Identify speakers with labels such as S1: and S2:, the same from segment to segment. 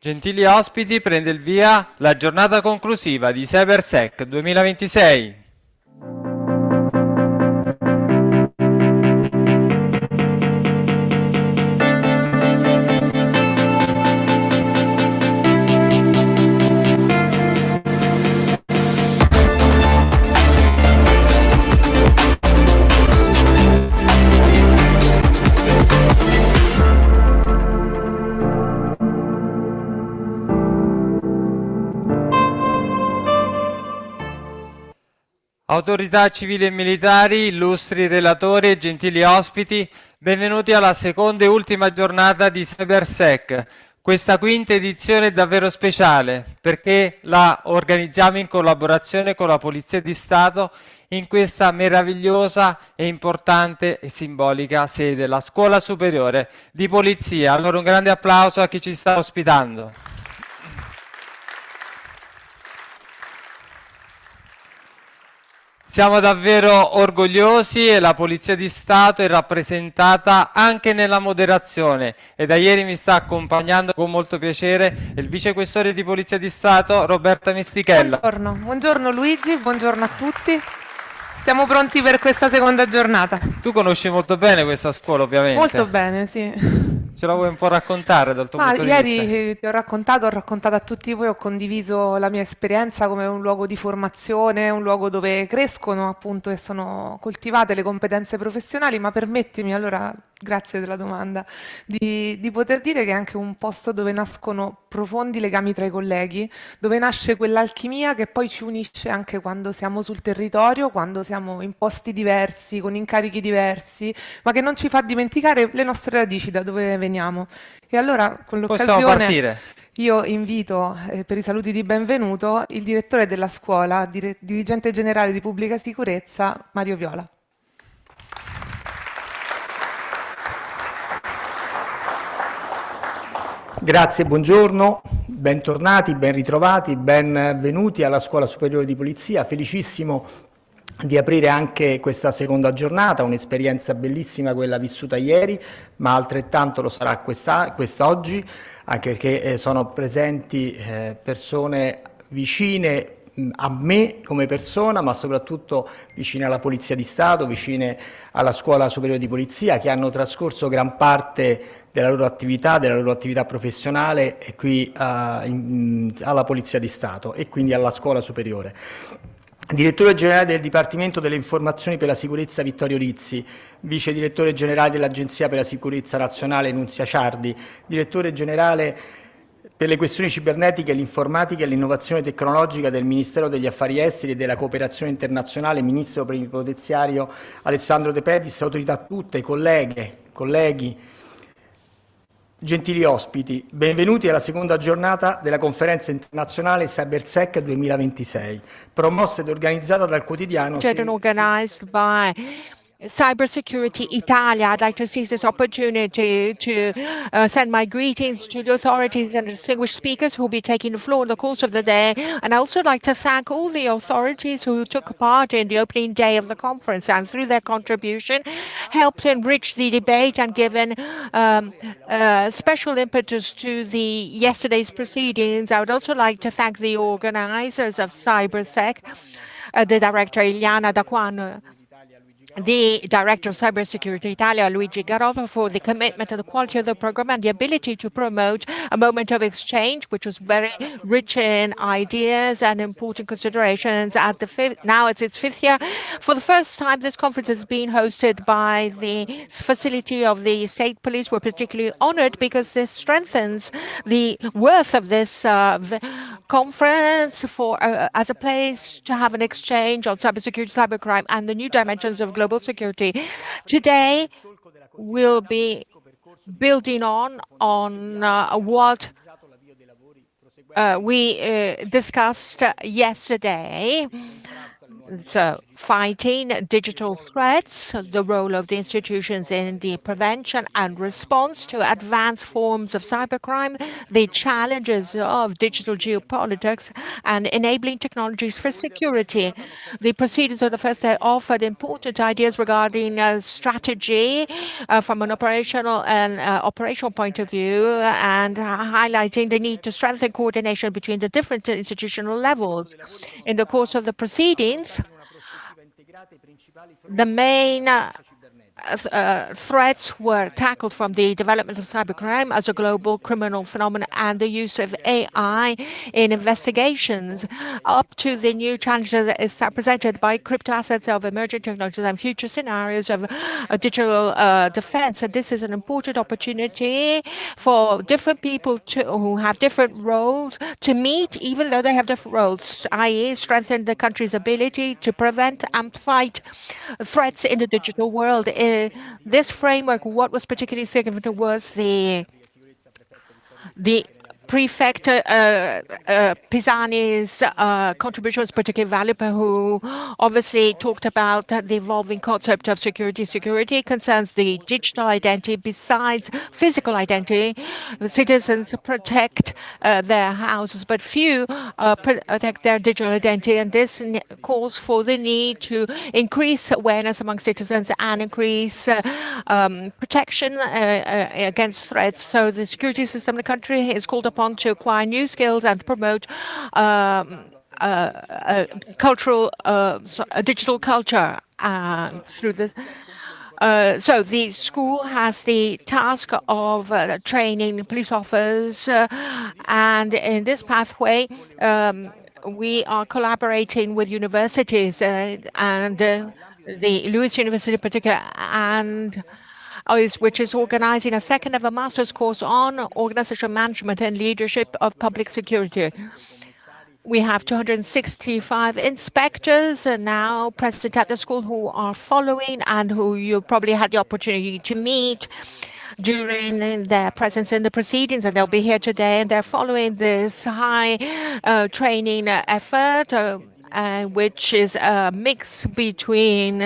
S1: Gentili ospiti, prende il via la giornata conclusiva di CyberSec 2026. Autorità civili e militari, illustri relatori e gentili ospiti, benvenuti alla seconda e ultima giornata di CyberSec. Questa quinta edizione è davvero speciale perché la organizziamo in collaborazione con la Polizia di Stato in questa meravigliosa e importante e simbolica sede, la Scuola Superiore di Polizia. Allora un grande applauso a chi ci sta ospitando. Siamo davvero orgogliosi e la Polizia di Stato è rappresentata anche nella moderazione e da ieri mi sta accompagnando con molto piacere il vicequestore di Polizia di Stato Roberta Mistichella.
S2: Buongiorno Luigi, buongiorno a tutti. Siamo pronti per questa seconda giornata.
S1: Tu conosci molto bene questa scuola, ovviamente.
S2: Molto bene, sì.
S1: Ce la vuoi un po' raccontare dal tuo punto di vista?
S2: Ieri ti ho raccontato a tutti voi, ho condiviso la mia esperienza come un luogo di formazione, un luogo dove crescono appunto e sono coltivate le competenze professionali, ma permettimi allora, grazie della domanda, di poter dire che è anche un posto dove nascono profondi legami tra i colleghi, dove nasce quell'alchimia che poi ci unisce anche quando siamo sul territorio, quando siamo in posti diversi, con incarichi diversi, ma che non ci fa dimenticare le nostre radici, da dove veniamo. E allora con l'occasione io invito per i saluti di benvenuto il direttore della scuola, dirigente generale di pubblica sicurezza, Mario Viola.
S3: Grazie, buongiorno, bentornati, ben ritrovati, benvenuti alla Scuola Superiore di Polizia. Felicissimo di aprire anche questa seconda giornata, un'esperienza bellissima quella vissuta ieri, ma altrettanto lo sarà quest'oggi, anche perché sono presenti persone vicine a me come persona, ma soprattutto vicine alla Polizia di Stato, vicine alla Scuola Superiore di Polizia, che hanno trascorso gran parte della loro attività professionale qui alla Polizia di Stato e quindi alla Scuola Superiore. Direttore generale del Dipartimento delle Informazioni per la Sicurezza Vittorio Rizzi, Vice Direttore Generale dell'Agenzia per la Sicurezza Nazionale Nunzia Ciardi, Direttore Generale per le questioni cibernetiche, l'informatica e l'innovazione tecnologica del Ministero degli Affari Esteri e della Cooperazione Internazionale, Ministro Plenipotenziario Alessandro De Pedis, autorità tutte, colleghe, colleghi, gentili ospiti, benvenuti alla seconda giornata della conferenza internazionale CyberSec 2026, promossa ed organizzata dal quotidiano
S4: organized by Cybersecurity Italia. I'd like to seize this opportunity to send my greetings to the authorities and distinguished speakers who will be taking the floor in the course of the day. And I also like to thank all the authorities who took part in the opening day of the conference and through their contribution helped enrich the debate and given special impetus to the yesterday's proceedings. I would also like to thank the organizers of CyberSec, the director Iliana Daquan, the Director of Cybersecurity Italia, Luigi Garova, for the commitment to the quality of the program and the ability to promote a moment of exchange, which was very rich in ideas and important considerations. Now it's its fifth year. For the first time, this conference has been hosted by the facility of the State Police. We're particularly honored because this strengthens the worth of this conference as a place to have an exchange on cybersecurity, cybercrime, and the new dimensions of global security. Today, we'll be building on what we discussed yesterday. So, fighting digital threats, the role of the institutions in the prevention and response to advanced forms of cybercrime, the challenges of digital geopolitics, and enabling technologies for security. The proceedings of the first day offered important ideas regarding strategy from an operational point of view, and highlighting the need to strengthen coordination between the different institutional levels. In the course of the proceedings, the main threats were tackled, from the development of cybercrime as a global criminal phenomenon and the use of AI in investigations, up to the new challenges that is presented by crypto assets of emerging technologies and future scenarios of digital defense. And this is an important opportunity for different people who have different roles to meet, even though they have different roles, i.e. strengthen the country's ability to prevent and fight threats in the digital world. This framework, what was particularly significant was the Prefect Pisani's contribution was particularly valuable, who obviously talked about the evolving concept of security. Security concerns the digital identity besides physical identity. Citizens protect their houses, but few protect their digital identity, and this calls for the need to increase awareness among citizens and increase protection against threats. So the security system in the country is called upon to acquire new skills and promote digital culture through this. So the school has the task of training police officers, and in this pathway, we are collaborating with universities and the Lewis University in particular, and which is organizing a second ever master's course on organizational management and leadership of public security. We have 265 inspectors now present at the school who are following and who you probably had the opportunity to meet during their presence in the proceedings, and they'll be here today, and they're following this high training effort, which is a mix between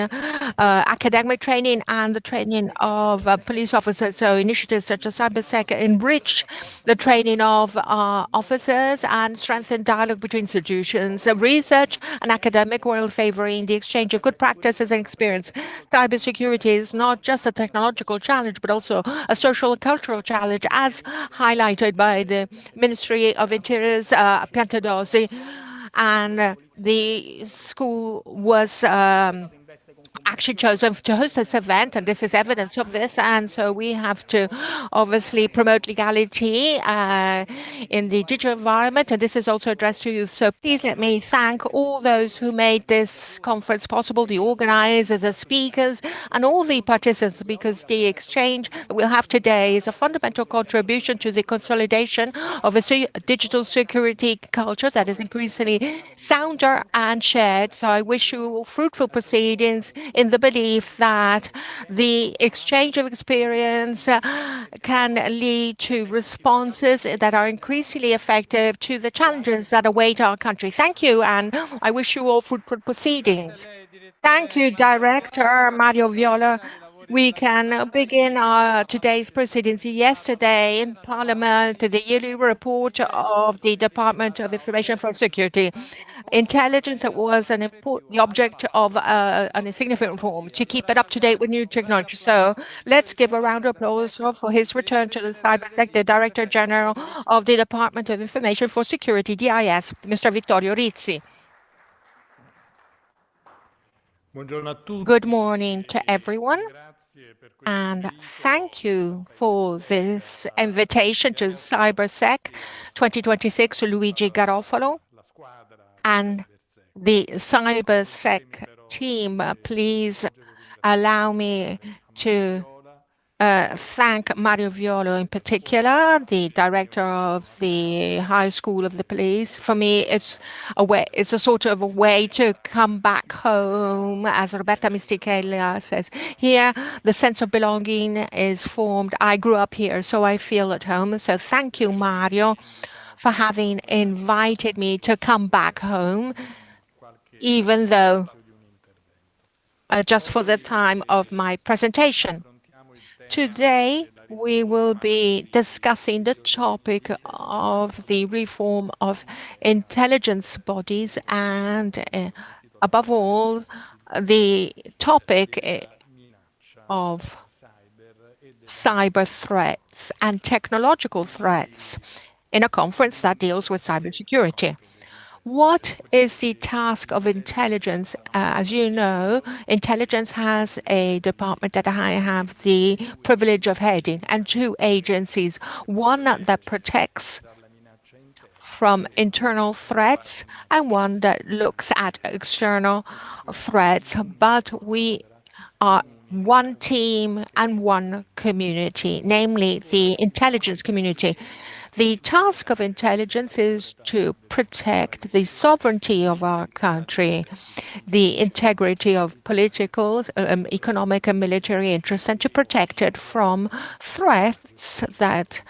S4: academic training and the training of police officers. So initiatives such as CyberSec enrich the training of officers and strengthen dialogue between institutions, research and academic world, favoring the exchange of good practices and experience. Cybersecurity is not just a technological challenge, but also a social and cultural challenge, as highlighted by the Ministry of Interior's Piantadosi. And the school was actually chosen to host this event, and this is evidence of this. And so we have to obviously promote legality in the digital environment, and this is also addressed to youth. So please let me thank all those who made this conference possible, the organizers, the speakers, and all the participants, because the exchange that we'll have today is a fundamental contribution to the consolidation of a digital security culture that is increasingly sounder and shared. So I wish you fruitful proceedings in the belief that the exchange of experience can lead to responses that are increasingly effective to the challenges that await our country. Thank you, and I wish you all fruitful proceedings. Thank you, Director Mario Viola. We can begin today's proceedings. Yesterday in Parliament, the yearly report of the Department of Information for Security. Intelligence was the object of a significant reform to keep it up to date with new technology. So let's give a round of applause for his return to the CyberSec, the Director General of the Department of Information for Security, DIS, Mr. Vittorio Rizzi. Good morning to everyone, and thank you for this invitation to CyberSec 2026, Luigi Garofalo and the CyberSec team. Please allow me to thank Mario Violo in particular, the director of the High School of the Police. For me, it's a sort of a way to come back home, as Roberta Mistichella says. Here, the sense of belonging is formed. I grew up here, so I feel at home. So thank you, Mario, for having invited me to come back home, even though just for the time of my presentation. Today, we will be discussing the topic of the reform of intelligence bodies and, above all, the topic of cyber threats and technological threats in a conference that deals with cybersecurity. What is the task of intelligence? As you know, intelligence has a department that I have the privilege of heading and two agencies, one that protects from internal threats and one that looks at external threats. But we are one team and one community, namely the intelligence community. The task of intelligence is to protect the sovereignty of our country, the integrity of political, economic, and military interests, and to protect it from threats that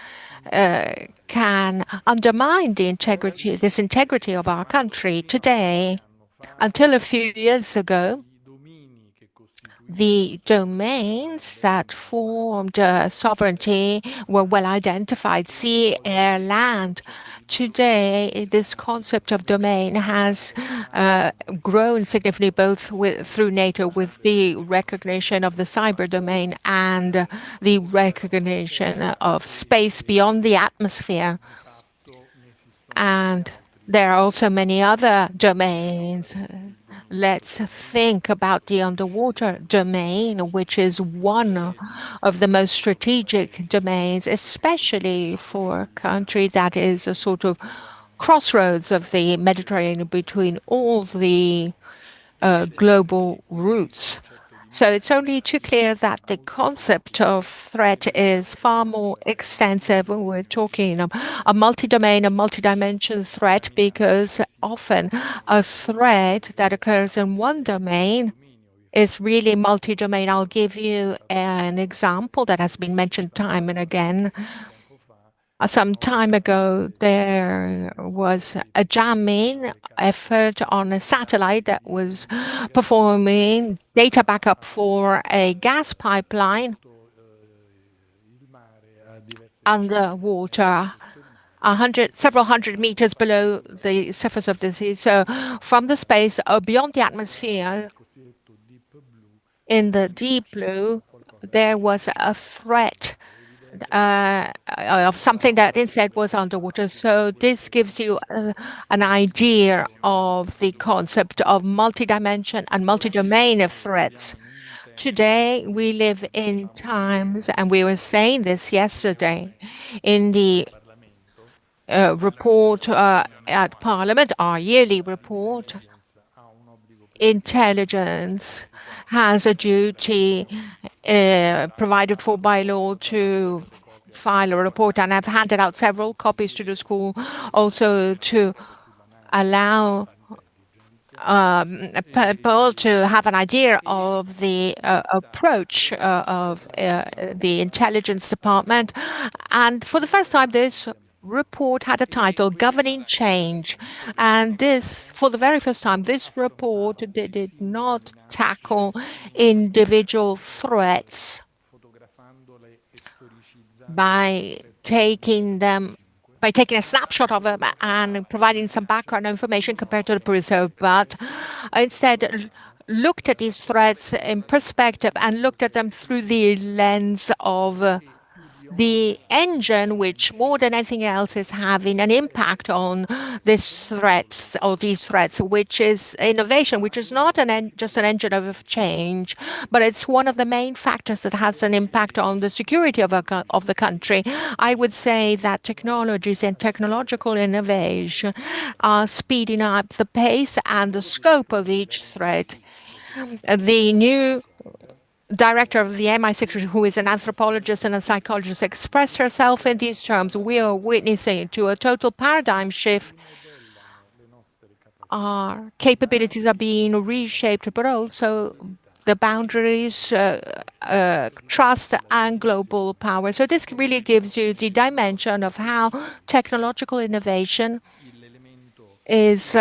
S4: can undermine this integrity of our country. Today, until a few years ago, the domains that formed sovereignty were well identified: sea, air, land. Today, this concept of domain has grown significantly both through NATO with the recognition of the cyber domain and the recognition of space beyond the atmosphere. And there are also many other domains. Let's think about the underwater domain, which is one of the most strategic domains, especially for a country that is a sort of crossroads of the Mediterranean between all the global routes. So it's only too clear that the concept of threat is far more extensive when we're talking a multi-domain, a multi-dimension threat, because often a threat that occurs in one domain is really multi-domain. I'll give you an example that has been mentioned time and again. Some time ago, there was a jamming effort on a satellite that was performing data backup for a gas pipeline underwater, several hundred meters below the surface of the sea. So from the space beyond the atmosphere, in the deep blue, there was a threat of something that instead was underwater. So this gives you an idea of the concept of multi-dimension and multi-domain of threats. Today, we live in times, and we were saying this yesterday, in the report at Parliament, our yearly report, intelligence has a duty provided for by law to file a report, and I've handed out several copies to the school also to allow people to have an idea of the approach of the intelligence department. And for the first time, this report had a title, Governing Change. And this, for the very first time, this report did not tackle individual threats by taking a snapshot of them and providing some background information compared to the previous, but instead looked at these threats in perspective and looked at them through the lens of the engine, which more than anything else is having an impact on these threats, which is innovation, which is not just an engine of change, but it's one of the main factors that has an impact on the security of the country. I would say that technologies and technological innovation are speeding up the pace and the scope of each threat. The new director of the MI6, who is an anthropologist and a psychologist, expressed herself in these terms: we are witnessing to a total paradigm shift. Our capabilities are being reshaped, but also the boundaries, trust, and global power. So this really gives you the dimension of how technological innovation is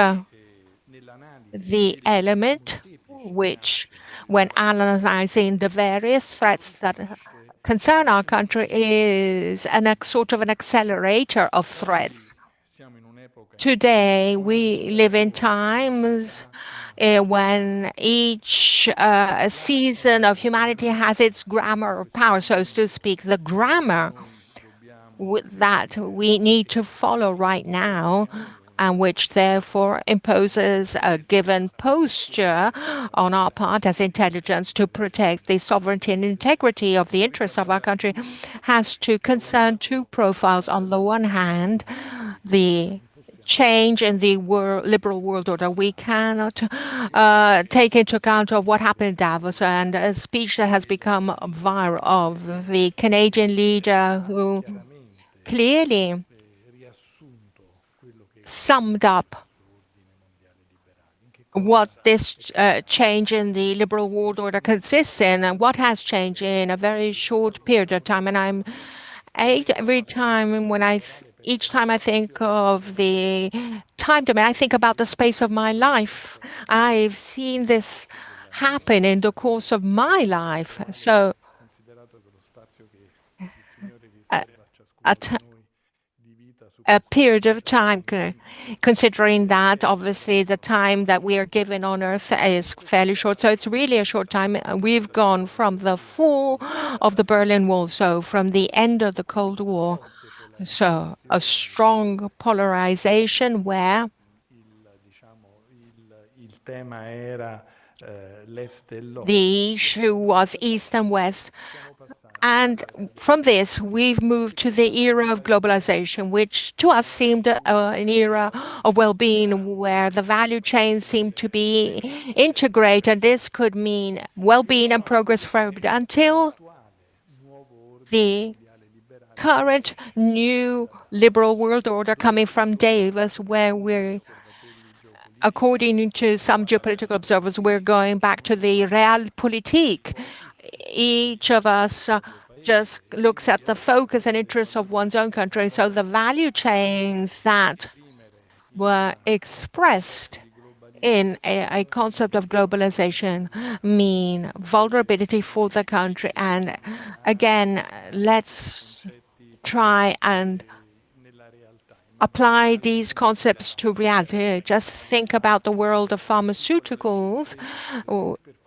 S4: the element which, when analyzing the various threats that concern our country, is sort of an accelerator of threats. Today, we live in times when each season of humanity has its grammar of power, so to speak. The grammar that we need to follow right now, and which therefore imposes a given posture on our part as intelligence to protect the sovereignty and integrity of the interests of our country, has to concern two profiles. On the one hand, the change in the liberal world order. We cannot take into account of what happened in Davos and a speech that has become viral of the Canadian leader who clearly summed up what this change in the liberal world order consists in and what has changed in a very short period of time. And each time I think of the time domain, I think about the space of my life. I've seen this happen in the course of my life. So a period of time, considering that obviously the time that we are given on Earth is fairly short. So it's really a short time. We've gone from the fall of the Berlin Wall, so from the end of the Cold War, so a strong polarization where the issue was East and West. And from this, we've moved to the era of globalization, which to us seemed an era of well-being where the value chain seemed to be integrated. This could mean well-being and progress for everybody until the current new liberal world order coming from Davos, where we're, according to some geopolitical observers, we're going back to the realpolitik. Each of us just looks at the focus and interests of one's own country. So the value chains that were expressed in a concept of globalization mean vulnerability for the country. And again, let's try and apply these concepts to reality. Just think about the world of pharmaceuticals.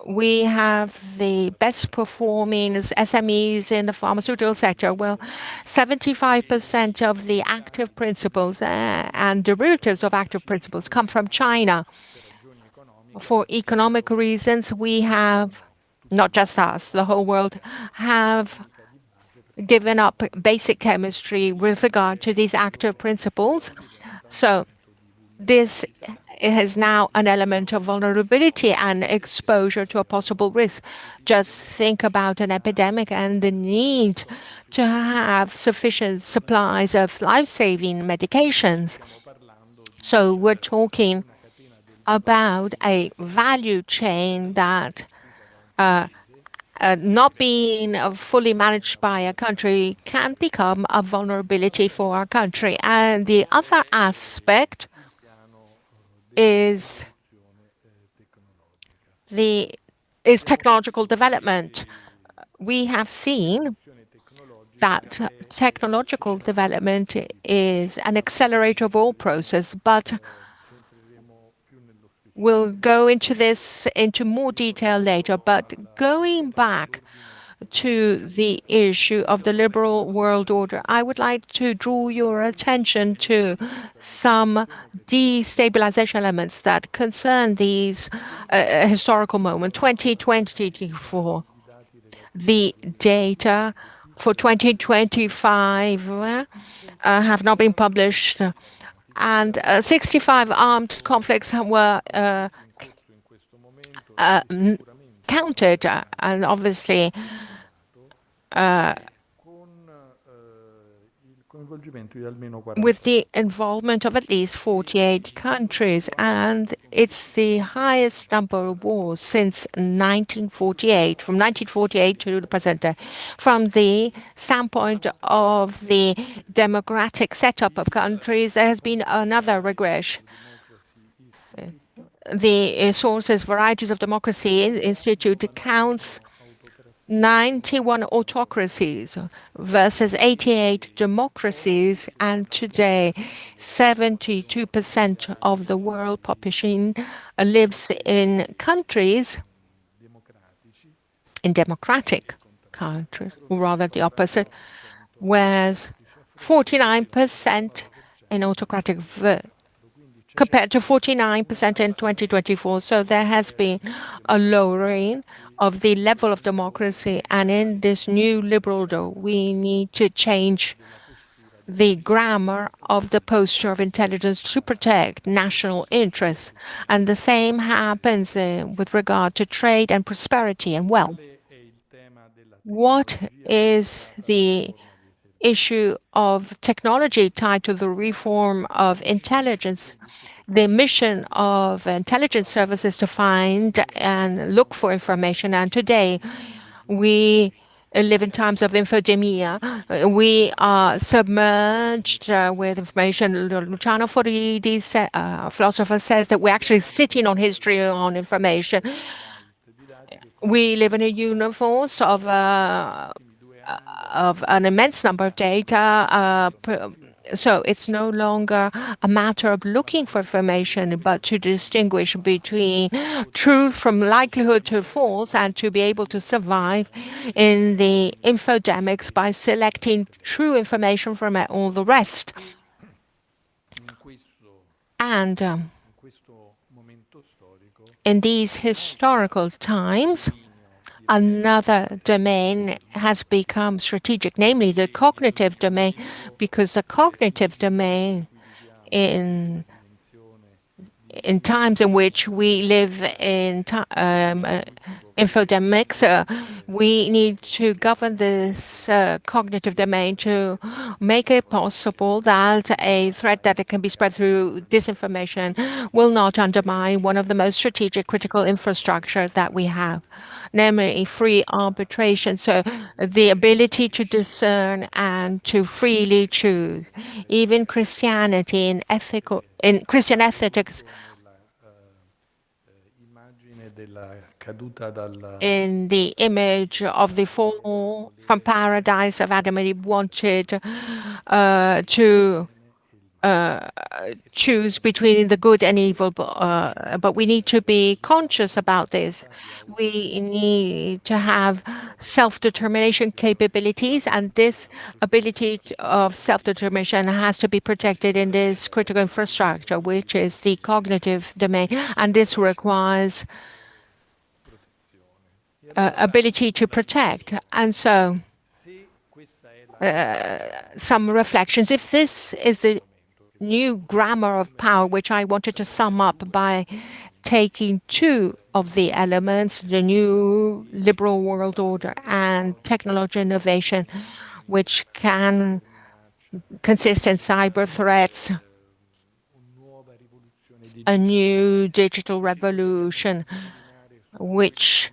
S4: We have the best performing SMEs in the pharmaceutical sector. Well, 75% of the active principles and derivatives of active principles come from China. For economic reasons, we have, not just us, the whole world, have given up basic chemistry with regard to these active principles. So this is now an element of vulnerability and exposure to a possible risk. Just think about an epidemic and the need to have sufficient supplies of life-saving medications. So we're talking about a value chain that not being fully managed by a country can become a vulnerability for our country. And the other aspect is technological development. We have seen that technological development is an accelerator of all process, but we'll go into this into more detail later. But going back to the issue of the liberal world order, I would like to draw your attention to some destabilization elements that concern these historical moments. 2024, the data for 2025 have not been published, and 65 armed conflicts were counted, and obviously with the involvement of at least 48 countries, and it's the highest number of wars since 1948, from 1948 to the present day. From the standpoint of the democratic setup of countries, there has been another regression. the Sources Varieties of Democracy Institute counts 91 autocracies versus 88 democracies, and today 72% of the world population lives in countries, in democratic countries, or rather the opposite, whereas 49% in autocratic compared to 49% in 2024. So there has been a lowering of the level of democracy, and in this new liberal order, we need to change the grammar of the posture of intelligence to protect national interests. And the same happens with regard to trade and prosperity and wealth. What is the issue of technology tied to the reform of intelligence? The mission of intelligence services to find and look for information. And today, we live in times of infodemia. We are submerged with information. Luciano Foridi, philosopher, says that we're actually sitting on history, on information. We live in a universe of an immense number of data. So it's no longer a matter of looking for information, but to distinguish between truth from likelihood to false, and to be able to survive in the infodemics by selecting true information from all the rest. And in these historical times, another domain has become strategic, namely the cognitive domain, because the cognitive domain in times in which we live in infodemics, we need to govern this cognitive domain to make it possible that a threat that can be spread through disinformation will not undermine one of the most strategic critical infrastructure that we have, namely free arbitration. So the ability to discern and to freely choose. Even Christianity in Christian ethics, in the image of the fall from paradise of Adam and Eve, wanted to choose between the good and evil, but we need to be conscious about this. We need to have self-determination capabilities, and this ability of self-determination has to be protected in this critical infrastructure, which is the cognitive domain, and this requires ability to protect. And so some reflections. If this is the new grammar of power, which I wanted to sum up by taking two of the elements, the new liberal world order and technology innovation, which can consist in cyber threats, a new digital revolution, which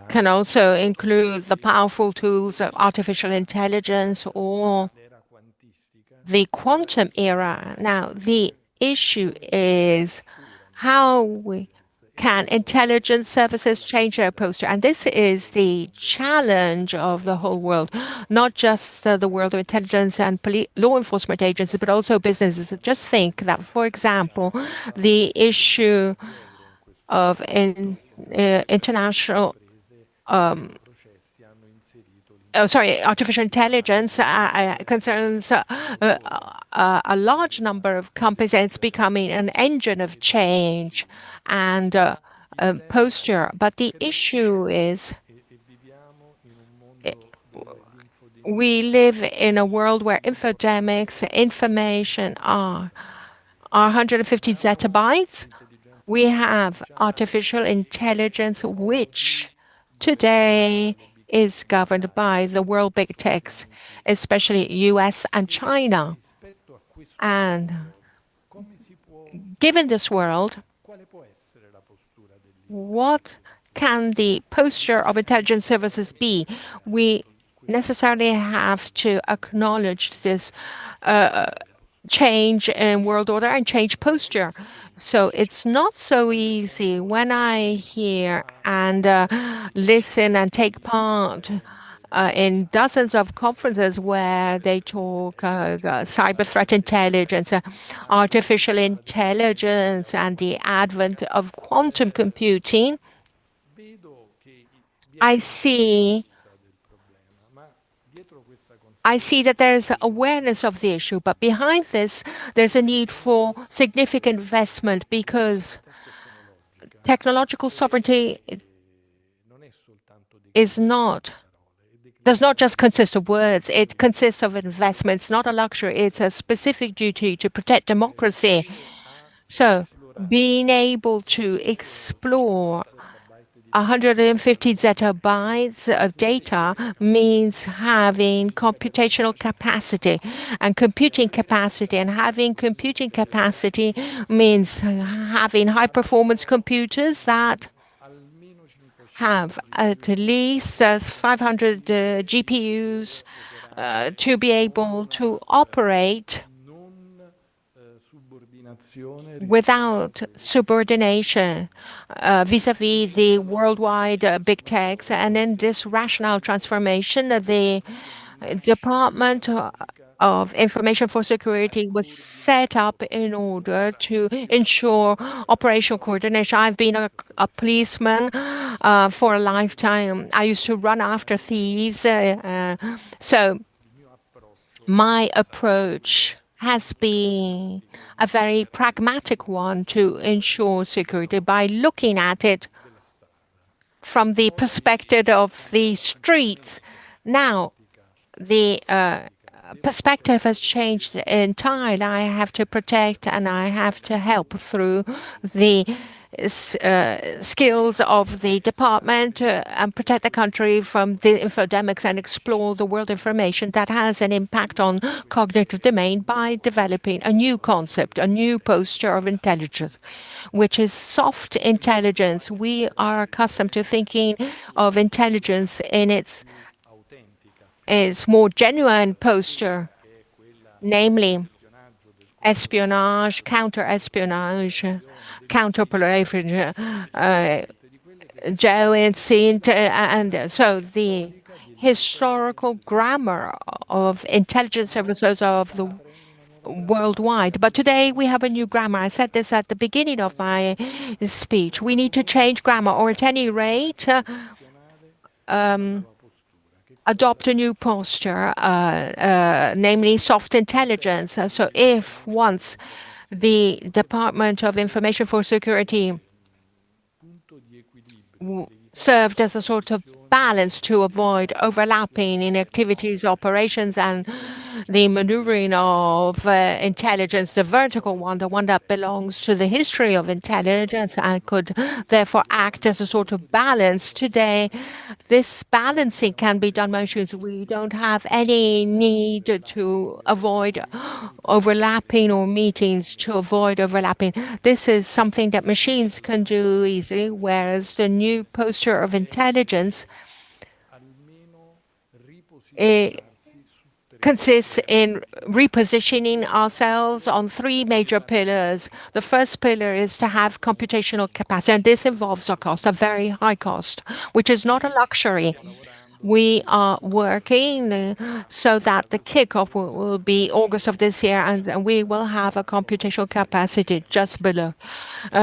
S4: can also include the powerful tools of artificial intelligence or the quantum era. Now, the issue is how can intelligence services change their posture? And this is the challenge of the whole world, not just the world of intelligence and law enforcement agencies, but also businesses. Just think that, for example, the issue of international artificial intelligence concerns a large number of companies, and it's becoming an engine of change and posture. But the issue is we live in a world where infodemics, information are 150 zettabytes. We have artificial intelligence, which today is governed by the world big techs, especially US and China. And given this world, what can the posture of intelligence services be? We necessarily have to acknowledge this change in world order and change posture. So it's not so easy when I hear and listen and take part in dozens of conferences where they talk cyber threat intelligence, artificial intelligence, and the advent of quantum computing. I see I see that there's awareness of the issue, but behind this, there's a need for significant investment because technological sovereignty is not does not just consist of words. It consists of investments, not a luxury. It's a specific duty to protect democracy. So being able to explore 150 zettabytes of data means having computational capacity. And computing capacity and having computing capacity means having high performance computers that have at least 500 GPUs to be able to operate without subordination vis-à-vis the worldwide big techs. And in this rational transformation, the Department of Information for Security was set up in order to ensure operational coordination. I've been a policeman for a lifetime. I used to run after thieves. So my approach has been a very pragmatic one to ensure security by looking at it from the perspective of the streets. Now, the perspective has changed entirely. I have to protect and I have to help through the skills of the department and protect the country from the infodemics and explore the world information that has an impact on cognitive domain by developing a new concept, a new posture of intelligence, which is soft intelligence. We are accustomed to thinking of intelligence in its more genuine posture, namely espionage, counter-espionage, counter-proliferation, geoengineering, and so the historical grammar of intelligence services of the worldwide. But today we have a new grammar. I said this at the beginning of my speech. We need to change grammar, or at any rate, adopt a new posture, namely soft intelligence. So if once the Department of Information for Security served as a sort of balance to avoid overlapping in activities, operations, and the maneuvering of intelligence, the vertical one, the one that belongs to the history of intelligence, and could therefore act as a sort of balance. Today, this balancing can be done by machines. We don't have any need to avoid overlapping or meetings to avoid overlapping. This is something that machines can do easily, whereas the new posture of intelligence consists in repositioning ourselves on three major pillars. The first pillar is to have computational capacity, and this involves a cost, a very high cost, which is not a luxury. We are working so that the kickoff will be August of this year, and we will have a computational capacity just below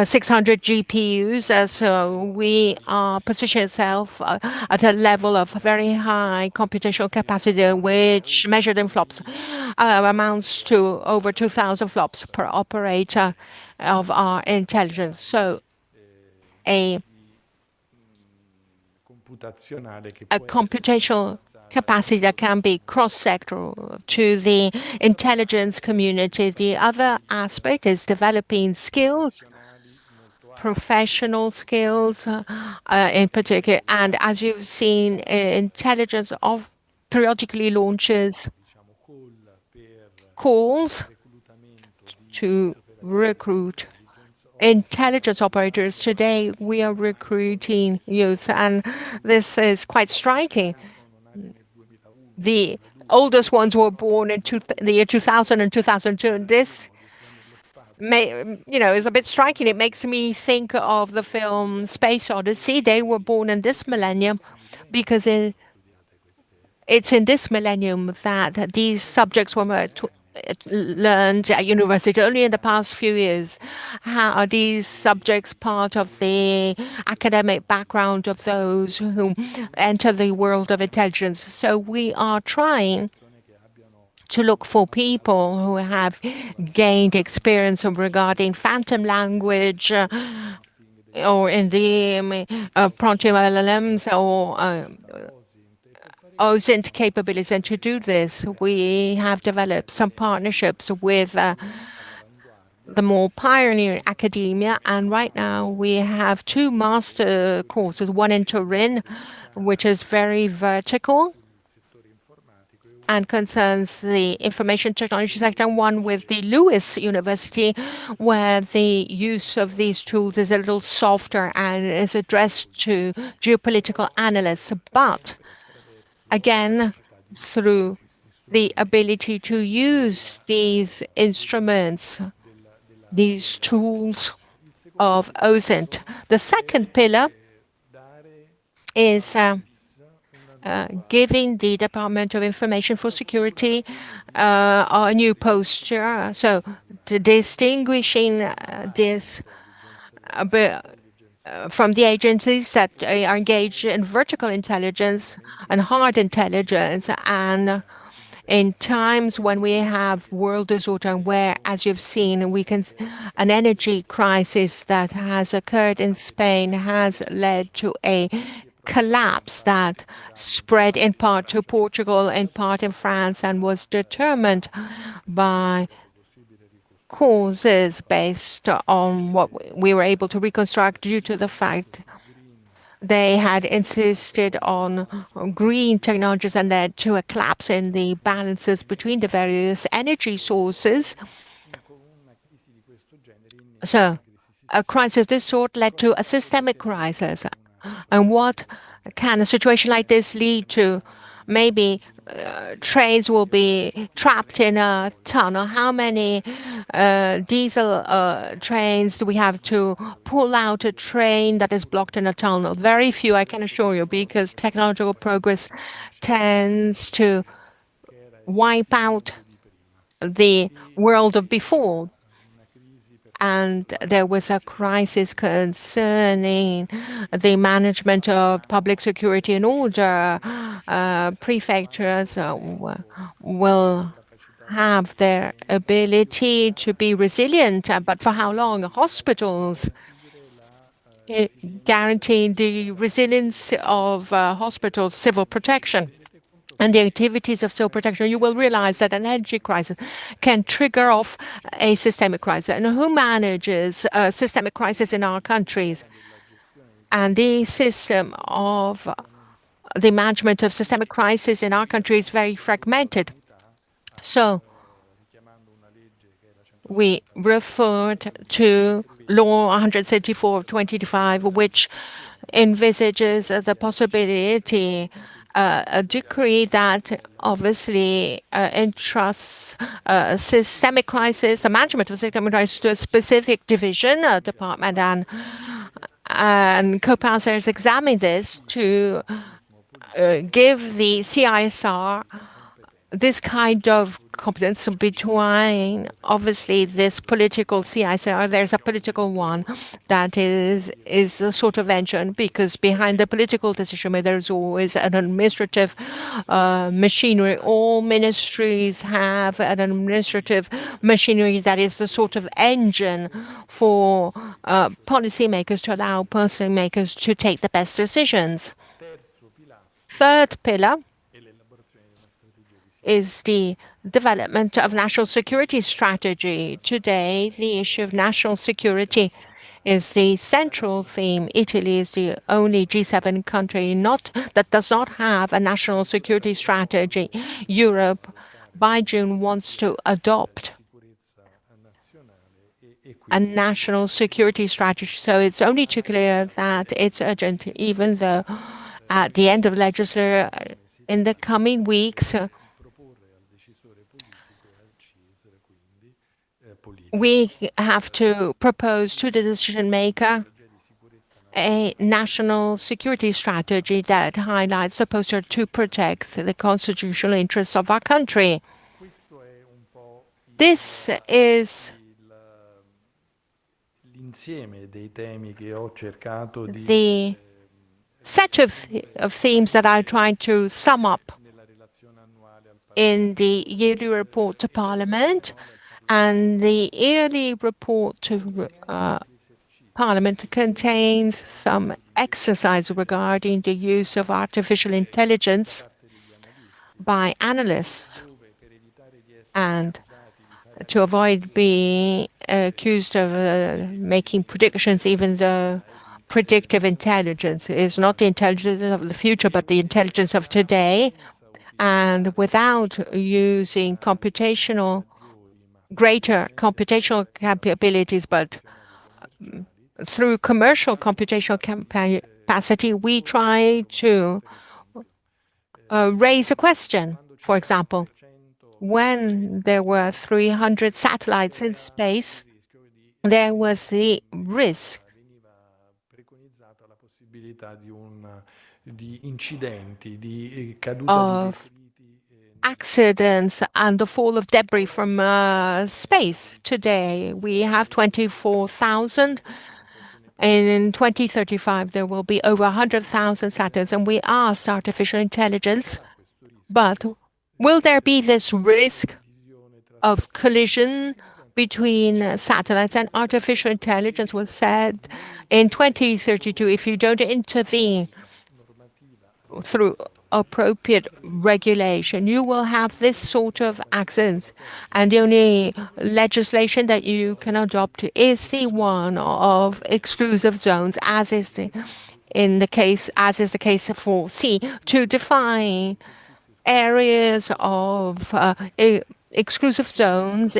S4: 600 GPUs. So we are positioning ourselves at a level of very high computational capacity, which measured in flops amounts to over 2,000 flops per operator of our intelligence. So a computational capacity that can be cross-sectoral to the intelligence community. The other aspect is developing skills, professional skills in particular. And as you've seen, intelligence periodically launches calls to recruit intelligence operators. Today, we are recruiting youth, and this is quite striking. the oldest ones were born in the year 2000 and 2002. And this is a bit striking. It makes me think of the film Space Odyssey. They were born in this millennium because it's in this millennium that these subjects were learned at university. Only in the past few years how are these subjects part of the academic background of those who enter the world of intelligence. So we are trying to look for people who have gained experience regarding phantom language or in the Prontium LLMs or OSINT capabilities. And to do this, we have developed some partnerships with the more pioneer academia. And right now we have 2 master courses, one in Turin, which is very vertical and concerns the information technology sector, and one with the Lewis University, where the use of these tools is a little softer and is addressed to geopolitical analysts. But again, through the ability to use these instruments, these tools of OSINT. The second pillar is giving the Department of Information for Security a new posture. So distinguishing this from the agencies that are engaged in vertical intelligence and hard intelligence, and in times when we have world disorder, where, as you've seen, an energy crisis that has occurred in Spain has led to a collapse that spread in part to Portugal, in part in France, and was determined by causes based on what we were able to reconstruct due to the fact they had insisted on green technologies and led to a collapse in the balances between the various energy sources. So a crisis of this sort led to a systemic crisis. And what can a situation like this lead to? Maybe trains will be trapped in a tunnel. How many diesel trains do we have to pull out a train that is blocked in a tunnel? Very few, I can assure you, because technological progress tends to wipe out the world of before. And there was a crisis concerning the management of public security and order. Prefectures will have their ability to be resilient, but for how long? Hospitals, guaranteeing the resilience of hospitals, civil protection, and the activities of civil protection, you will realize that an energy crisis can trigger off a systemic crisis. And who manages a systemic crisis in our countries? And the system of the management of systemic crisis in our country is very fragmented. So we referred to Law 174 of 2025, which envisages the possibility a decree that obviously entrusts systemic crisis, the management of systemic crisis, to a specific division, department, and co-counsellors examine this to give the CISR this kind of competence between, obviously, this political CISR. There's a political one that is a sort of engine, because behind the political decision there's always an administrative machinery. All ministries have an administrative machinery that is the sort of engine for policymakers, to allow policymakers to take the best decisions. Third pillar is the development of national security strategy. Today, the issue of national security is the central theme. Italy is the only G7 country that does not have a national security strategy. Europe, by June, wants to adopt a national security strategy. So it's only too clear that it's urgent, even though at the end of the legislature, in the coming weeks, we have to propose to the decision maker a national security strategy that highlights the posture to protect the constitutional interests of our country. This is the set of themes that I try to sum up in the yearly report to Parliament, and the yearly report to Parliament contains some exercise regarding the use of artificial intelligence by analysts, and to avoid being accused of making predictions, even though predictive intelligence is not the intelligence of the future, but the intelligence of today. And without using greater computational capabilities, but through commercial computational capacity, we try to raise a question. For example, when there were 300 satellites in space, there was the risk of accidents and the fall of debris from space. Today, we have 24,000. In 2035, there will be over 100,000 satellites, and we asked artificial intelligence, but will there be this risk of collision between satellites? And artificial intelligence was said in 2032, if you don't intervene through appropriate regulation, you will have this sort of accidents. And the only legislation that you can adopt is the one of exclusive zones, as is the case for sea, to define areas of exclusive zones,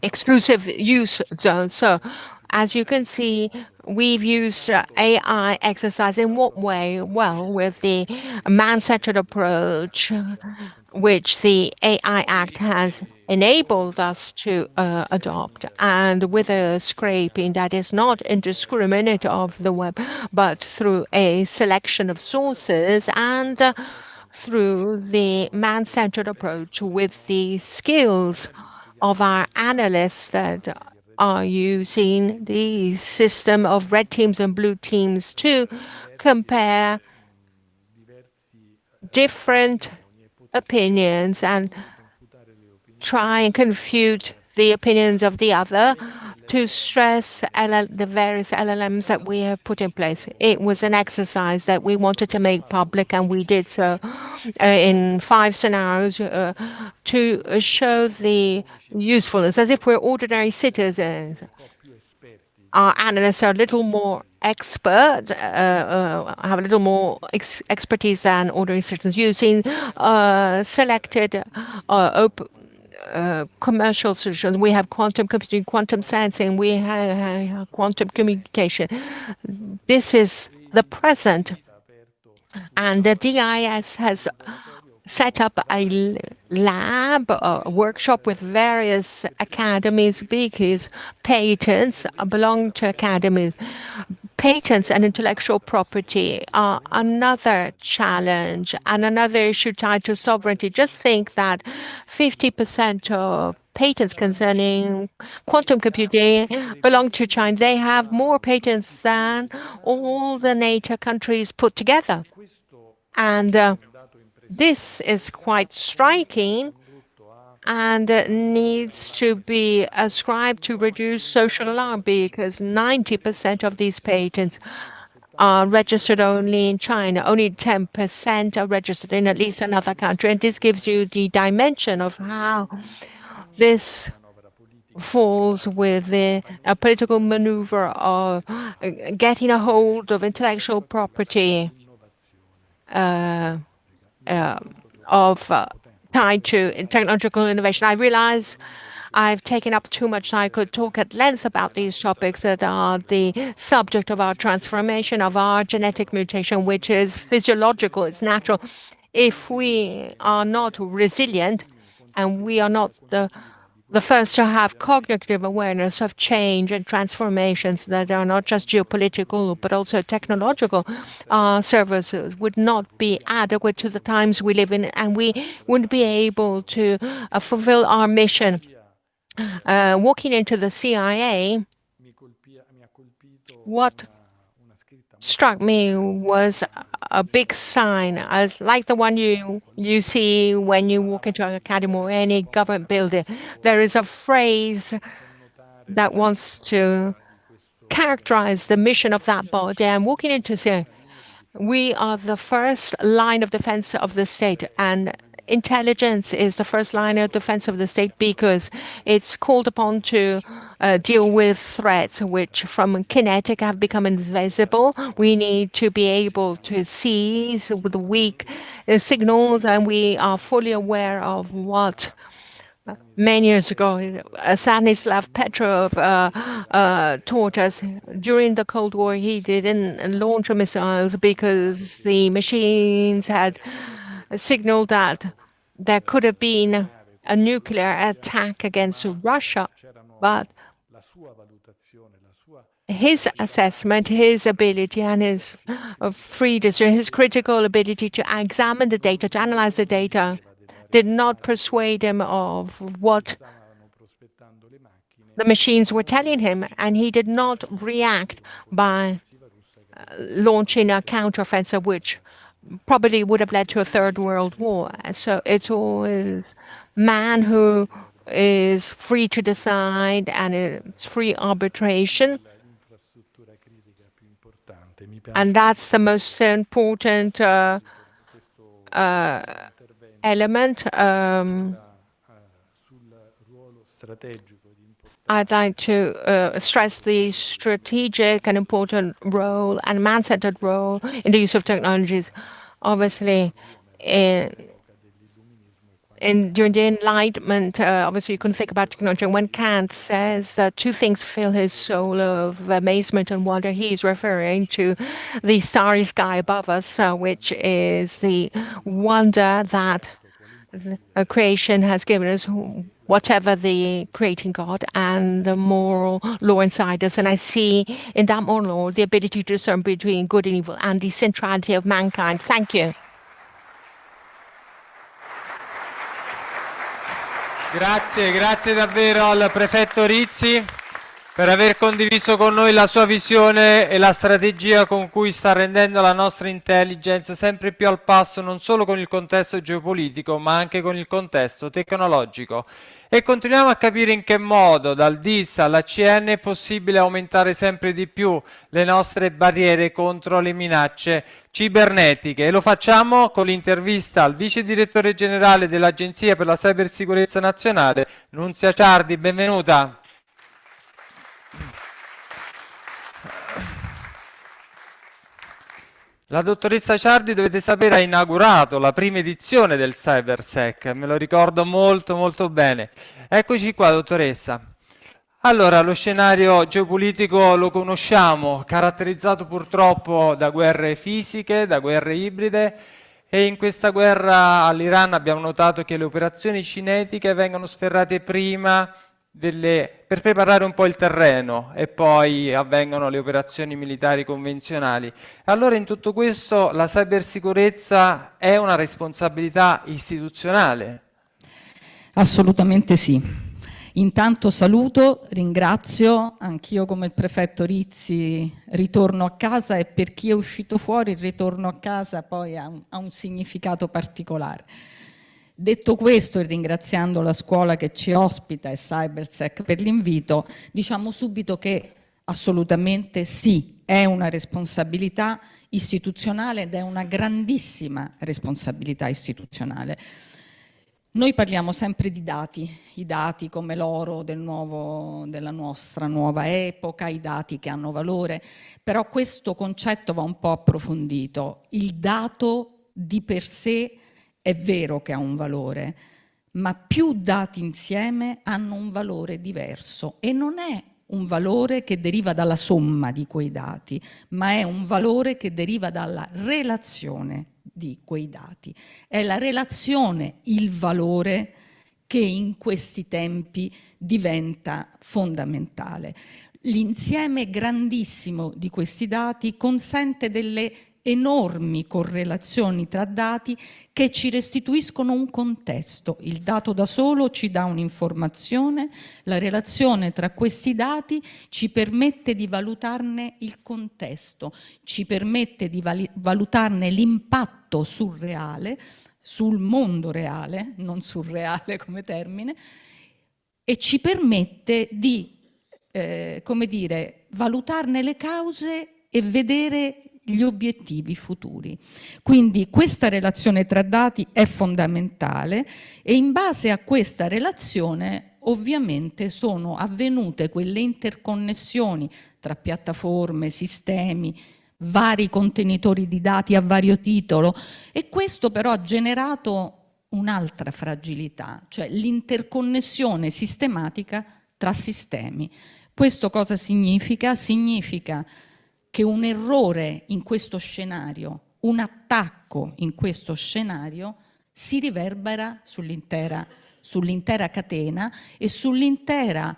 S4: exclusive use zones. So, as you can see, we've used AI exercise in what way? Well, with the man-centered approach, which the AI Act has enabled us to adopt, and with a scraping that is not indiscriminate of the web, but through a selection of sources, and through the man-centered approach with the skills of our analysts that are using the system of red teams and blue teams to compare different opinions and try and confute the opinions of the other to stress the various LLMs that we have put in place. It was an exercise that we wanted to make public, and we did so in 5 scenarios to show the usefulness, as if we're ordinary citizens. Our analysts are a little more expert, have a little more expertise than ordinary citizens, using selected commercial solutions. We have quantum computing, quantum sensing, we have quantum communication. This is the present. And the DIS has set up a lab, a workshop with various academies, because patents belong to academies. Patents and intellectual property are another challenge and another issue tied to sovereignty. Just think that 50% of patents concerning quantum computing belong to China. They have more patents than all the NATO countries put together. And this is quite striking and needs to be ascribed to reduce social alarm, because 90% of these patents are registered only in China. Only 10% are registered in at least another country. And this gives you the dimension of how this falls with a political maneuver of getting a hold of intellectual property tied to technological innovation. I realize I've taken up too much. I could talk at length about these topics that are the subject of our transformation, of our genetic mutation, which is physiological, it's natural. If we are not resilient and we are not the first to have cognitive awareness of change and transformations that are not just geopolitical but also technological, services would not be adequate to the times we live in, and we wouldn't be able to fulfill our mission. Walking into the CIA, what struck me was a big sign, as like the one you see when you walk into an academy or any government building. There is a phrase that wants to characterize the mission of that body. And walking into CIA, we are the first line of defense of the state, and intelligence is the first line of defense of the state because it's called upon to deal with threats which from kinetic have become invisible. We need to be able to seize the weak signals, and we are fully aware of what many years ago Stanislav Petrov taught us. During the Cold War, he didn't launch missiles because the machines had signaled that there could have been a nuclear attack against Russia, but his assessment, his ability, and his free decision, his critical ability to examine the data, to analyze the data, did not persuade him of what the machines were telling him, and he did not react by launching a counteroffensive, which probably would have led to a third world war. So it's always man who is free to decide, and it's free arbitration. And that's the most important element. I'd like to stress the strategic and important role and man-centered role in the use of technologies. Obviously, during the Enlightenment, obviously you couldn't think about technology. When Kant says that two things fill his soul of amazement and wonder, he's referring to the starry sky above us, which is the wonder that creation has given us, whatever the creating God, and the moral law inside us. And I see in that moral law the ability to discern between good and evil and the centrality of mankind. Thank you.
S1: Grazie davvero al prefetto Rizzi per aver condiviso con noi la sua visione e la strategia con cui sta rendendo la nostra intelligence sempre più al passo non solo con il contesto geopolitico ma anche con il contesto tecnologico. E continuiamo a capire in che modo dal DIS all'ACN è possibile aumentare sempre di più le nostre barriere contro le minacce cibernetiche, e lo facciamo con l'intervista al vice direttore generale dell'Agenzia per la Cybersicurezza Nazionale, Nunzia Ciardi. Benvenuta. La dottoressa Ciardi, dovete sapere, ha inaugurato la prima edizione del CyberSec, me lo ricordo molto bene. Eccoci qua, dottoressa. Allora, lo scenario geopolitico lo conosciamo, caratterizzato purtroppo da guerre fisiche, da guerre ibride, e in questa guerra all'Iran abbiamo notato che le operazioni cinetiche vengono sferrate prima per preparare un po' il terreno, e poi avvengono le operazioni militari convenzionali. Allora in tutto questo la cybersicurezza è una responsabilità istituzionale?
S5: Assolutamente sì. Intanto saluto, ringrazio, anch'io come il prefetto Rizzi ritorno a casa, e per chi è uscito fuori il ritorno a casa poi ha un significato particolare. Detto questo, e ringraziando la scuola che ci ospita e CyberSec per l'invito, diciamo subito che assolutamente sì, è una responsabilità istituzionale ed è una grandissima responsabilità istituzionale. Noi parliamo sempre di dati, i dati come l'oro della nostra nuova epoca, i dati che hanno valore, però questo concetto va un po' approfondito. Il dato di per sé è vero che ha un valore, ma più dati insieme hanno un valore diverso e non è un valore che deriva dalla somma di quei dati, ma è un valore che deriva dalla relazione di quei dati. È la relazione, il valore che in questi tempi diventa fondamentale. L'insieme grandissimo di questi dati consente delle enormi correlazioni tra dati che ci restituiscono un contesto. Il dato da solo ci dà un'informazione, la relazione tra questi dati ci permette di valutarne il contesto, ci permette di valutarne l'impatto sul reale, sul mondo reale, non surreale come termine, e ci permette di come dire, valutarne le cause e vedere gli obiettivi futuri. Quindi questa relazione tra dati è fondamentale e in base a questa relazione ovviamente sono avvenute quelle interconnessioni tra piattaforme, sistemi, vari contenitori di dati a vario titolo, e questo però ha generato un'altra fragilità, cioè l'interconnessione sistematica tra sistemi. Questo cosa significa? Significa che un errore in questo scenario, un attacco in questo scenario si riverbera sull'intera catena e sull'intero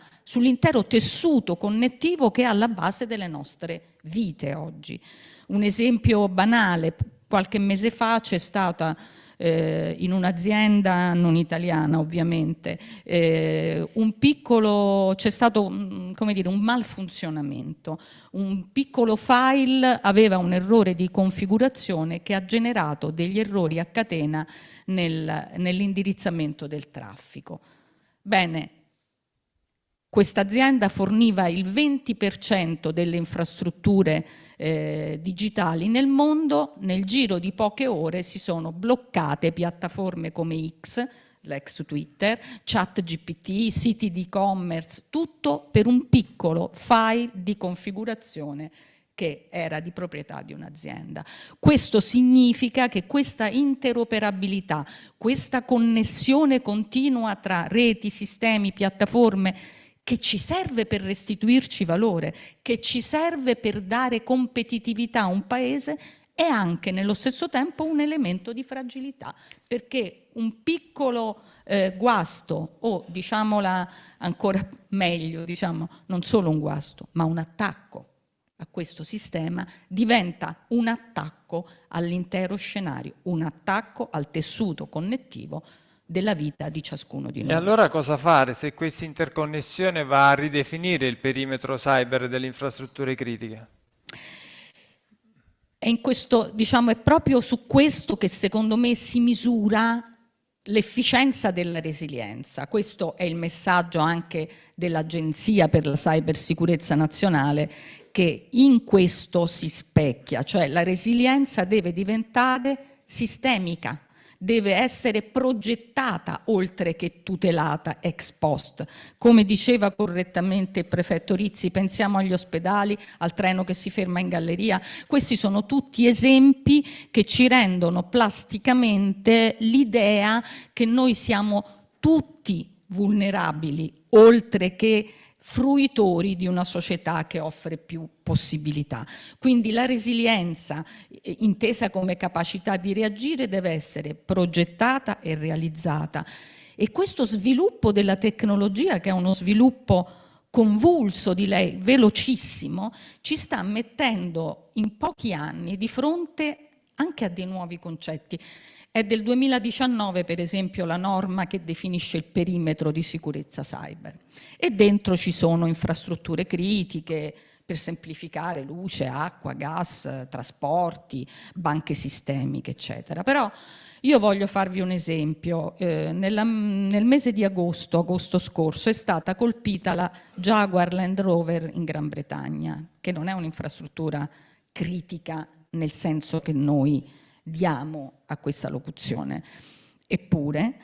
S5: tessuto connettivo che è alla base delle nostre vite oggi. Un esempio banale: qualche mese fa c'è stata in un'azienda non italiana ovviamente c'è stato come dire, un malfunzionamento. Un piccolo file aveva un errore di configurazione che ha generato degli errori a catena nell'indirizzamento del traffico. Bene, questa azienda forniva il 20% delle infrastrutture digitali nel mondo. Nel giro di poche ore si sono bloccate piattaforme come X, l'ex Twitter, ChatGPT, siti di e-commerce, tutto per un piccolo file di configurazione che era di proprietà di un'azienda. Questo significa che questa interoperabilità, questa connessione continua tra reti, sistemi, piattaforme, che ci serve per restituirci valore, che ci serve per dare competitività a un paese, è anche nello stesso tempo un elemento di fragilità, perché un piccolo guasto, o diciamola ancora meglio, non solo un guasto, ma un attacco a questo sistema, diventa un attacco all'intero scenario, un attacco al tessuto connettivo della vita di ciascuno di noi.
S1: E allora cosa fare se questa interconnessione va a ridefinire il perimetro cyber delle infrastrutture critiche?
S5: E in questo, è proprio su questo che secondo me si misura l'efficienza della resilienza. Questo è il messaggio anche dell'Agenzia per la Cybersicurezza Nazionale, che in questo si specchia, cioè la resilienza deve diventare sistemica, deve essere progettata oltre che tutelata ex post. Come diceva correttamente il prefetto Rizzi, pensiamo agli ospedali, al treno che si ferma in galleria. Questi sono tutti esempi che ci rendono plasticamente l'idea che noi siamo tutti vulnerabili, oltre che fruitori di una società che offre più possibilità. Quindi la resilienza, intesa come capacità di reagire, deve essere progettata e realizzata. E questo sviluppo della tecnologia, che è uno sviluppo convulso, direi velocissimo, ci sta mettendo in pochi anni di fronte anche a dei nuovi concetti. È del 2019, per esempio, la norma che definisce il perimetro di sicurezza cyber. E dentro ci sono infrastrutture critiche, per semplificare, luce, acqua, gas, trasporti, banche sistemiche, eccetera. Però io voglio farvi un esempio. Nel mese di agosto scorso, è stata colpita la Jaguar Land Rover in Gran Bretagna, che non è un'infrastruttura critica nel senso che noi diamo a questa locuzione. Eppure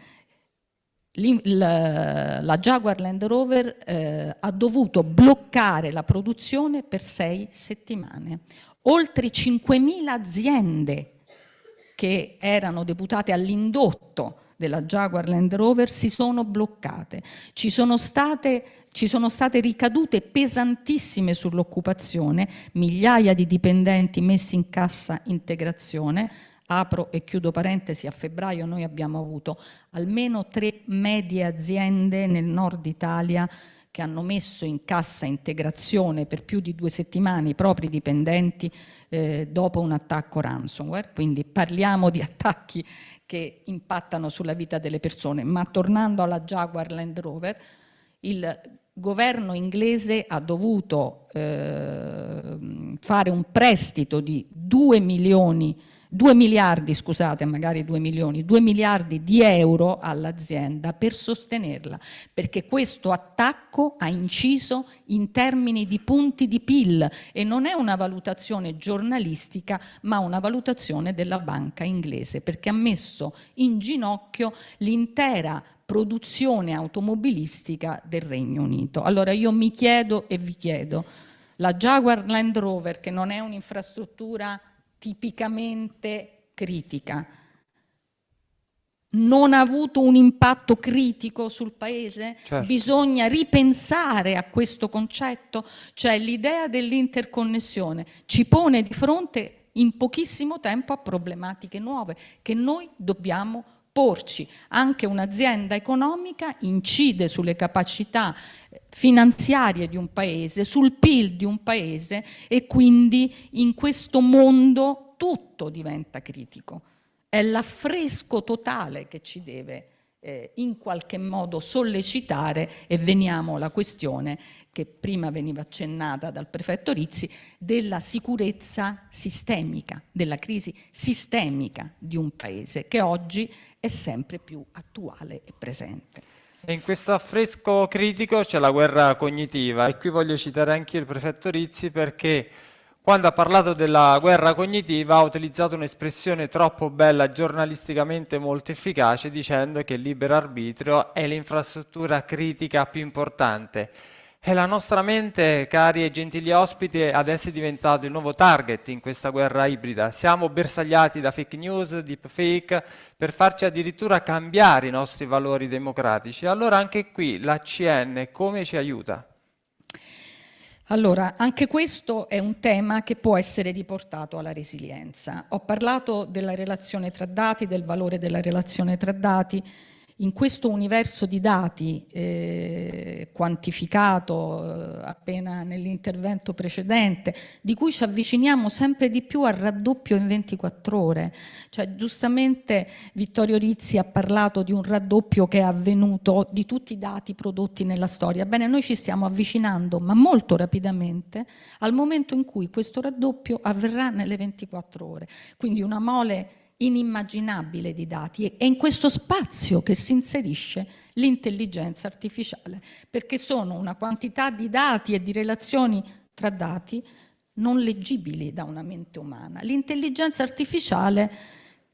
S5: la Jaguar Land Rover ha dovuto bloccare la produzione per 6 settimane. Oltre 5.000 aziende che erano deputate all'indotto della Jaguar Land Rover si sono bloccate. Ci sono state ricadute pesantissime sull'occupazione, migliaia di dipendenti messi in cassa integrazione. Apro e chiudo parentesi, a febbraio noi abbiamo avuto almeno 3 medie aziende nel nord Italia che hanno messo in cassa integrazione per più di 2 settimane i propri dipendenti dopo un attacco ransomware. Quindi parliamo di attacchi che impattano sulla vita delle persone. Ma tornando alla Jaguar Land Rover, il governo inglese ha dovuto fare un prestito di 2 miliardi, scusate, magari 2 milioni, 2 miliardi di euro all'azienda per sostenerla, perché questo attacco ha inciso in termini di punti di PIL e non è una valutazione giornalistica, ma una valutazione della banca inglese, perché ha messo in ginocchio l'intera produzione automobilistica del Regno Unito. Allora io mi chiedo e vi chiedo, la Jaguar Land Rover, che non è un'infrastruttura tipicamente critica, non ha avuto un impatto critico sul paese?
S1: Certo.
S5: Bisogna ripensare a questo concetto, cioè l'idea dell'interconnessione ci pone di fronte in pochissimo tempo a problematiche nuove che noi dobbiamo porci. Anche un'azienda economica incide sulle capacità finanziarie di un paese, sul PIL di un paese, e quindi in questo mondo tutto diventa critico. È l'affresco totale che ci deve in qualche modo sollecitare, e veniamo alla questione che prima veniva accennata dal prefetto Rizzi, della sicurezza sistemica, della crisi sistemica di un paese che oggi è sempre più attuale e presente.
S1: E in questo affresco critico c'è la guerra cognitiva, e qui voglio citare anche il prefetto Rizzi, perché quando ha parlato della guerra cognitiva ha utilizzato un'espressione troppo bella, giornalisticamente molto efficace, dicendo che il libero arbitrio è l'infrastruttura critica più importante. E la nostra mente, cari e gentili ospiti, adesso è diventato il nuovo target in questa guerra ibrida. Siamo bersagliati da fake news, deepfake, per farci addirittura cambiare i nostri valori democratici. Allora anche qui l'ACN come ci aiuta?
S5: Allora, anche questo è un tema che può essere riportato alla resilienza. Ho parlato della relazione tra dati, del valore della relazione tra dati. In questo universo di dati quantificato appena nell'intervento precedente, di cui ci avviciniamo sempre di più al raddoppio in 24 ore. Cioè, giustamente Vittorio Rizzi ha parlato di un raddoppio che è avvenuto di tutti i dati prodotti nella storia. Bene, noi ci stiamo avvicinando, ma molto rapidamente, al momento in cui questo raddoppio avverrà nelle 24 ore. Quindi una mole inimmaginabile di dati, e è in questo spazio che si inserisce l'intelligenza artificiale, perché sono una quantità di dati e di relazioni tra dati non leggibili da una mente umana. L'intelligenza artificiale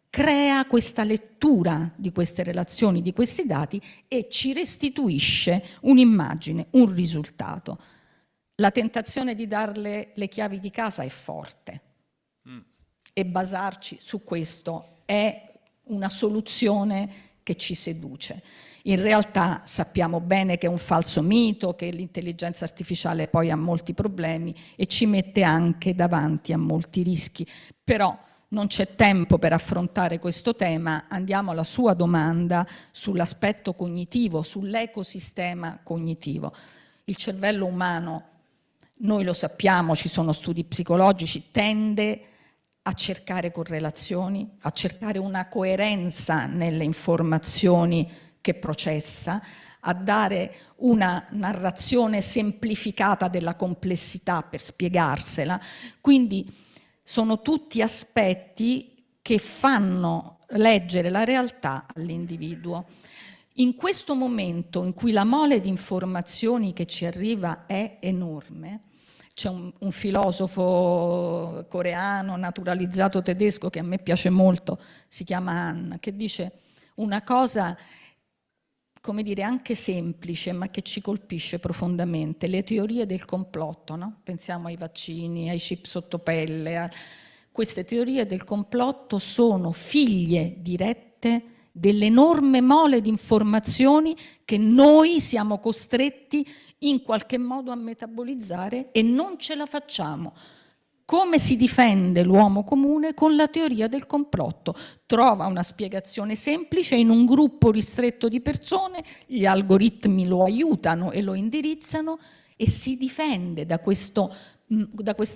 S5: crea questa lettura di queste relazioni, di questi dati, e ci restituisce un'immagine, un risultato. La tentazione di darle le chiavi di casa è forte. E basarci su questo è una soluzione che ci seduce. In realtà sappiamo bene che è un falso mito, che l'intelligenza artificiale poi ha molti problemi e ci mette anche davanti a molti rischi. Però non c'è tempo per affrontare questo tema, andiamo alla sua domanda sull'aspetto cognitivo, sull'ecosistema cognitivo. Il cervello umano, noi lo sappiamo, ci sono studi psicologici, tende a cercare correlazioni, a cercare una coerenza nelle informazioni che processa, a dare una narrazione semplificata della complessità per spiegarsela. Quindi sono tutti aspetti che fanno leggere la realtà all'individuo. In questo momento in cui la mole di informazioni che ci arriva è enorme, c'è un filosofo coreano naturalizzato tedesco che a me piace molto, si chiama Han, che dice una cosa, come dire, anche semplice, ma che ci colpisce profondamente: le teorie del complotto, no? Pensiamo ai vaccini, ai chip sottopelle. Queste teorie del complotto sono figlie dirette dell'enorme mole di informazioni che noi siamo costretti in qualche modo a metabolizzare e non ce la facciamo. Come si difende l'uomo comune? Con la teoria del complotto. Trova una spiegazione semplice in un gruppo ristretto di persone, gli algoritmi lo aiutano e lo indirizzano e si difende da questa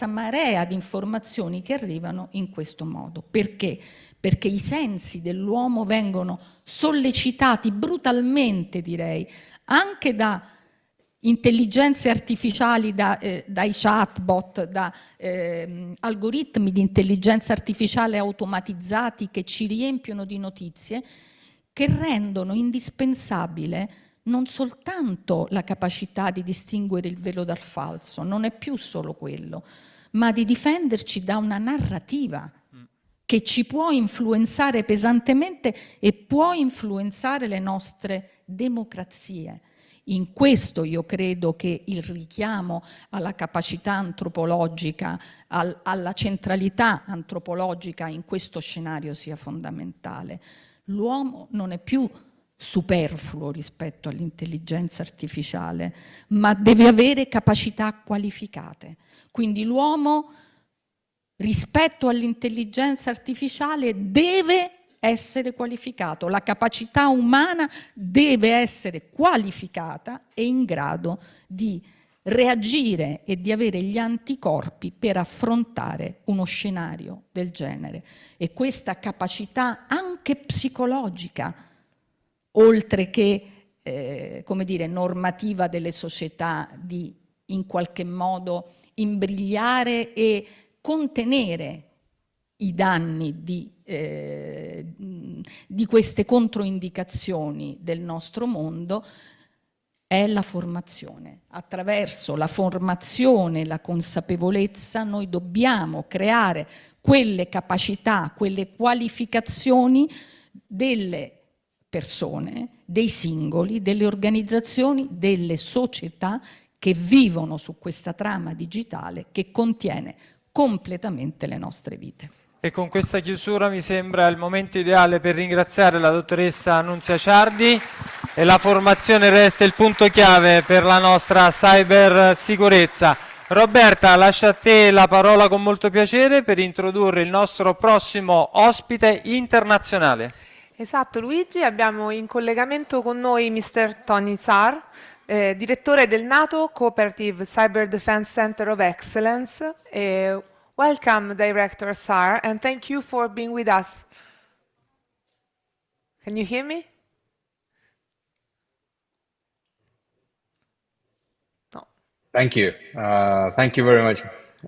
S5: marea di informazioni che arrivano in questo modo. Perché? Perché i sensi dell'uomo vengono sollecitati brutalmente, direi, anche da intelligenze artificiali, dai chatbot, da algoritmi di intelligenza artificiale automatizzati che ci riempiono di notizie, che rendono indispensabile non soltanto la capacità di distinguere il vero dal falso, non è più solo quello, ma di difenderci da una narrativa che ci può influenzare pesantemente e può influenzare le nostre democrazie. In questo io credo che il richiamo alla capacità antropologica, alla centralità antropologica in questo scenario sia fondamentale. L'uomo non è più superfluo rispetto all'intelligenza artificiale, ma deve avere capacità qualificate. Quindi l'uomo rispetto all'intelligenza artificiale deve essere qualificato, la capacità umana deve essere qualificata e in grado di reagire e di avere gli anticorpi per affrontare uno scenario del genere. E questa capacità anche psicologica, oltre che come dire, normativa delle società, di in qualche modo imbrigliare e contenere i danni di queste controindicazioni del nostro mondo, è la formazione. Attraverso la formazione, la consapevolezza, noi dobbiamo creare quelle capacità, quelle qualificazioni delle persone, dei singoli, delle organizzazioni, delle società che vivono su questa trama digitale che contiene completamente le nostre vite.
S1: E con questa chiusura mi sembra il momento ideale per ringraziare la dottoressa Annunzia Ciardi, e la formazione resta il punto chiave per la nostra cybersicurezza. Roberta, lascio a te la parola con molto piacere per introdurre il nostro prossimo ospite internazionale.
S2: Esatto, Luigi, abbiamo in collegamento con noi Mr. Tony Sar, direttore del NATO Cooperative Cyber Defense Center of Excellence. Welcome, Director Sar, and thank you for being with us. Can you hear me? No.
S6: Thank you. Thank you very much.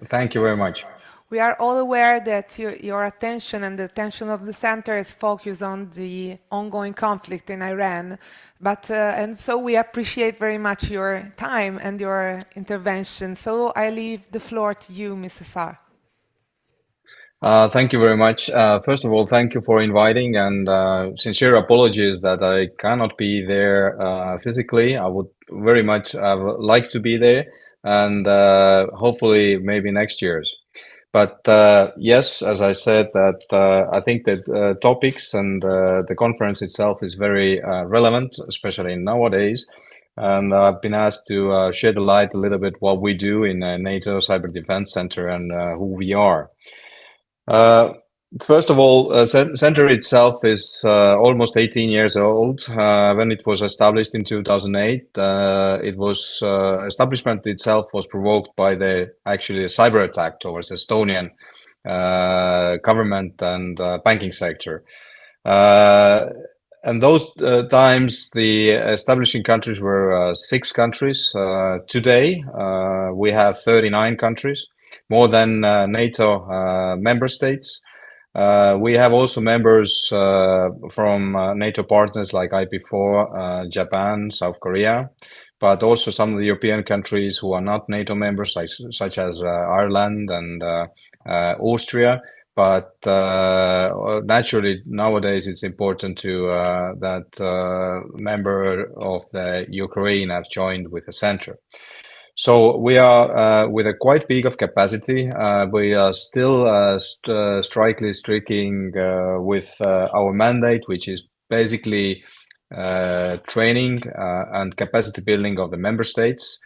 S6: Thank you very much.
S2: We are all aware that your attention and the attention of the center is focused on the ongoing conflict in Iran, but and so we appreciate very much your time and your intervention. So I leave the floor to you, Mr. Sar.
S6: Thank you very much. First of all, thank you for inviting, and sincere apologies that I cannot be there physically. I would very much like to be there, and hopefully maybe next year's. But yes, as I said, that I think that topics and the conference itself is very relevant, especially nowadays. And I've been asked to shed a light a little bit what we do in NATO Cyber Defense Center and who we are. First of all, center itself is almost 18 years old. When it was established in 2008, it was establishment itself was provoked by actually a cyber attack towards Estonian government and banking sector. And those times, the establishing countries were 6 countries. Today, we have 39 countries, more than NATO member states. We have also members from NATO partners like IP4, Japan, South Korea, but also some of the European countries who are not NATO members, such as Ireland and Austria. But naturally, nowadays it's important to that member of the Ukraine have joined with the center. So we are with a quite big of capacity. We are still strictly sticking with our mandate, which is basically training and capacity building of the member states.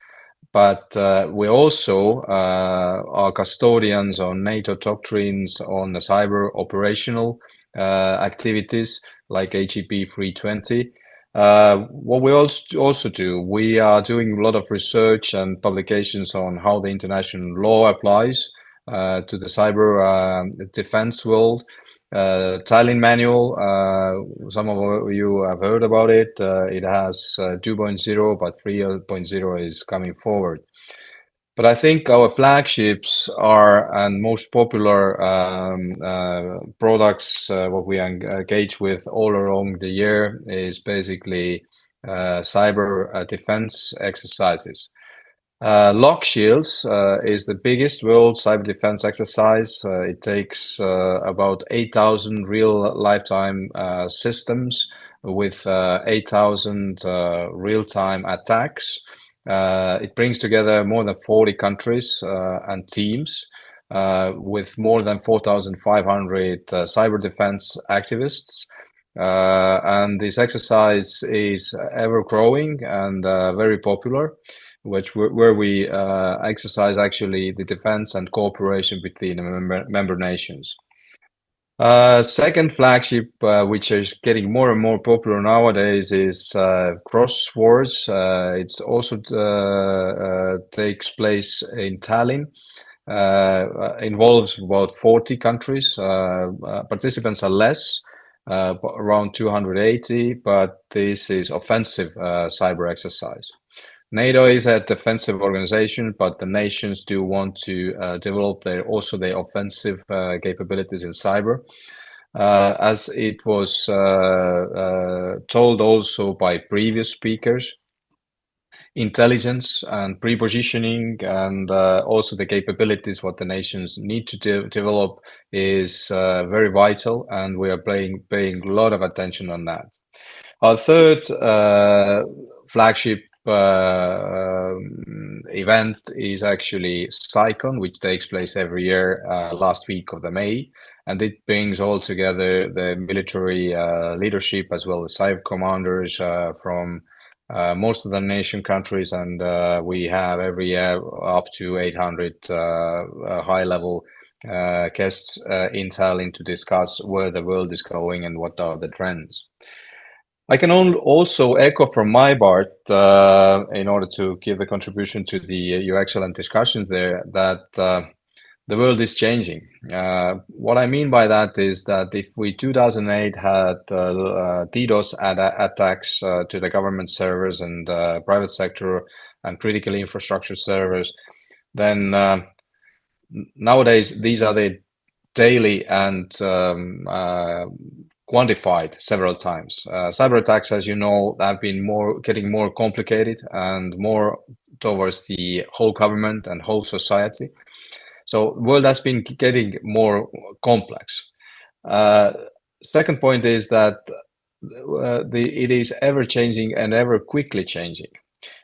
S6: But we also are custodians on NATO doctrines on the cyber operational activities like AGP 320. What we also do, we are doing a lot of research and publications on how the international law applies to the cyber defense world. Tallinn manual, some of you have heard about it. It has 2.0, but 3.0 is coming forward. But I think our flagships are and most popular products, what we engage with all along the year is basically cyber defense exercises. Lock Shields is the biggest world cyber defense exercise. It takes about 8,000 real lifetime systems with 8,000 real-time attacks. It brings together more than 40 countries and teams with more than 4,500 cyber defense activists. And this exercise is ever growing and very popular, where we exercise actually the defense and cooperation between the member nations. Second flagship, which is getting more and more popular nowadays, is Crosswords. It's also takes place in Tallinn. Involves about 40 countries. Participants are less, around 280, but this is offensive cyber exercise. NATO is a defensive organization, but the nations do want to develop their offensive capabilities in cyber. As it was told also by previous speakers, intelligence and pre-positioning and also the capabilities what the nations need to develop is very vital, and we are paying a lot of attention on that. Our third flagship event is actually CyCon, which takes place every year last week of the May, and it brings all together the military leadership as well as cyber commanders from most of the nation countries, and we have every year up to 800 high-level guests in Tallinn to discuss where the world is going and what are the trends. I can also echo from my part, in order to give a contribution to your excellent discussions there, that the world is changing. What I mean by that is that if we 2008 had DDoS attacks to the government servers and private sector and critical infrastructure servers, then nowadays these are the daily and quantified several times. Cyber attacks, as you know, have been getting more complicated and more towards the whole government and whole society. So the world has been getting more complex. Second point is that it is ever changing and ever quickly changing.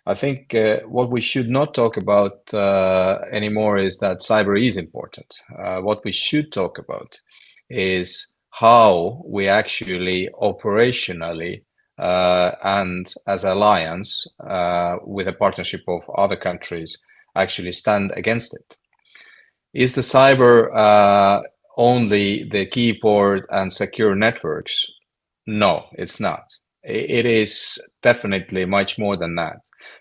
S6: I think what we should not talk about anymore is that cyber is important. What we should talk about is how we actually operationally and as alliance with a partnership of other countries actually stand against it. Is the cyber only the keyboard and secure networks? No, it's not. It is definitely much more than that.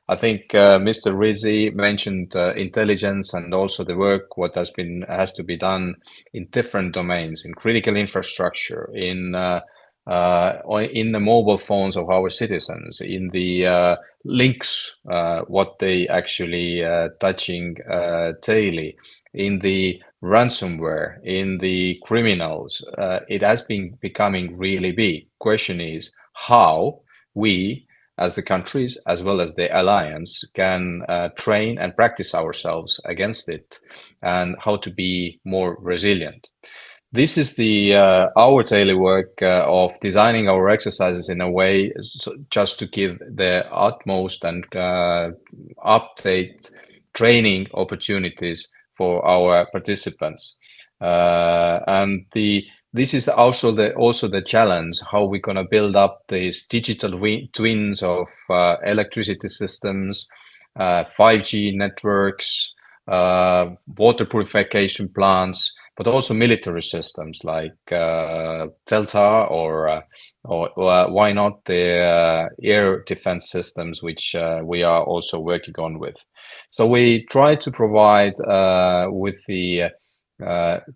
S6: I think Mr. Rizzi mentioned intelligence and also the work what has to be done in different domains, in critical infrastructure, in the mobile phones of our citizens, in the links what they actually touching daily, in the ransomware, in the criminals. It has been becoming really big. Question is how we, as the countries as well as the alliance, can train and practice ourselves against it, and how to be more resilient. This is our daily work of designing our exercises in a way just to give the utmost and update training opportunities for our participants. And the this is also the challenge, how we're going to build up these digital twins of electricity systems, 5G networks, water purification plants, but also military systems like Delta or why not the air defense systems, which we are also working on with. So we try to provide with the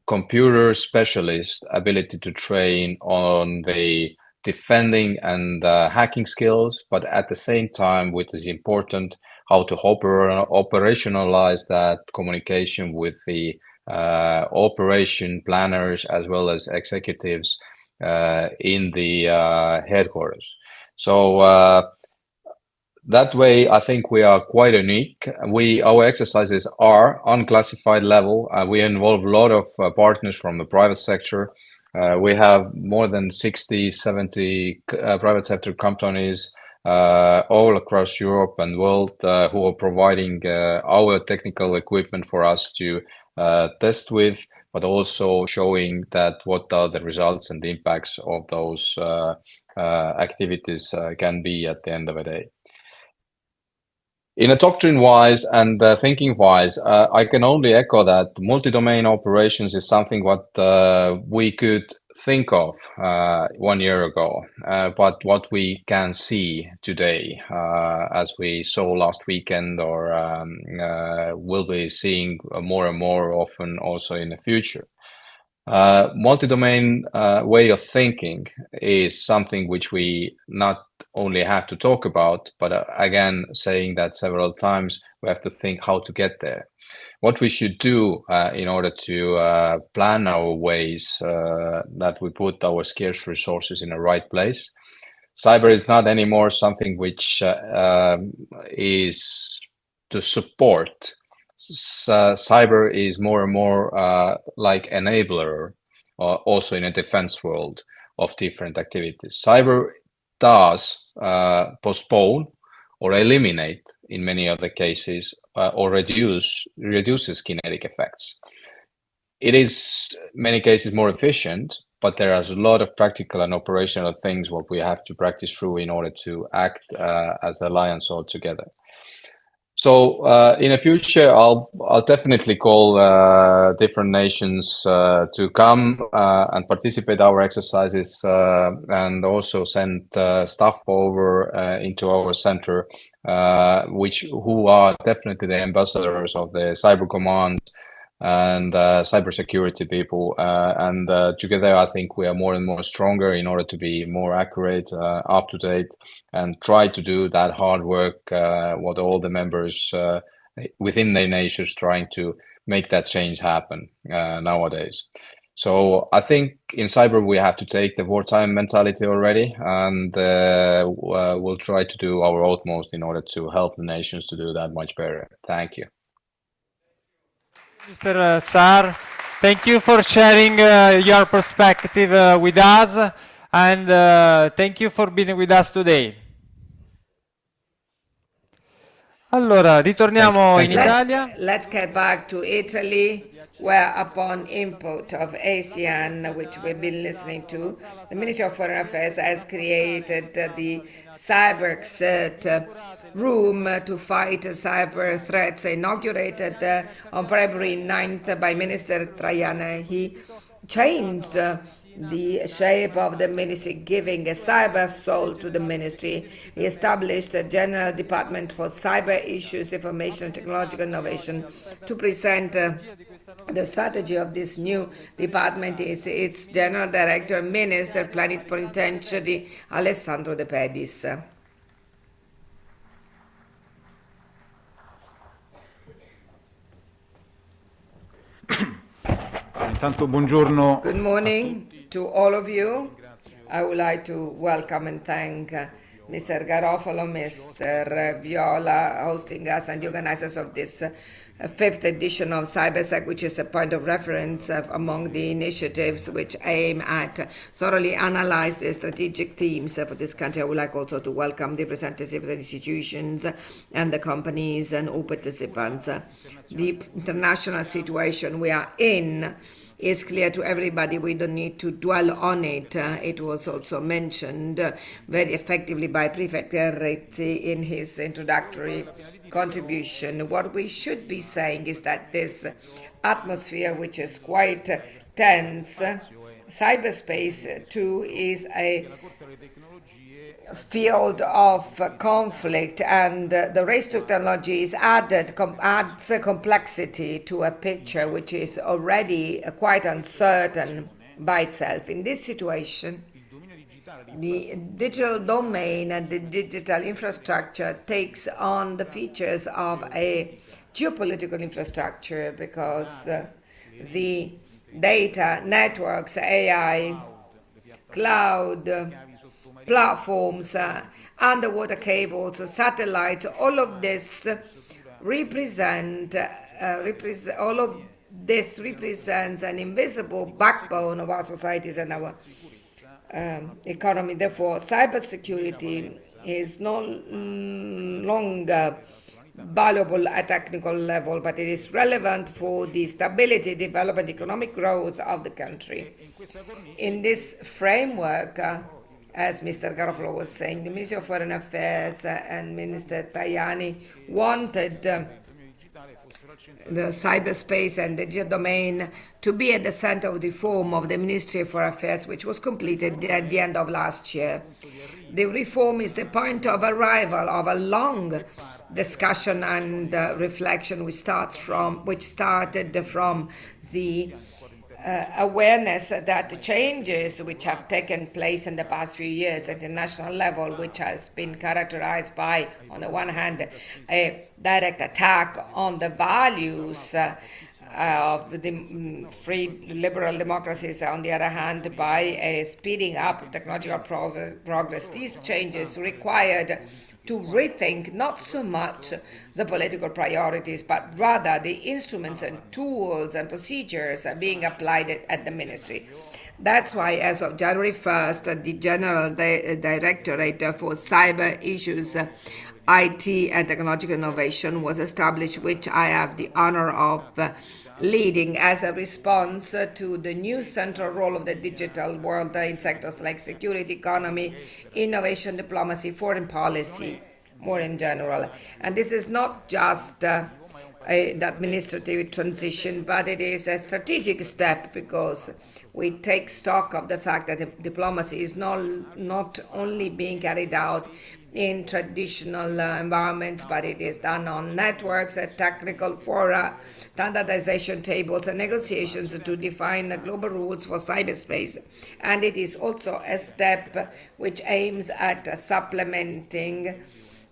S6: computer specialist ability to train on the defending and hacking skills, but at the same time, which is important, how to operationalize that communication with the operation planners as well as executives in the headquarters. So that way, I think we are quite unique. Our exercises are unclassified level. We involve a lot of partners from the private sector. We have more than 60, 70 private sector companies all across Europe and world who are providing our technical equipment for us to test with, but also showing that what are the results and the impacts of those activities can be at the end of the day. In a doctrine-wise and thinking-wise, I can only echo that multi-domain operations is something what we could think of 1 year ago, but what we can see today, as we saw last weekend, or will be seeing more and more often also in the future. Multi-domain way of thinking is something which we not only have to talk about, but again, saying that several times, we have to think how to get there. What we should do in order to plan our ways that we put our scarce resources in the right place. Cyber is not anymore something which is to support. Cyber is more and more like enabler, also in a defense world of different activities. Cyber does postpone or eliminate, in many other cases, or reduces kinetic effects. It is, in many cases, more efficient, but there are a lot of practical and operational things what we have to practice through in order to act as an alliance all together. So in the future, I'll definitely call different nations to come and participate our exercises and also send staff over into our center, who are definitely the ambassadors of the cyber command and cybersecurity people. And together, I think we are more and more stronger in order to be more accurate, up to date, and try to do that hard work, what all the members within the nations trying to make that change happen nowadays. So I think in cyber, we have to take the wartime mentality already, and we'll try to do our utmost in order to help the nations to do that much better. Thank you.
S1: Mr. Sar, thank you for sharing your perspective with us, and thank you for being with us today. Allora, ritorniamo in Italia.
S7: Let's get back to Italy, where upon input of ASEAN, which we've been listening to, the Ministry of Foreign Affairs has created the CyberCert room to fight cyber threats, inaugurated on February 9th by Minister Traian. He changed the shape of the ministry, giving a cyber soul to the ministry. He established a General Department for Cyber Issues, Information and Technological Innovation. To present the strategy of this new department is its General Director, Minister Plenipotentiary Alessandro De Pedis.
S8: Good
S7: morning to all of you. I would like to welcome and thank Mr. Garofalo, Mr. Viola, hosting us, and the organizers of this fifth edition of CyberSec, which is a point of reference among the initiatives which aim at thoroughly analyze the strategic themes for this country. I would like also to welcome the representatives of the institutions and the companies and all participants. The international situation we are in is clear to everybody. We don't need to dwell on it. It was also mentioned very effectively by Prefect Rezzi in his introductory contribution. What we should be saying is that this atmosphere, which is quite tense, cyberspace too is a field of conflict, and the race to technology is adds complexity to a picture which is already quite uncertain by itself. In this situation, the digital domain and the digital infrastructure takes on the features of a geopolitical infrastructure because the data, networks, AI, cloud, platforms, underwater cables, satellites, all of this represents an invisible backbone of our societies and our economy. Therefore, cybersecurity is no longer valuable at technical level, but it is relevant for the stability, development, economic growth of the country. In this framework, as Mr. Garofalo was saying, the Ministry of Foreign Affairs and Minister Tajani wanted the cyberspace and the digital domain to be at the center of the reform of the Ministry of Foreign Affairs, which was completed at the end of last year. The reform is the point of arrival of a long discussion and reflection which started from the awareness that the changes which have taken place in the past few years at the national level, which has been characterized by, on the one hand, a direct attack on the values of the free liberal democracies, on the other hand, by a speeding up of technological progress. These changes required to rethink not so much the political priorities, but rather the instruments and tools and procedures being applied at the ministry. That's why, as of January 1st, the General Directorate for Cyber Issues, IT and Technological Innovation was established, which I have the honor of leading as a response to the new central role of the digital world in sectors like security, economy, innovation, diplomacy, foreign policy, more in general. And this is not just an administrative transition, but it is a strategic step because we take stock of the fact that diplomacy is not only being carried out in traditional environments, but it is done on networks, technical fora, standardization tables, and negotiations to define global rules for cyberspace. And it is also a step which aims at supplementing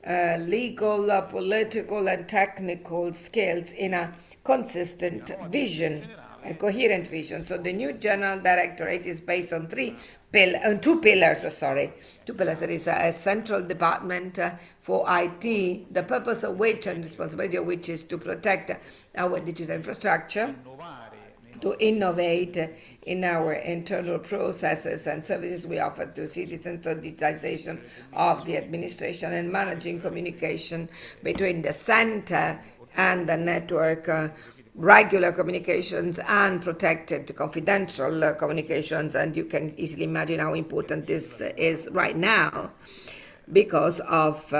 S7: legal, political, and technical skills in a consistent vision, a coherent vision. So the new General Directorate is based on two pillars. There is a central department for IT, the purpose of which and responsibility of which is to protect our digital infrastructure, to innovate in our internal processes and services we offer to citizens, so digitization of the administration and managing communication between the center and the network, regular communications and protected confidential communications. And you can easily imagine how important this is right now because of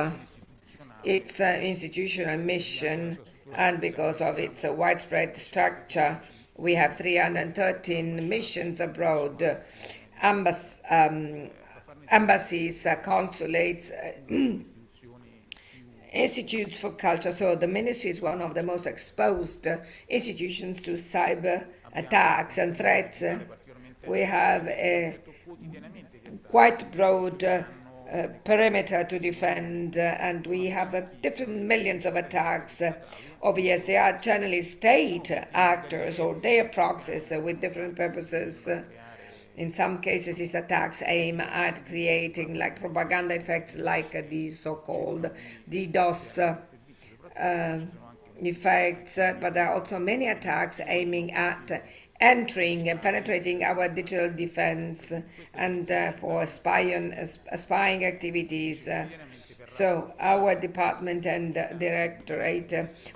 S7: its institutional mission and because of its widespread structure. We have 313 missions abroad, embassies, consulates, institutes for culture. So the ministry is one of the most exposed institutions to cyber attacks and threats. We have a quite broad perimeter to defend, and we have different millions of attacks. Obviously, they are generally state actors or their proxies with different purposes. In some cases, these attacks aim at creating like propaganda effects, like the so-called DDoS effects, but there are also many attacks aiming at entering and penetrating our digital defense and for spying activities. So our department and directorate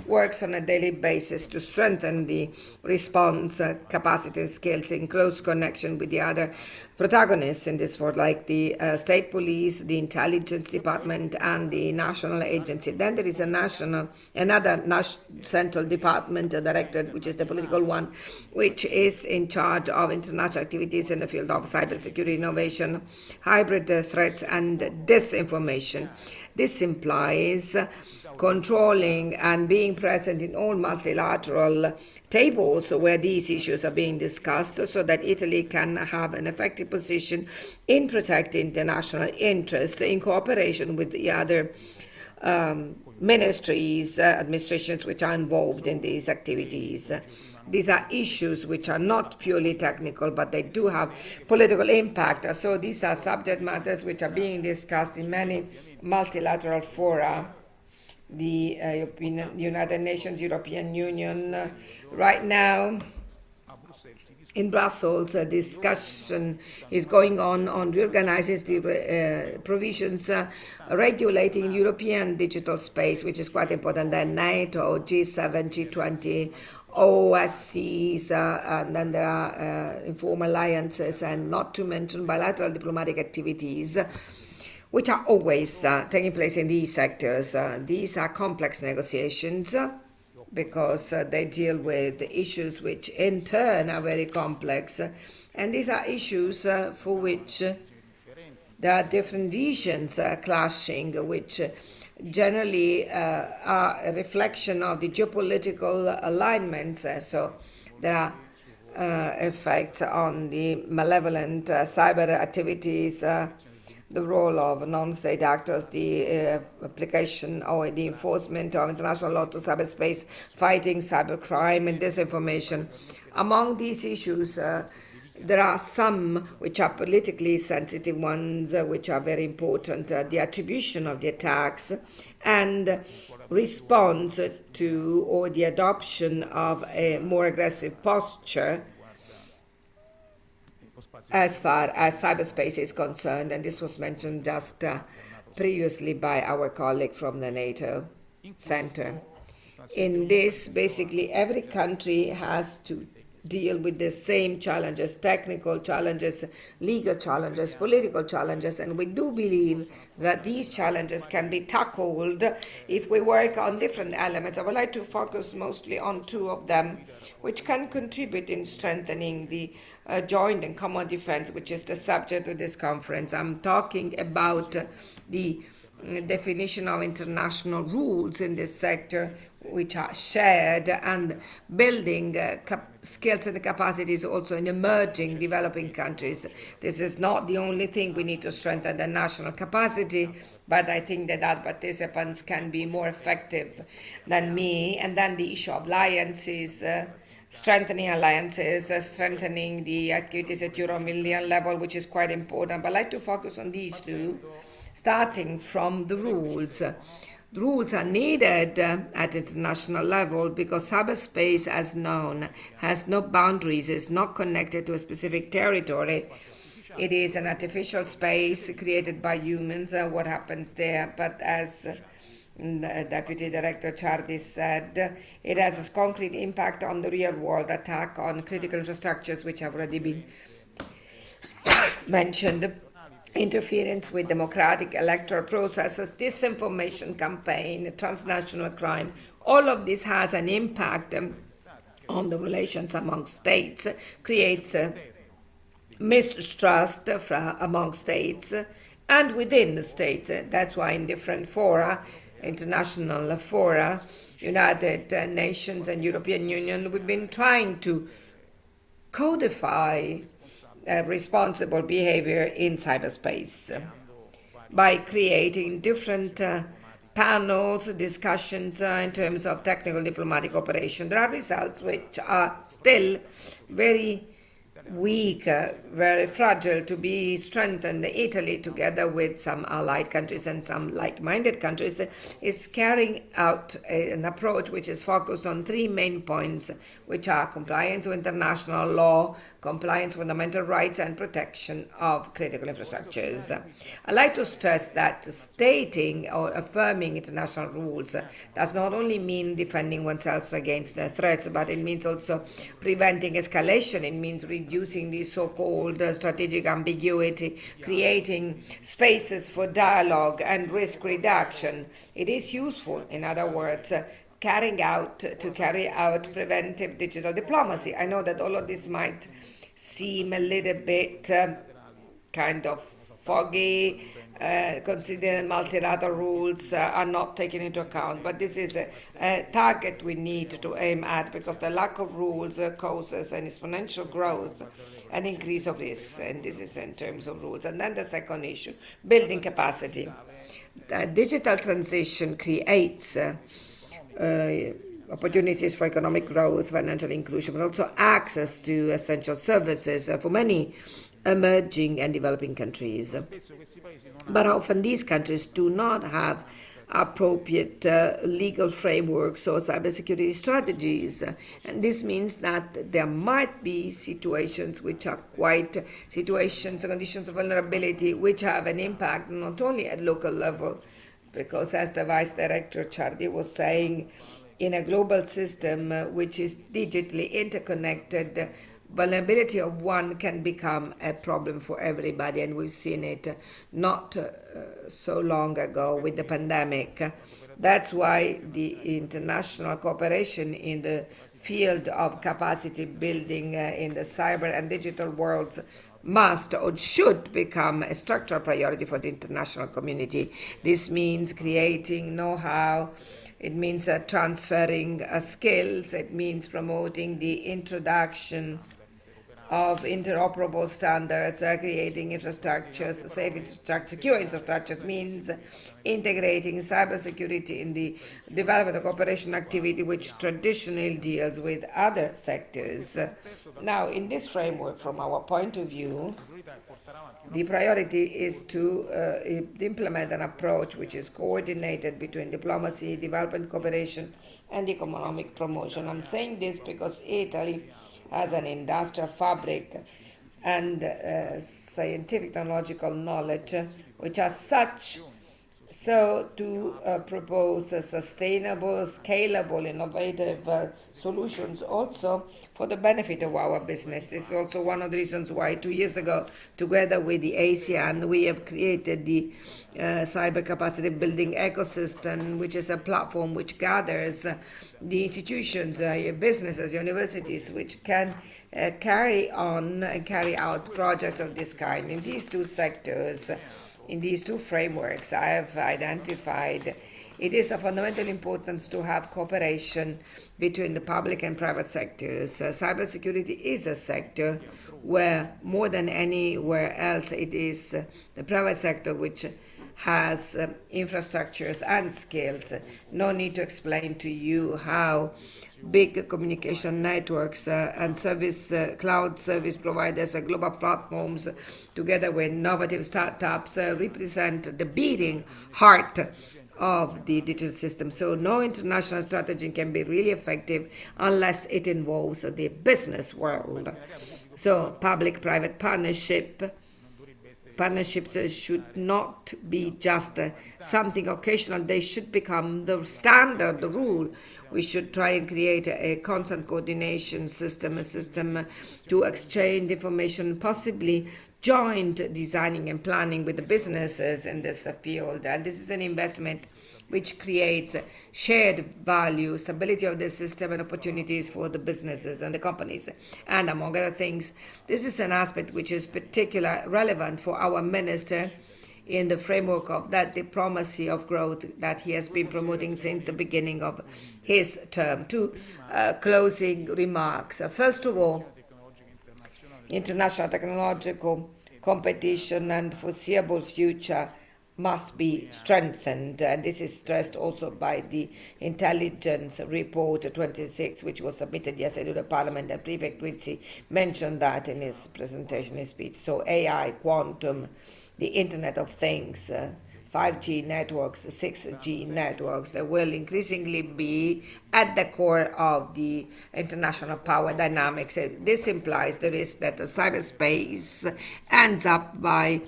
S7: works on a daily basis to strengthen the response capacity and skills in close connection with the other protagonists in this world, like the state police, the intelligence department, and the national agency. Then there is another central department, directorate, which is the political one, which is in charge of international activities in the field of cybersecurity innovation, hybrid threats, and disinformation. This implies controlling and being present in all multilateral tables where these issues are being discussed so that Italy can have an effective position in protecting the national interest in cooperation with the other ministries, administrations which are involved in these activities. These are issues which are not purely technical, but they do have political impact. So these are subject matters which are being discussed in many multilateral fora. The United Nations, European Union. Right now, in Brussels, a discussion is going on reorganizing the provisions regulating European digital space, which is quite important. Then NATO, G7, G20, OSCEs, and then there are informal alliances, and not to mention bilateral diplomatic activities, which are always taking place in these sectors. These are complex negotiations because they deal with issues which in turn are very complex. And these are issues for which there are different visions clashing, which generally are a reflection of the geopolitical alignments. So there are effects on the malevolent cyber activities, the role of non-state actors, the application or the enforcement of international law to cyberspace, fighting cybercrime and disinformation. Among these issues, there are some which are politically sensitive ones, which are very important. The attribution of the attacks and response to or the adoption of a more aggressive posture as far as cyberspace is concerned, and this was mentioned just previously by our colleague from the NATO Center. In this, basically, every country has to deal with the same challenges, technical challenges, legal challenges, political challenges, and we do believe that these challenges can be tackled if we work on different elements. I would like to focus mostly on two of them, which can contribute in strengthening the joint and common defense, which is the subject of this conference. I'm talking about the definition of international rules in this sector, which are shared, and building skills and capacities also in emerging developing countries. This is not the only thing. We need to strengthen the national capacity, but I think that our participants can be more effective than me. And then the issue of alliances, strengthening alliances, strengthening the activities at Euro million level, which is quite important. But I'd like to focus on these two, starting from the rules. The rules are needed at international level because cyberspace, as known, has no boundaries, is not connected to a specific territory. It is an artificial space created by humans, what happens there. But as Deputy Director Ciardi said, it has a concrete impact on the real world attack on critical infrastructures, which have already been mentioned. Interference with democratic electoral processes, disinformation campaign, transnational crime. All of this has an impact on the relations among states, creates mistrust among states and within the states. That's why in different fora, international fora, United Nations and European Union, we've been trying to codify responsible behavior in cyberspace by creating different panels, discussions in terms of technical diplomatic operation. There are results which are still very weak, very fragile, to be strengthened. Italy, together with some allied countries and some like-minded countries, is carrying out an approach which is focused on three main points, which are compliance with international law, compliance, fundamental rights, and protection of critical infrastructures. I'd like to stress that stating or affirming international rules does not only mean defending oneself against threats, but it means also preventing escalation. It means reducing the so-called strategic ambiguity, creating spaces for dialogue and risk reduction. It is useful, in other words, carry out preventive digital diplomacy. I know that all of this might seem a little bit kind of foggy, considering multilateral rules are not taken into account, but this is a target we need to aim at, because the lack of rules causes an exponential growth and increase of risks, and this is in terms of rules. And then the second issue, building capacity. The digital transition creates opportunities for economic growth, financial inclusion, but also access to essential services for many emerging and developing countries. But often these countries do not have appropriate legal frameworks or cybersecurity strategies. And this means that there might be situations which are conditions of vulnerability, which have an impact not only at local level, because as the Vice Director Ciardi was saying, in a global system which is digitally interconnected, vulnerability of one can become a problem for everybody, and we've seen it not so long ago with the pandemic. That's why the international cooperation in the field of capacity building in the cyber and digital worlds must or should become a structural priority for the international community. This means creating know-how, it means transferring skills, it means promoting the introduction of interoperable standards, creating infrastructures, safe infrastructure, secure infrastructures, means integrating cybersecurity in the development of cooperation activity which traditionally deals with other sectors. Now, in this framework, from our point of view, the priority is to implement an approach which is coordinated between diplomacy, development cooperation, and economic promotion. I'm saying this because Italy has an industrial fabric and scientific technological knowledge which are such so to propose sustainable, scalable, innovative solutions also for the benefit of our business. This is also one of the reasons why 2 years ago, together with the ASEAN, we have created the cyber capacity building ecosystem, which is a platform which gathers the institutions, businesses, universities, which can carry on and carry out projects of this kind. In these two sectors, in these two frameworks, I have identified it is of fundamental importance to have cooperation between the public and private sectors. Cybersecurity is a sector where, more than anywhere else, it is the private sector which has infrastructures and skills. No need to explain to you how big communication networks and cloud service providers and global platforms, together with innovative startups, represent the beating heart of the digital system. So no international strategy can be really effective unless it involves the business world. So public-private partnerships should not be just something occasional. They should become the standard, the rule. We should try and create a constant coordination system, a system to exchange information, possibly joint designing and planning with the businesses in this field. And this is an investment which creates shared value, stability of the system, and opportunities for the businesses and the companies. And among other things, this is an aspect which is particularly relevant for our minister in the framework of that diplomacy of growth that he has been promoting since the beginning of his term. Two closing remarks. First of all, international technological competition and foreseeable future must be strengthened, and this is stressed also by the intelligence report 26, which was submitted yesterday to the Parliament, and Prefect Rizzi mentioned that in his presentation, his speech. So AI, quantum, the Internet of Things, 5G networks, 6G networks that will increasingly be at the core of the international power dynamics. This implies the risk that the cyberspace ends up by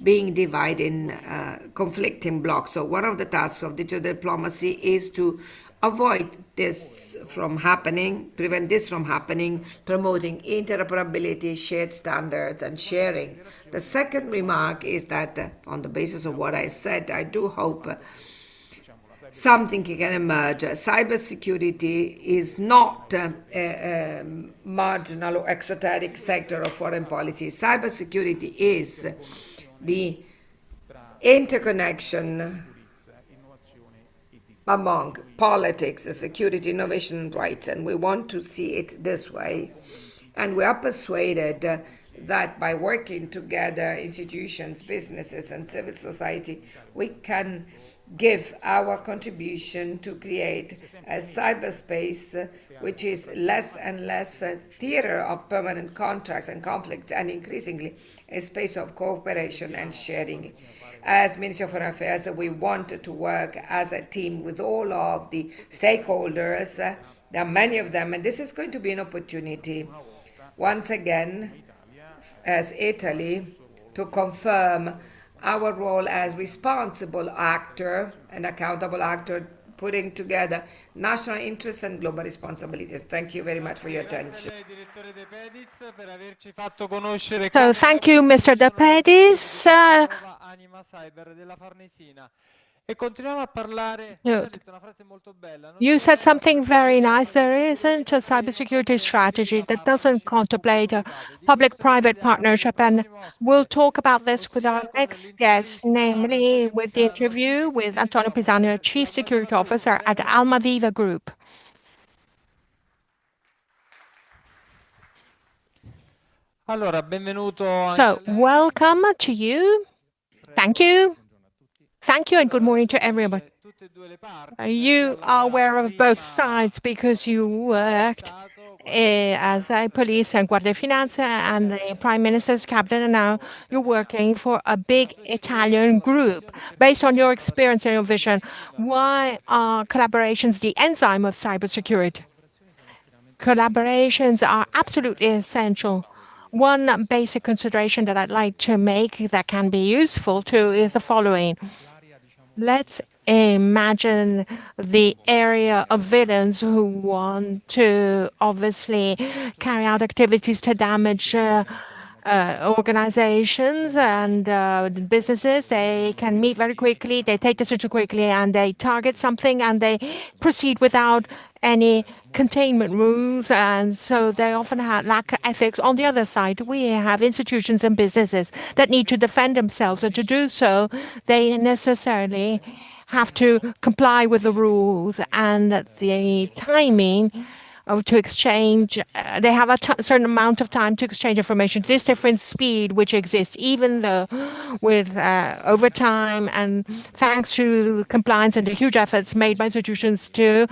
S7: being divided in conflicting blocks. So one of the tasks of digital diplomacy is to avoid this from happening, prevent this from happening, promoting interoperability, shared standards, and sharing. The second remark is that, on the basis of what I said, I do hope something can emerge. Cybersecurity is not a marginal or exoteric sector of foreign policy. Cybersecurity is the interconnection among politics, security, innovation, and rights, and we want to see it this way. And we are persuaded that by working together, institutions, businesses, and civil society, we can give our contribution to create a cyberspace which is less and less a theater of permanent contracts and conflicts, and increasingly a space of cooperation and sharing. As Ministry of Foreign Affairs, we want to work as a team with all of the stakeholders. There are many of them, and this is going to be an opportunity, once again, as Italy, to confirm our role as responsible actor and accountable actor, putting together national interests and global responsibilities. Thank you very much for your attention.
S4: So thank you, Mr. De Pedis. You said something very nice. There isn't a cybersecurity strategy that doesn't contemplate a public-private partnership, and we'll talk about this with our next guest, namely with the interview with Antonio Pisano, Chief Security Officer at Almaviva Group. So, welcome to you. Thank you. Thank you, and good morning to everyone. You are aware of both sides because you worked as a police and Guardia Finanza and the Prime Minister's cabinet, and now you're working for a big Italian group. Based on your experience and your vision, why are collaborations the enzyme of cybersecurity? Collaborations are absolutely essential. One basic consideration that I'd like to make that can be useful too is the following. Let's imagine the area of villains who want to obviously carry out activities to damage organizations and businesses. They can meet very quickly, they take decisions quickly, and they target something and they proceed without any containment rules, and so they often lack ethics. On the other side, we have institutions and businesses that need to defend themselves, and to do so, they necessarily have to comply with the rules, and the timing to exchange, they have a certain amount of time to exchange information. This different speed which exists, even though with over time and thanks to compliance and the huge efforts made by institutions to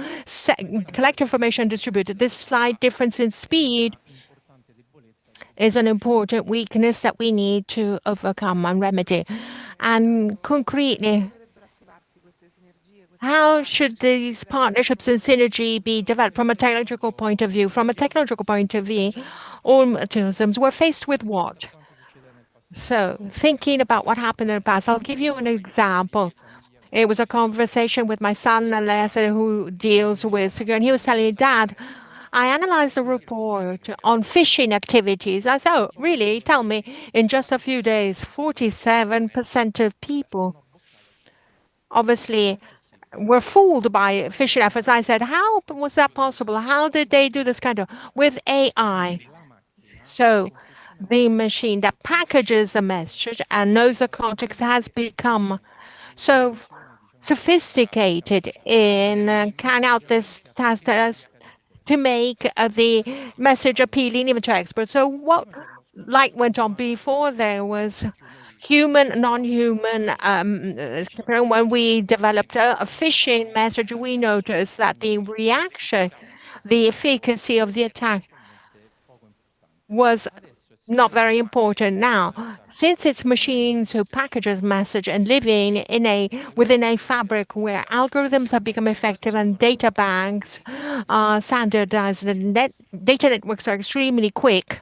S4: collect information and distribute it, this slight difference in speed is an important weakness that we need to overcome and remedy. And concretely, how should these partnerships and synergy be developed from a technological point of view? From a technological point of view, all mechanisms were faced with what? So, thinking about what happened in the past, I'll give you an example. It was a conversation with my son, Alessio, who deals with security, and he was telling me, Dad, I analyzed a report on phishing activities. I said, oh, really? Tell me, in just a few days, 47% of people obviously were fooled by phishing efforts. I said, how was that possible? How did they do this kind of, with AI? So the machine that packages the message and knows the context has become so sophisticated in carrying out this task to make the message appealing even to experts. So what light went on before there was human, non-human. When we developed a phishing message, we noticed that the reaction, the efficacy of the attack was not very important. Now, since it's machines who packages message and living within a fabric where algorithms have become effective and data banks are standardized and data networks are extremely quick,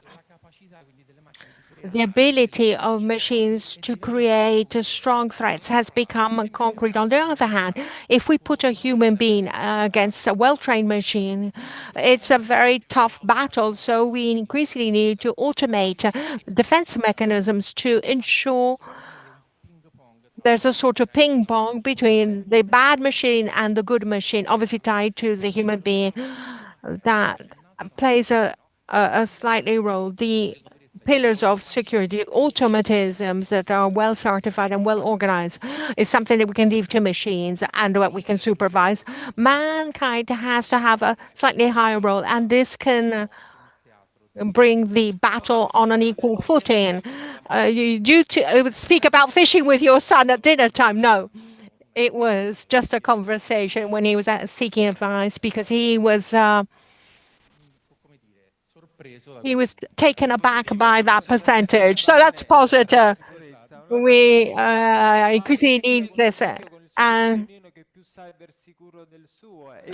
S4: the ability of machines to create strong threats has become concrete. On the other hand, if we put a human being against a well-trained machine, it's a very tough battle. So we increasingly need to automate defense mechanisms to ensure there's a sort of ping pong between the bad machine and the good machine, obviously tied to the human being. That plays a slightly role. The pillars of security, automatisms that are well certified and well organized, is something that we can leave to machines and what we can supervise. Mankind has to have a slightly higher role, and this can bring the battle on an equal footing. You speak about fishing with your son at dinner time. No, it was just a conversation when he was seeking advice because he was taken aback by that percentage. So that's positive. We increasingly need this. And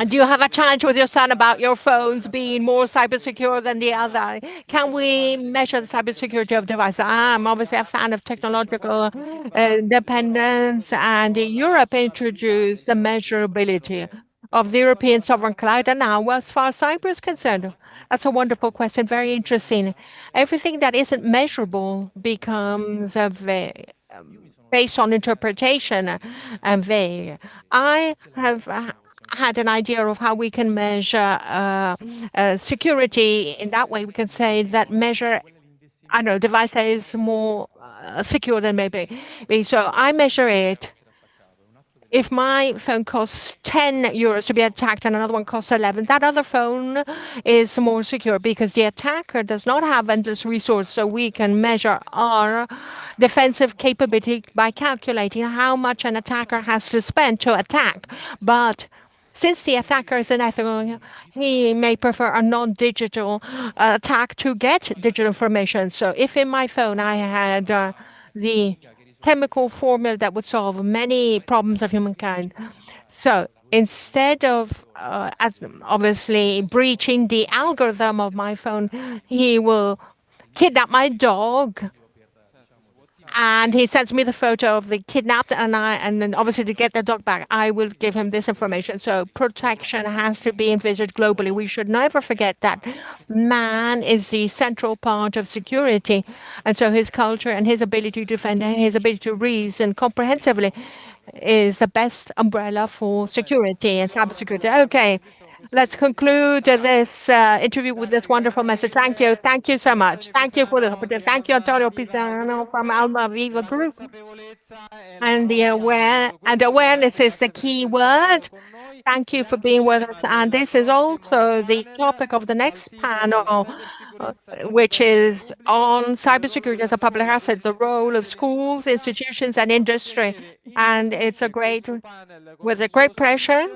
S4: do you have a challenge with your son about your phones being more cyber secure than the other? Can we measure the cybersecurity of devices? I'm obviously a fan of technological independence, and Europe introduced the measurability of the European sovereign cloud. And now, as far as cyber is concerned, that's a wonderful question, very interesting. Everything that isn't measurable becomes based on interpretation and vague. I have had an idea of how we can measure security. In that way, we can say that I don't know, device is more secure than maybe. So I measure it. If my phone costs 10 euros to be attacked and another one costs 11, that other phone is more secure because the attacker does not have endless resources. So we can measure our defensive capability by calculating how much an attacker has to spend to attack. But since the attacker is unethical, he may prefer a non-digital attack to get digital information. So if in my phone I had the chemical formula that would solve many problems of humankind. So instead of obviously breaching the algorithm of my phone, he will kidnap my dog. And he sends me the photo of the kidnapped, and then obviously to get the dog back, I will give him this information. So protection has to be envisaged globally. We should never forget that man is the central part of security, and so his culture and his ability to defend and his ability to reason comprehensively is the best umbrella for security and cybersecurity. Okay. Let's conclude this interview with this wonderful message. Thank you. Thank you so much. Thank you for the opportunity. Thank you, Antonio Pisano from Alma Viva Group. And awareness is the key word. Thank you for being with us. And this is also the topic of the next panel, which is on cybersecurity as a public asset, the role of schools, institutions, and industry. And it's with a great pleasure.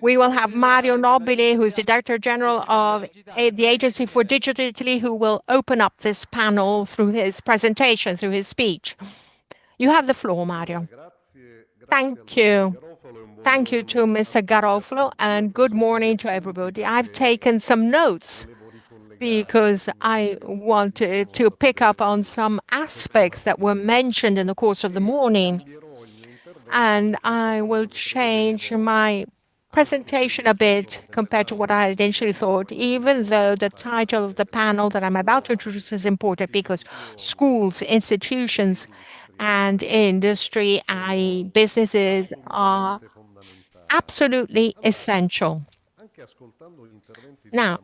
S4: We will have Mario Nobili, who is the Director General of the Agency for Digital Italy, who will open up this panel through his presentation, through his speech. You have the floor, Mario. Thank you. Thank you to Mr. Garofalo, and good morning to everybody. I've taken some notes because I wanted to pick up on some aspects that were mentioned in the course of the morning. And I will change my presentation a bit compared to what I had initially thought, even though the title of the panel that I'm about to introduce is important because schools, institutions, and industry, businesses are absolutely essential. Now,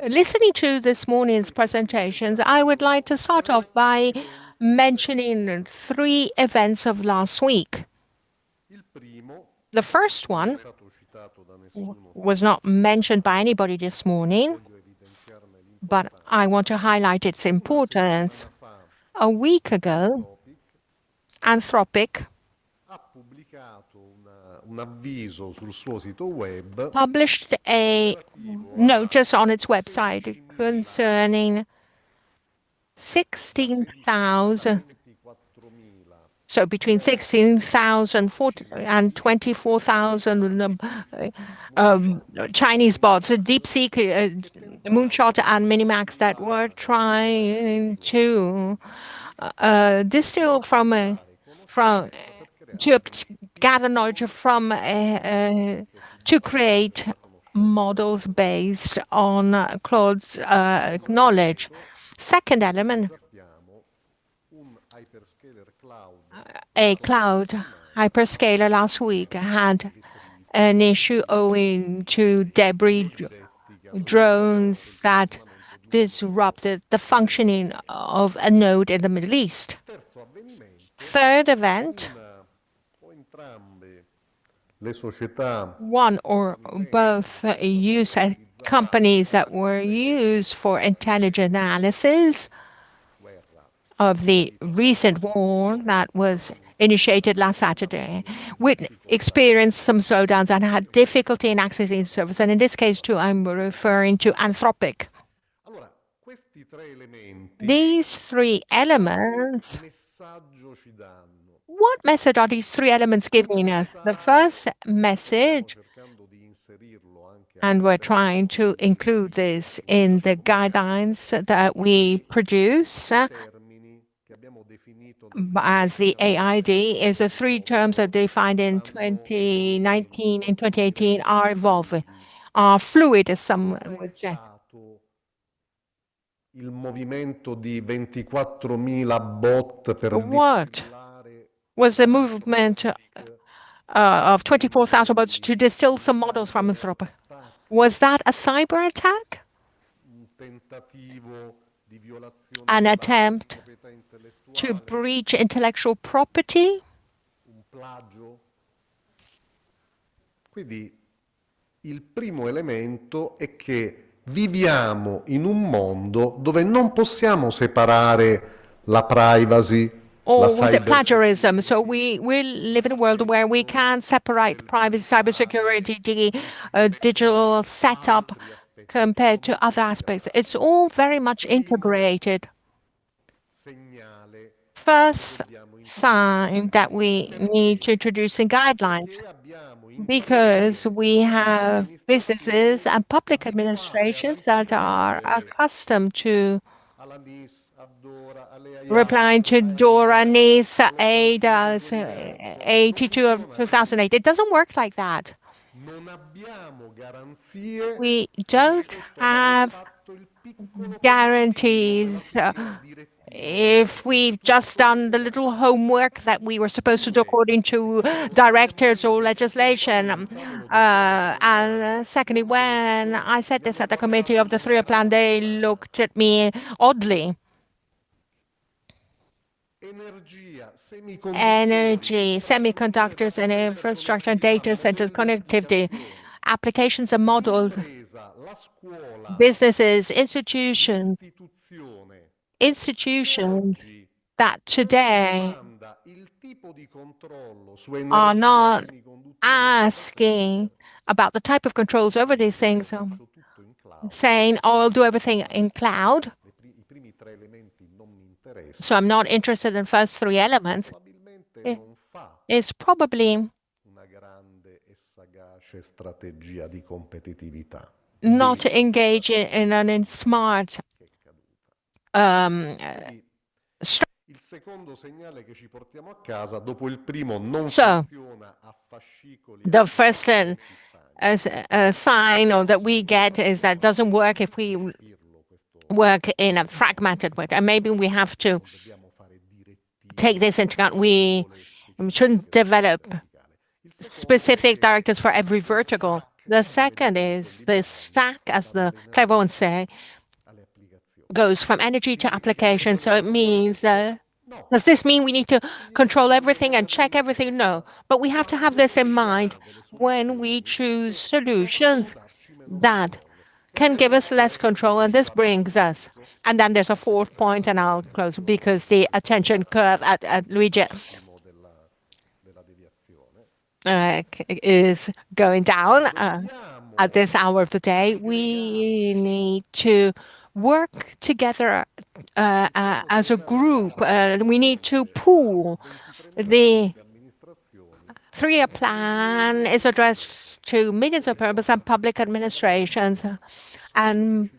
S4: listening to this morning's presentations, I would like to start off by mentioning 3 events of last week. The first one was not mentioned by anybody this morning, but I want to highlight its importance. A week ago, Anthropic published a notice on its website concerning 16,000, so between 16,000 and 24,000 Chinese bots, DeepSeek, Moonshot, and Minimax that were trying to distill to gather knowledge from to create models based on Claude's knowledge. Second element, a cloud hyperscaler last week had an issue owing to debris drones that disrupted the functioning of a node in the Middle East. Third event, one or both companies that were used for intelligence analysis of the recent war that was initiated last Saturday, we experienced some slowdowns and had difficulty in accessing the service. And in this case, too, I'm referring to Anthropic. These three elements, what message are these three elements giving us? The first message, and we're trying to include this in the guidelines that we produce, as the AID, is the three terms that defined in 2019 and 2018 are evolving, are fluid, as some would say. What was the movement of 24,000 bots to distill some models from Anthropic? Was that a cyber attack? An attempt to breach intellectual property?
S9: Quindi il primo elemento è che viviamo in un mondo dove non possiamo separare la privacy,
S4: or was it plagiarism? So we live in a world where we can't separate privacy, cybersecurity, the digital setup compared to other aspects. It's all very much integrated. First sign that we need to introduce in guidelines, because we have businesses and public administrations that are accustomed to replying to DORA, NISA, ADAS, 82 of 2008. It doesn't work like that. We don't have guarantees if we've just done the little homework that we were supposed to do according to directives or legislation. And secondly, when I said this at the committee of the three-year plan, they looked at me oddly. Energy, semiconductors and infrastructure, data centers, connectivity, applications and models, businesses, institutions that today are not asking about the type of controls over these things, saying, oh, I'll do everything in cloud. So I'm not interested in the first three elements. It's probably not engaging in a smart so, the first sign that we get is that it doesn't work if we work in a fragmented way. And maybe we have to take this into account. We shouldn't develop specific directives for every vertical. The second is the stack, as the clever ones say, goes from energy to application. So it means, does this mean we need to control everything and check everything? No. But we have to have this in mind when we choose solutions that can give us less control. And this brings us. And then there's a fourth point, and I'll close, because the attention curve at Luigi is going down at this hour of the day. We need to work together as a group. We need to pool. The 3-year plan is addressed to millions of purposes and public administrations, and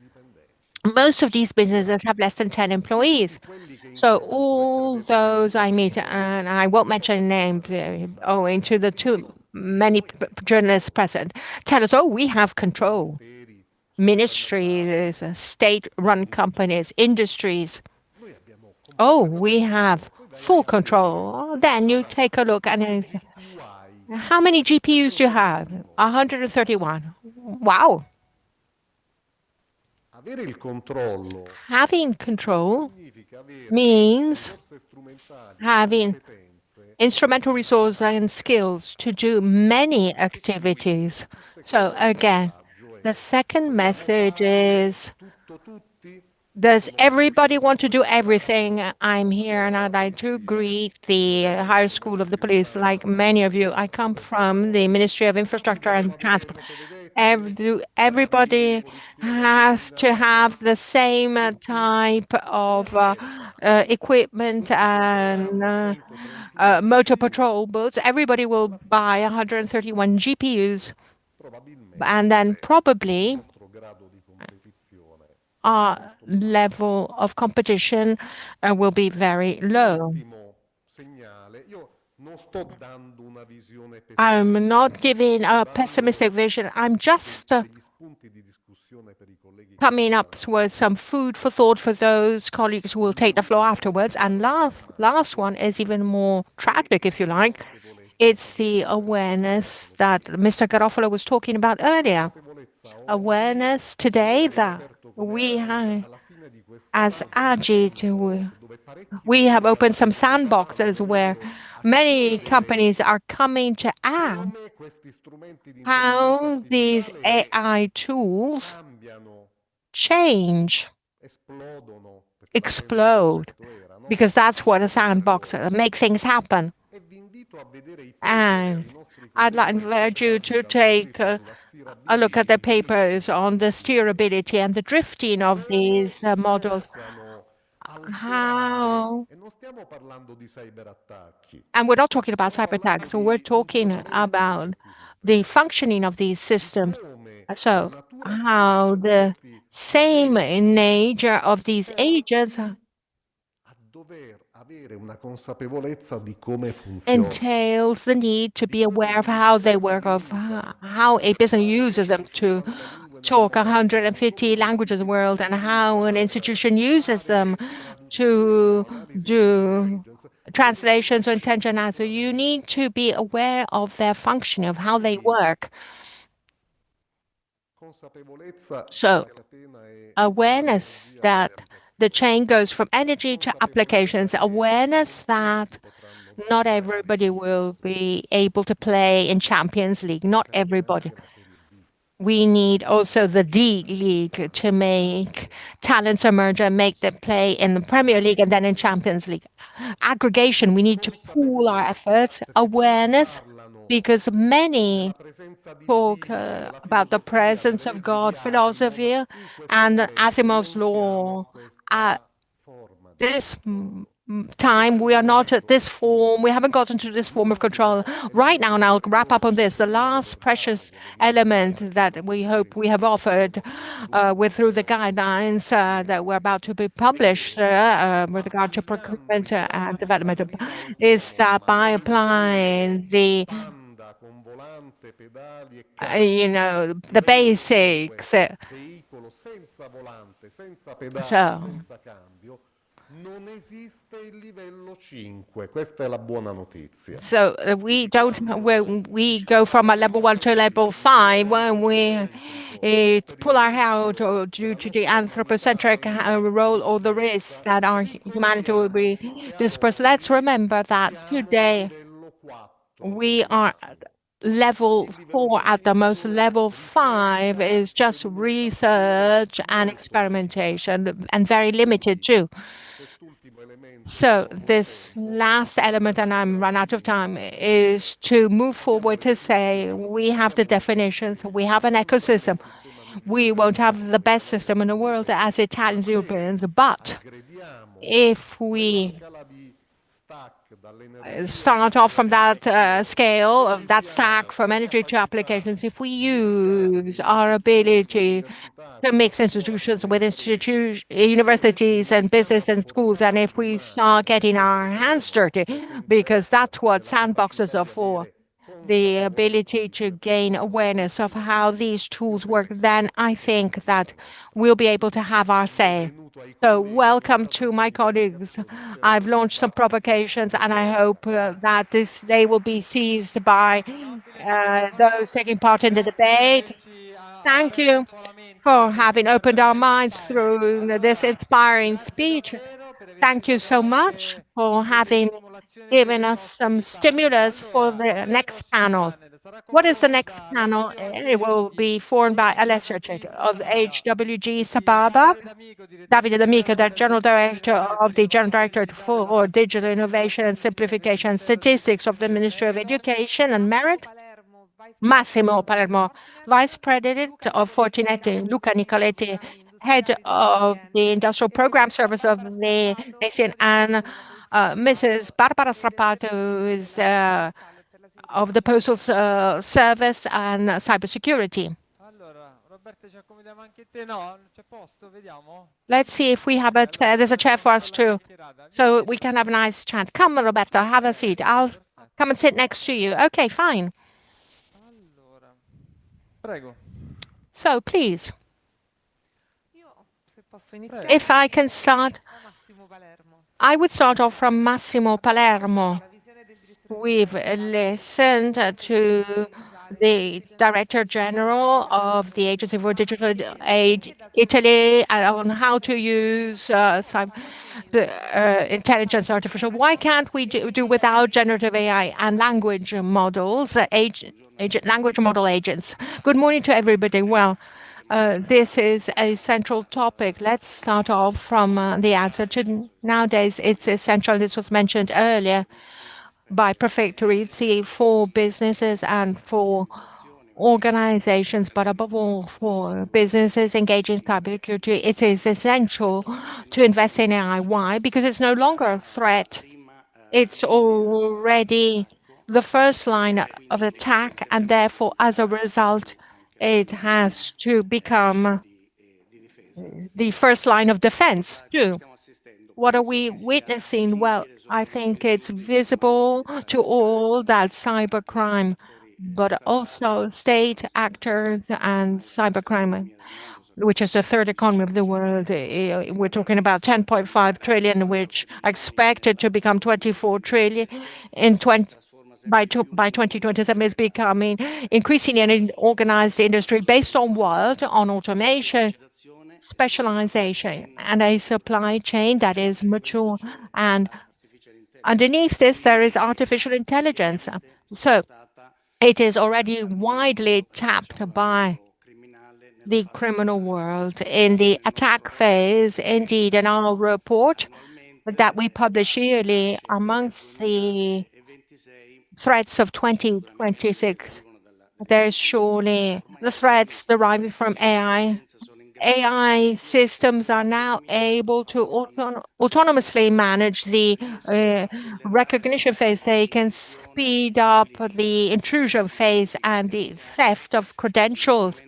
S4: most of these businesses have less than 10 employees. So all those I meet, and I won't mention names owing to the too many journalists present, tell us, oh, we have control. Ministries, state-run companies, industries. Oh, we have full control. Then you take a look and it's, how many GPUs do you have? 131. Wow. Having control means having instrumental resources and skills to do many activities. So again, the second message is, does everybody want to do everything? I'm here and I'd like to greet the Higher School of the Police. Like many of you, I come from the Ministry of Infrastructure and Transport. Everybody has to have the same type of equipment and motor patrol boats. Everybody will buy 131 GPUs, and then probably our level of competition will be very low. I'm not giving a pessimistic vision. I'm just coming up with some food for thought for those colleagues who will take the floor afterwards. And last one is even more tragic, if you like. It's the awareness that Mr. Garofalo was talking about earlier. Awareness today that we have, as AGIT, we have opened some sandboxes where many companies are coming to ask how these AI tools change, explode, because that's what a sandbox make things happen. And I'd like to invite you to take a look at the papers on the steerability and the drifting of these models. How, and we're not talking about cyber attacks, so we're talking about the functioning of these systems. So how the same nature of these agents entails the need to be aware of how they work, of how a business uses them to talk 150 languages of the world, and how an institution uses them to do translations or intention answer. You need to be aware of their functioning, of how they work. So awareness that the chain goes from energy to applications, awareness that not everybody will be able to play in Champions League, not everybody. We need also the D League to make talents emerge and make them play in the Premier League and then in Champions League. Aggregation, we need to pool our efforts. Awareness, because many talk about the presence of God, philosophy, and Asimov's law. At this time, we are not at this form, we haven't gotten to this form of control. Right now, and I'll wrap up on this, the last precious element that we hope we have offered through the guidelines that we're about to be published with regard to procurement and development is that by applying the the basics. So,
S9: non esiste il livello 5, questa è la buona notizia.
S4: So we go from a level 1 to level 5 when we pull our hair out due to the anthropocentric role or the risks that our humanity will be dispersed. Let's remember that today we are level 4 at the most. Level 5 is just research and experimentation, and very limited too. So this last element, and I'm run out of time, is to move forward to say we have the definitions, we have an ecosystem, We won't have the best system in the world as Italians, Europeans, but if we start off from that scale of that stack from energy to applications, if we use our ability to mix institutions with universities and business and schools, and if we start getting our hands dirty, because that's what sandboxes are for, the ability to gain awareness of how these tools work, then I think that we'll be able to have our say. So welcome to my colleagues. I've launched some provocations and I hope that they will be seized by those taking part in the debate. Thank you for having opened our minds through this inspiring speech. Thank you so much for having given us some stimulus for the next panel. What is the next panel? It will be formed by Alessio of HWG Sababa, Davide D'Amico, the General Director of the General Directorate for Digital Innovation and Simplification and Statistics of the Ministry of Education and Merit, Massimo Palermo, Vice President of Fortinetti, Luca Nicoletti, Head of the Industrial Program Service of the nation, and Mrs. Barbara Strappato, who is of the Postal Service and Cybersecurity. Let's see if we have a chair. There's a chair for us too, so we can have a nice chat. Come, Roberto, have a seat. I'll come and sit next to you. Okay, fine. So, please, if I can start, I would start off from Massimo Palermo. We've listened to the Director General of the Agency for Digital Aid Italy on how to use intelligence artificial. Why can't we do without generative AI and language models, language model agents? Good morning to everybody. Well, this is a central topic. Let's start off from the answer to nowadays. It's essential. This was mentioned earlier by Prefecto Rizzi for businesses and for organizations, but above all for businesses engaging in cybersecurity. It is essential to invest in AI. Why? Because it's no longer a threat. It's already the first line of attack, and therefore, as a result, it has to become the first line of defense too. What are we witnessing? Well, I think it's visible to all that cybercrime, but also state actors and cybercrime, which is the third economy of the world. We're talking about 10.5 trillion, which are expected to become 24 trillion by 2027. Is becoming increasingly an organized industry based on what? On automation, specialization, and a supply chain that is mature. And underneath this, there is artificial intelligence. So it is already widely tapped by the criminal world in the attack phase. Indeed, in our report that we publish yearly, amongst the threats of 2026, there's surely the threats deriving from AI. AI systems are now able to autonomously manage the recognition phase. They can speed up the intrusion phase and the theft of credentials,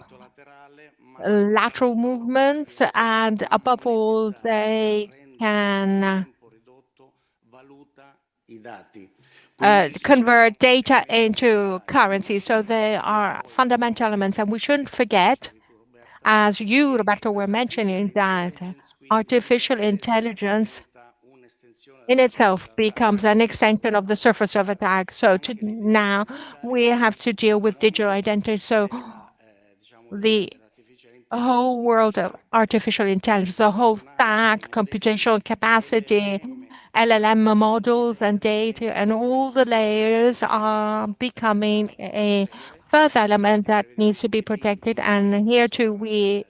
S4: lateral movements, and above all, they can convert data into currency. So they are fundamental elements, and we shouldn't forget, as you, Roberto, were mentioning, that artificial intelligence in itself becomes an extension of the surface of attack. So now we have to deal with digital identity. So the whole world of artificial intelligence, the whole stack, computational capacity, LLM models and data, and all the layers are becoming a further element that needs to be protected. And here too, we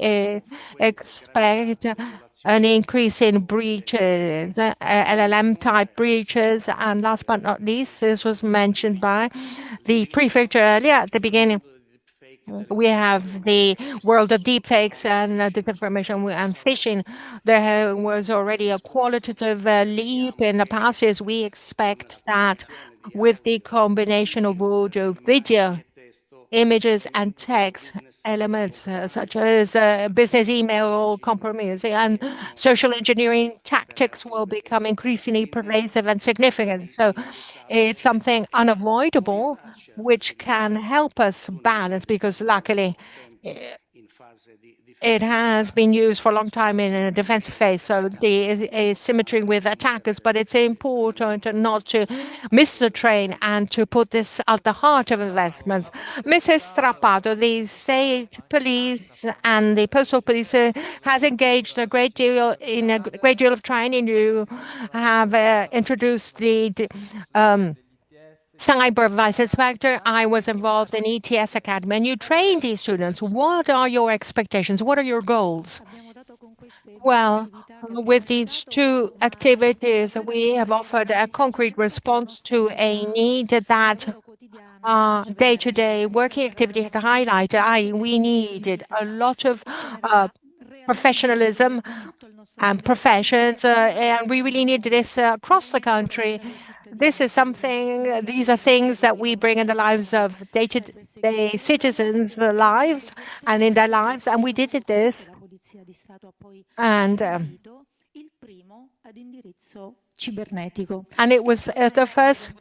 S4: expect an increase in breaches, LLM type breaches. And last but not least, this was mentioned by the prefecture earlier at the beginning, We have the world of deepfakes and disinformation and phishing. There was already a qualitative leap in the past years. We expect that with the combination of audio, video, images and text elements such as business email compromise and social engineering tactics will become increasingly pervasive and significant. So it's something unavoidable which can help us balance because luckily it has been used for a long time in a defensive phase, so the asymmetry with attackers, but it's important not to miss the train and to put this at the heart of investments. Mrs. Strappato, the state police and the postal police has engaged a great deal in a great deal of training. You have introduced the cyber vice inspector. I was involved in ETS Academy, and you train these students. What are your expectations? What are your goals? Well, with these two activities, we have offered a concrete response to a need that day-to-day working activity has highlighted. We needed a lot of professionalism and professions, and we really need this across the country. This is something, these are things that we bring in the lives of day-to-day citizens' lives and in their lives, and we did this. And it was the first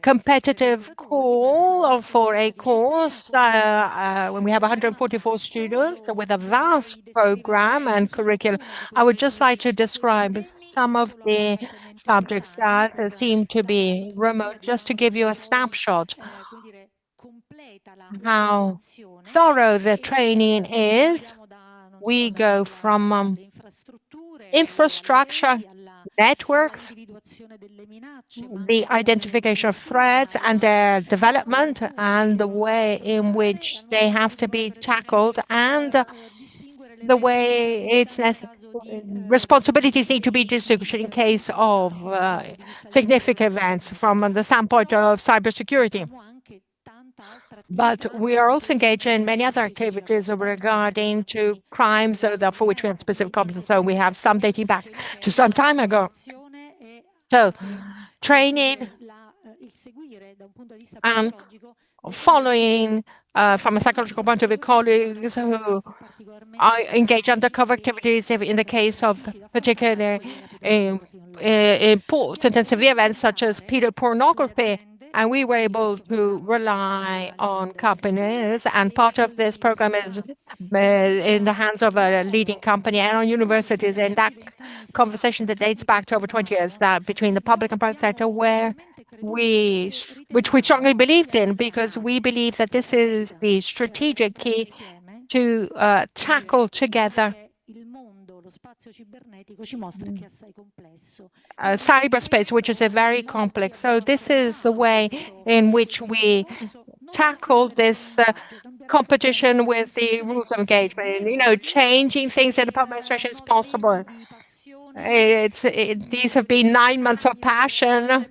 S4: competitive call for a course when we have 144 students with a vast program and curriculum. I would just like to describe some of the subjects that seem to be remote, just to give you a snapshot how thorough the training is. We go from infrastructure, networks, the identification of threats and their development and the way in which they have to be tackled and the way it's responsibilities need to be distributed in case of significant events from the standpoint of cybersecurity. But we are also engaged in many other activities regarding to crimes for which we have specific competence. So we have some dating back to some time ago. So training and following from a psychological point of view, colleagues who are engaged undercover activities in the case of particular important and severe events such as pornography. And we were able to rely on companies, and part of this program is in the hands of a leading company and on universities. And that conversation that dates back to over 20 years that between the public and private sector, which we strongly believed in, because we believe that this is the strategic key to tackle together cyberspace, which is a very complex. So this is the way in which we tackle this competition with the rules of engagement. You know, changing things in the public administration is possible. These have been 9 months of passion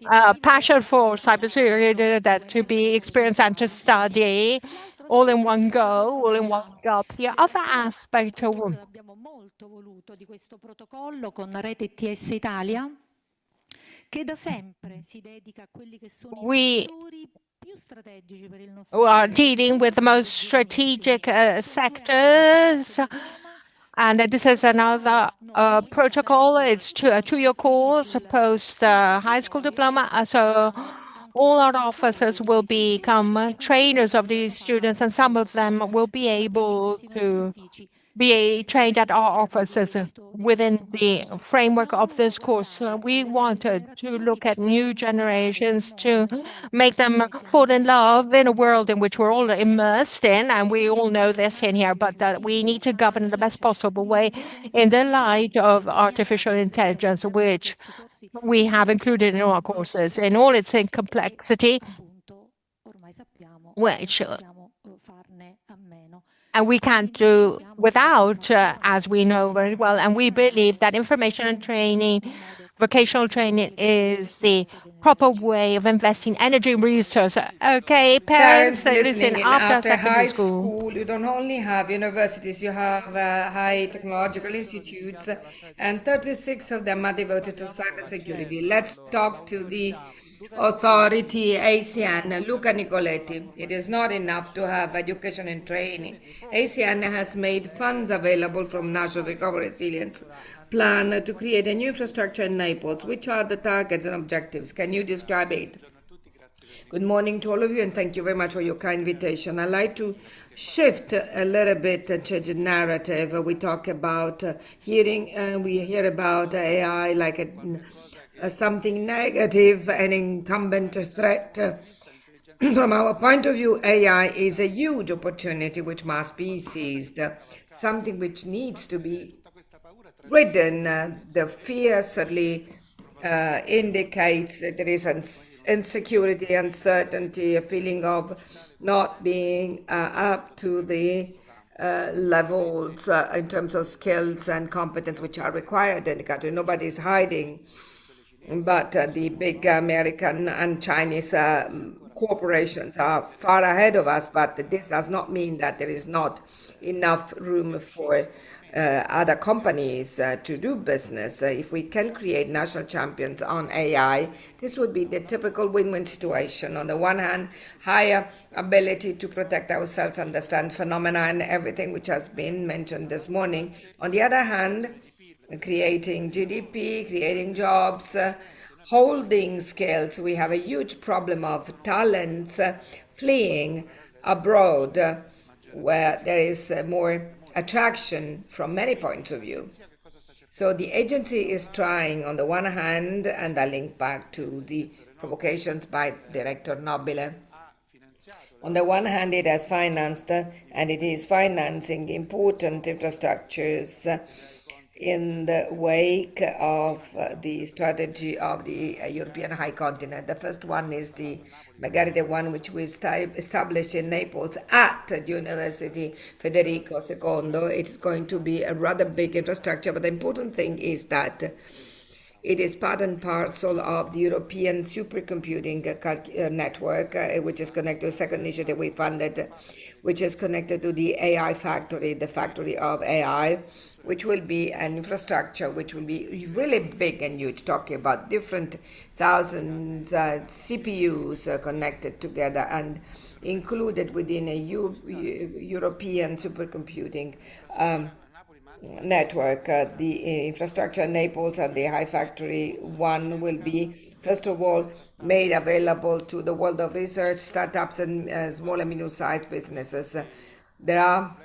S4: for cybersecurity that to be experienced and to study all in one go, all in one gulp. The other aspect of
S10: di questo protocollo con Rete ITS Italia, che da sempre si dedica a quelli che sono i settori più strategici per il nostro
S4: paese. We are dealing with the most strategic sectors. And this is another protocol. It's a two-year course post high school diploma. So all our officers will become trainers of these students, and some of them will be able to be trained at our offices within the framework of this course. We wanted to look at new generations to make them fall in love in a world in which we're all immersed in, and we all know this in here, but that we need to govern in the best possible way in the light of artificial intelligence, which we have included in our courses in all its complexity, which and we can't do without, as we know very well. And we believe that information and training, vocational training is the proper way of investing energy research. Okay, parents, listen,
S7: listening in,
S4: after
S7: after
S4: secondary
S7: high
S4: school.
S7: school, you don't only have universities, you have high technological institutes, and 36 of them are devoted to cybersecurity. Let's talk to the authority, ASEAN, Luca Nicoletti. It is not enough to have education and training. ASEAN has made funds available from National Recovery Resilience Plan to create a new infrastructure in Naples. Which are the targets and objectives? Can you describe it? Good morning to all of you, and thank you very much for your kind invitation. I'd like to shift a little bit, change the narrative. We talk about we hear about AI like something negative, an incumbent threat. From our point of view, AI is a huge opportunity which must be seized, something which needs to be ridden. The fear certainly indicates that there is insecurity, uncertainty, a feeling of not being up to the levels in terms of skills and competence which are required in the country. Nobody is hiding, but the big American and Chinese corporations are far ahead of us, but this does not mean that there is not enough room for other companies to do business. If we can create national champions on AI, this would be the typical win-win situation. On the one hand, higher ability to protect ourselves, understand phenomena and everything which has been mentioned this morning. On the other hand, creating GDP, creating jobs, holding skills. We have a huge problem of talents fleeing abroad, where there is more attraction from many points of view. So the agency is trying, on the one hand, and I link back to the provocations by Director Nobile. On the one hand, it has financed and it is financing important infrastructures in the wake of the strategy of the European high continent. The first one is magari the one which we've established in Naples at the University Federico II. It's going to be a rather big infrastructure, but the important thing is that it is part and parcel of the European supercomputing network, which is connected to a second initiative we funded, which is connected to the AI factory, the factory of AI, which will be an infrastructure which will be really big and huge, talking about different thousands CPUs connected together and included within a European supercomputing network. The infrastructure in Naples and the High Factory 1 will be, first of all, made available to the world of research, startups, and small and medium-sized businesses. There are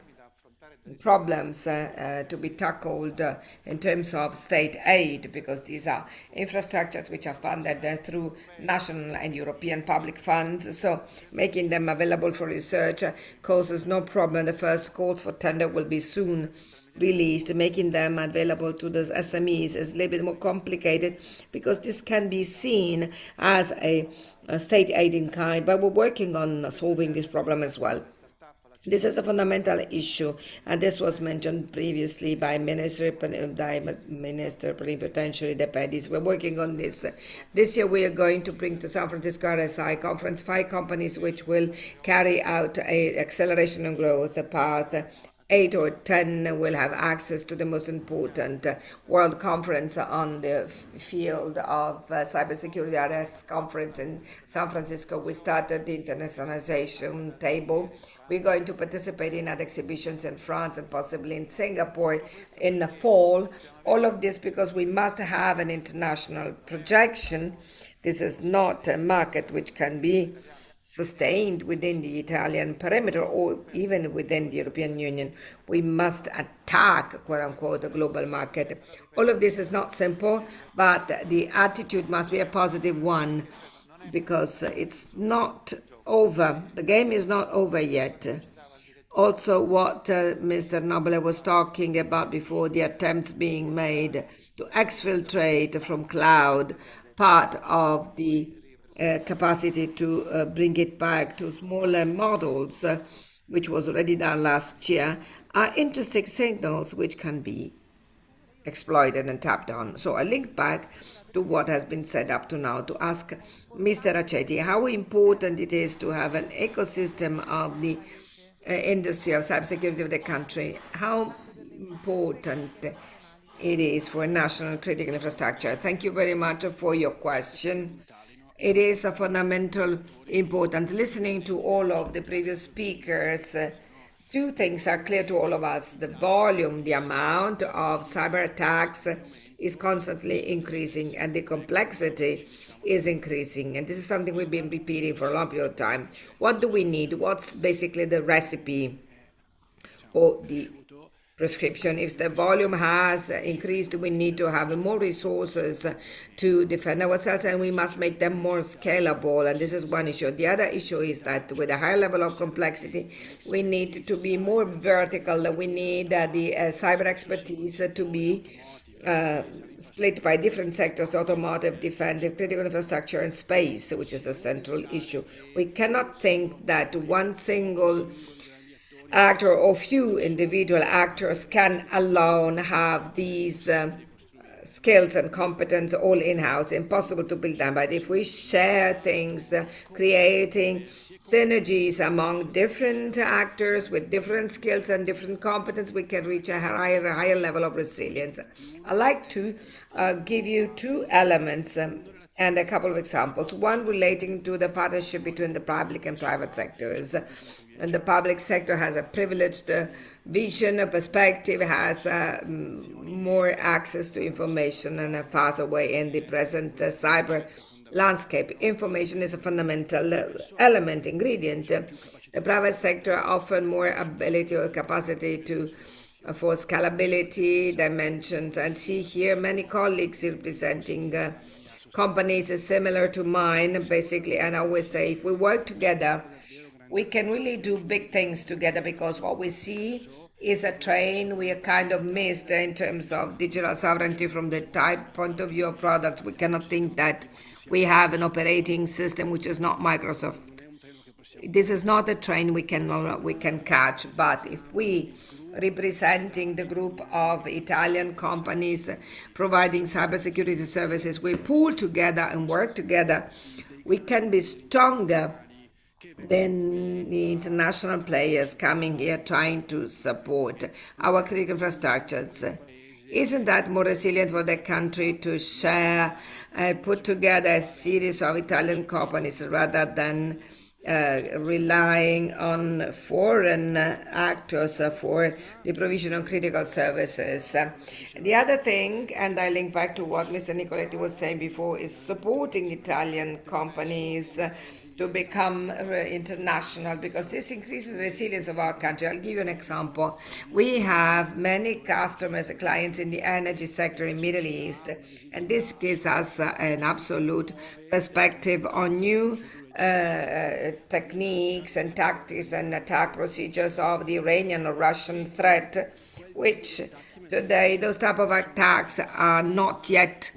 S7: problems to be tackled in terms of state aid, because these are infrastructures which are funded through national and European public funds. So making them available for research causes no problem. The first calls for tender will be soon released. Making them available to the SMEs is a little bit more complicated because this can be seen as a state aid in kind, but we're working on solving this problem as well. This is a fundamental issue, and this was mentioned previously by Minister Plenipotentiary De Pedis. We're working on this. This year we are going to bring to San Francisco RSI conference 5 companies which will carry out an acceleration and growth path. 8 or 10 will have access to the most important world conference on the field of cybersecurity. RS conference in San Francisco. We started the internationalization table. We're going to participate in other exhibitions in France and possibly in Singapore in the fall. All of this because we must have an international projection. This is not a market which can be sustained within the Italian perimeter or even within the European Union. We must attack, quote unquote, the global market. All of this is not simple, but the attitude must be a positive one because it's not over. The game is not over yet. Also, what Mr. Nobile was talking about before, the attempts being made to exfiltrate from cloud part of the capacity to bring it back to smaller models, which was already done last year, are interesting signals which can be exploited and tapped on. So I link back to what has been said up to now, to ask Mr. Aceti how important it is to have an ecosystem of the industry of cybersecurity of the country, how important it is for national critical infrastructure. Thank you very much for your question. It is of fundamental importance. Listening to all of the previous speakers, two things are clear to all of us. The volume, the amount of cyber attacks is constantly increasing, and the complexity is increasing. And this is something we've been repeating for a long period of time. What do we need? What's basically the recipe or the prescription? If the volume has increased, we need to have more resources to defend ourselves, and we must make them more scalable. And this is one issue. The other issue is that with a higher level of complexity, we need to be more vertical. We need the cyber expertise to be split by different sectors: automotive, defense, critical infrastructure, and space, which is a central issue. We cannot think that one single actor or few individual actors can alone have these skills and competence all in-house. Impossible to build them. But if we share things, creating synergies among different actors with different skills and different competence, we can reach a higher level of resilience. I'd like to give you two elements and a couple of examples. One relating to the partnership between the public and private sectors. And the public sector has a privileged vision, a perspective, has more access to information and a faster way in the present cyber landscape. Information is a fundamental element, ingredient. The private sector offers more ability or capacity to for scalability dimensions. And see here many colleagues representing companies similar to mine, basically. And I always say, if we work together, we can really do big things together, because what we see is a train we are kind of missed in terms of digital sovereignty from the type point of view of products. We cannot think that we have an operating system which is not Microsoft. This is not a train we can catch, but if we, representing the group of Italian companies providing cybersecurity services, we pool together and work together, we can be stronger than the international players coming here trying to support our critical infrastructures. Isn't that more resilient for the country to share, put together a series of Italian companies rather than relying on foreign actors for the provision of critical services? The other thing, and I link back to what Mr. Nicoletti was saying before, is supporting Italian companies to become international, because this increases resilience of our country. I'll give you an example. We have many customers, clients in the energy sector in Middle East, and this gives us an absolute perspective on new techniques and tactics and attack procedures of the Iranian or Russian threat, which today those type of attacks are not yet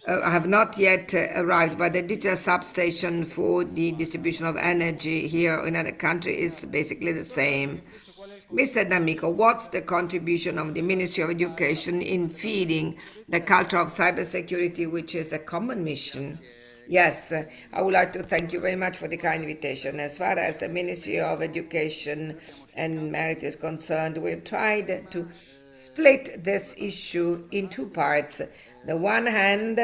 S7: have not yet arrived, but the digital substation for the distribution of energy here in other country is basically the same. Mr. D'Amico, what's the contribution of the Ministry of Education in feeding the culture of cybersecurity, which is a common mission? Yes, I would like to thank you very much for the kind invitation. As far as the Ministry of Education and Merit is concerned, we've tried to split this issue in two parts. The one hand,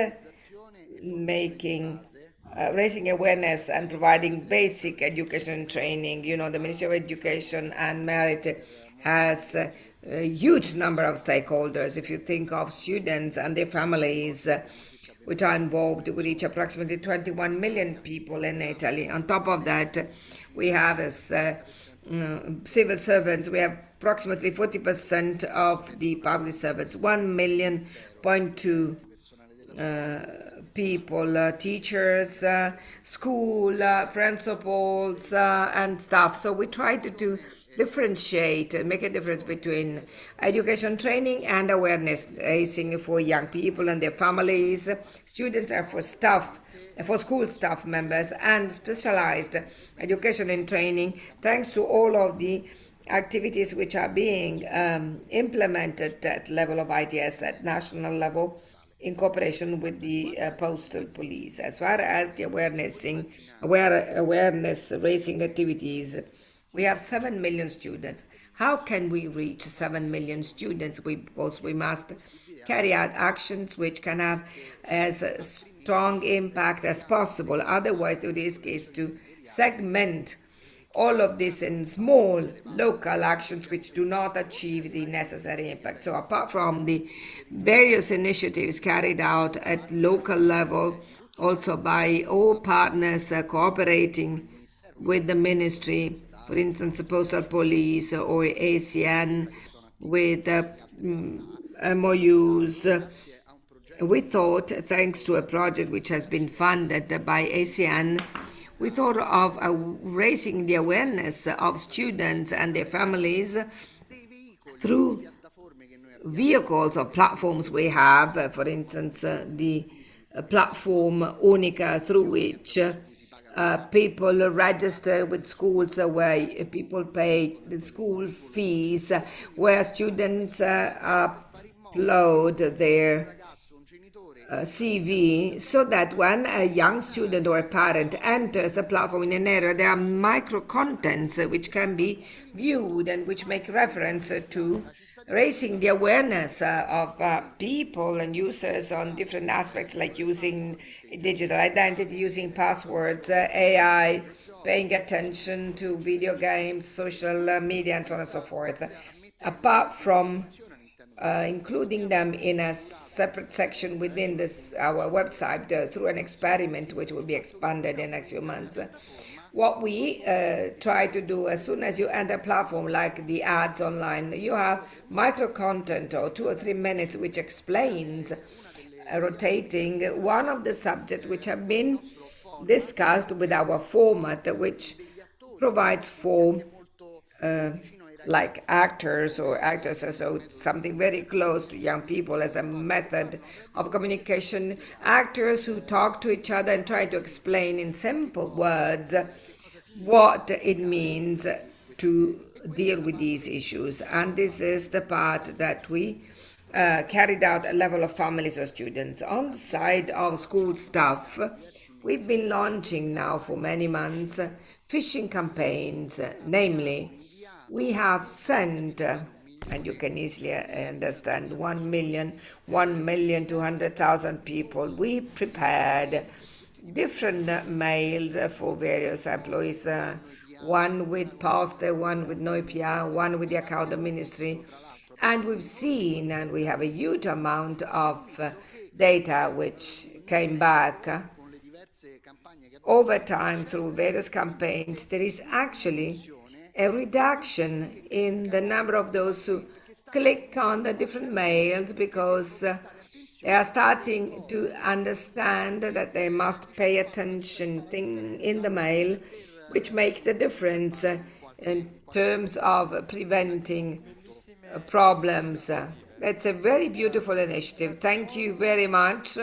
S7: raising awareness and providing basic education and training. You know, the Ministry of Education and Merit has a huge number of stakeholders. If you think of students and their families, which are involved, we reach approximately 21 million people in Italy. On top of that, we have as civil servants, we have approximately 40% of the public servants, 1.2 million people, teachers, school, principals, and staff. So we try to differentiate, make a difference between education training and awareness raising for young people and their families. Students are for staff, for school staff members, and specialized education and training, thanks to all of the activities which are being implemented at level of ITS at national level in cooperation with the Postal Police. As far as the awareness raising activities, we have 7 million students. How can we reach 7 million students? Because we must carry out actions which can have as strong impact as possible. Otherwise, the risk is to segment all of this in small local actions which do not achieve the necessary impact. So apart from the various initiatives carried out at local level, also by all partners cooperating with the ministry, for instance, the Postal Police or ACN with MOUs, we thought, thanks to a project which has been funded by ACN, we thought of raising the awareness of students and their families through vehicles or platforms we have, for instance, the platform Unica, through which people register with schools where people pay the school fees, where students upload their CV, so that when a young student or a parent enters a platform in an area, there are micro contents which can be viewed and which make reference to raising the awareness of people and users on different aspects, like using digital identity, using passwords, AI, paying attention to video games, social media, and so on and so forth. Apart from including them in a separate section within our website through an experiment which will be expanded in the next few months. What we try to do, as soon as you enter a platform like the ads online, you have micro content or 2 or 3 minutes which explains, rotating one of the subjects which have been discussed with our format, which provides for like actors or actresses, so something very close to young people as a method of communication. Actors who talk to each other and try to explain in simple words what it means to deal with these issues. And this is the part that we carried out at level of families or students. On the side of school staff, we've been launching now for many months phishing campaigns, namely, we have sent, and you can easily understand, 1,200,000 people. We prepared different mails for various employees, one with Postal, one with Noipia, one with the account of ministry. And we've seen, and we have a huge amount of data which came back over time through various campaigns. There is actually a reduction in the number of those who click on the different mails because they are starting to understand that they must pay attention in the mail, which makes the difference in terms of preventing problems. That's a very beautiful initiative. Thank you very much.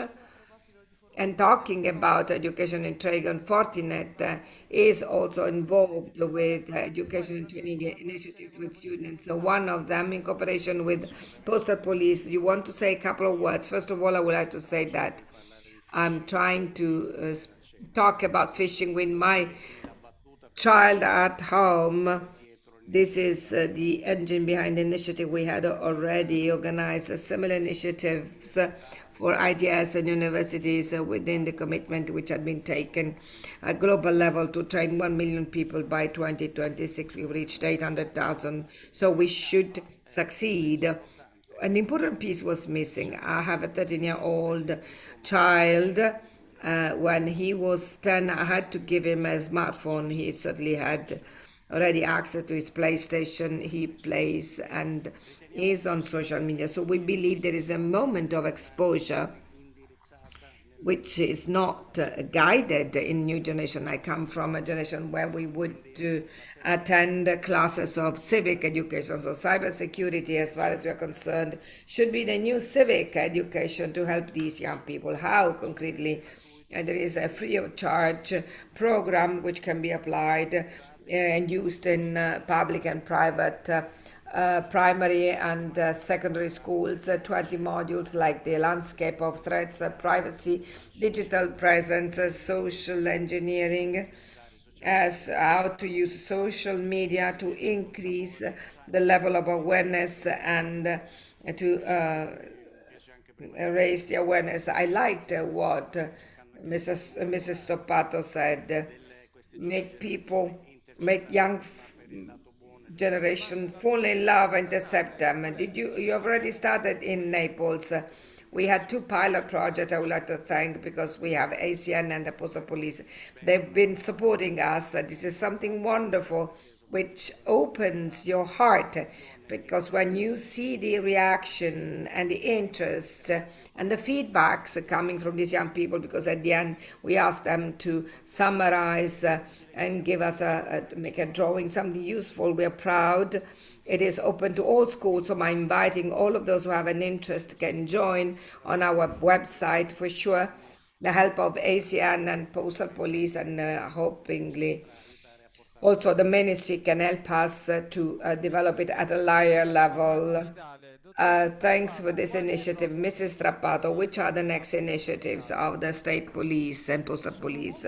S7: And talking about education and training, Fortinet is also involved with education and training initiatives with students. So one of them, in cooperation with Postal Police. You want to say a couple of words? First of all, I would like to say that I'm trying to talk about phishing with my child at home. This is the engine behind the initiative. We had already organized similar initiatives for ITS and universities within the commitment which had been taken at global level to train 1 million people by 2026. We've reached 800,000, so we should succeed. An important piece was missing. I have a 13-year-old child. When he was 10, I had to give him a smartphone. He certainly had already access to his PlayStation. He plays and is on social media. So we believe there is a moment of exposure which is not guided in new generation. I come from a generation where we would attend classes of civic education. So cybersecurity, as far as we are concerned, should be the new civic education to help these young people. How concretely? There is a free of charge program which can be applied and used in public and private primary and secondary schools, 20 modules like the landscape of threats, privacy, digital presence, social engineering, as how to use social media to increase the level of awareness and to raise the awareness. I liked what Mrs. Stoppato said. Make young generation fall in love and accept them. You already started in Naples? We had 2 pilot projects I would like to thank, because we have ACN and the Postal Police. They've been supporting us. This is something wonderful which opens your heart, because when you see the reaction and the interest and the feedbacks coming from these young people, because at the end we ask them to summarize and give us make a drawing, something useful, we are proud. It is open to all schools, so I'm inviting all of those who have an interest can join on our website for sure. The help of ACN and Postal Police, and hopefully also the ministry can help us to develop it at a higher level. Thanks for this initiative. Mrs. Strappato, which are the next initiatives of the State Police and Postal Police?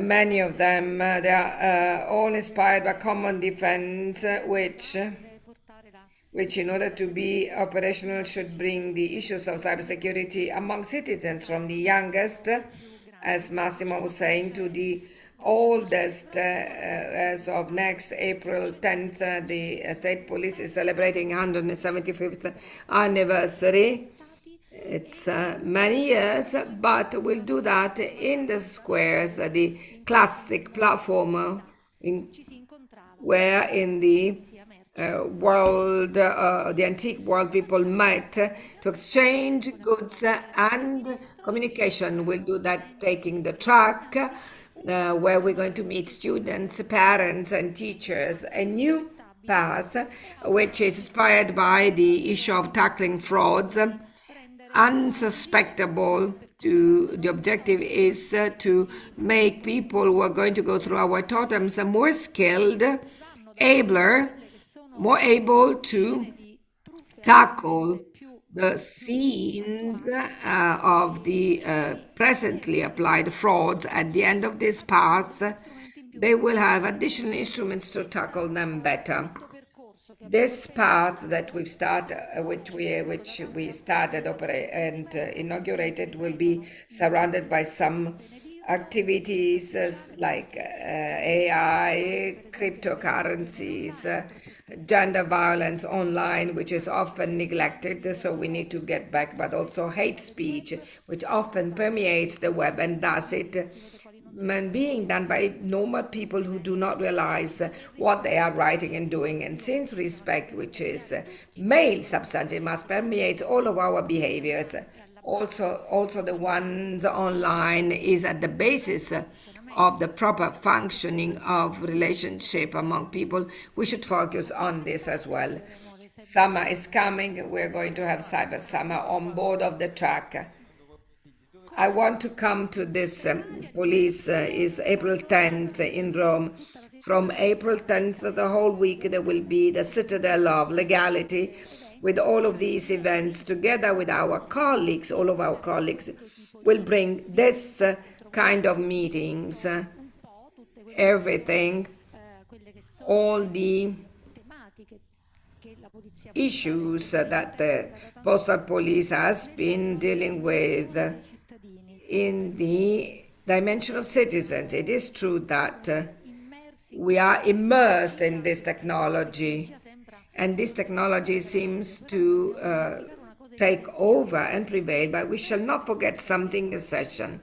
S7: Many of them, they are all inspired by common defense, which in order to be operational should bring the issues of cybersecurity among citizens, from the youngest, as Massimo was saying, to the oldest. As of next April 10th, the State Police is celebrating 175th anniversary. It's many years, but we'll do that in the squares, the classic platform where in the world, the antique world, people met to exchange goods and communication. We'll do that taking the track, where we're going to meet students, parents, and teachers. A new path, which is inspired by the issue of tackling frauds, unsuspectable. The objective is to make people who are going to go through our totems more skilled, abler, more able to tackle the scenes of the presently applied frauds. At the end of this path, they will have additional instruments to tackle them better. This path that we've started, which we started and inaugurated, will be surrounded by some activities like AI, cryptocurrencies, gender violence online, which is often neglected, so we need to get back, but also hate speech, which often permeates the web and does it being done by normal people who do not realize what they are writing and doing. And since respect, which is male substantive, must permeate all of our behaviors, also the ones online, is at the basis of the proper functioning of relationship among people. We should focus on this as well. Summer is coming. We're going to have Cyber Summer on board of the track. I want to come to this police is April 10th in Rome. From April 10th, the whole week, there will be the Citadel of Legality with all of these events. Together with our colleagues, all of our colleagues will bring this kind of meetings, everything, all the issues that the Postal Police has been dealing with in the dimension of citizens. It is true that we are immersed in this technology, and this technology seems to take over and prevail, but we shall not forget something essential.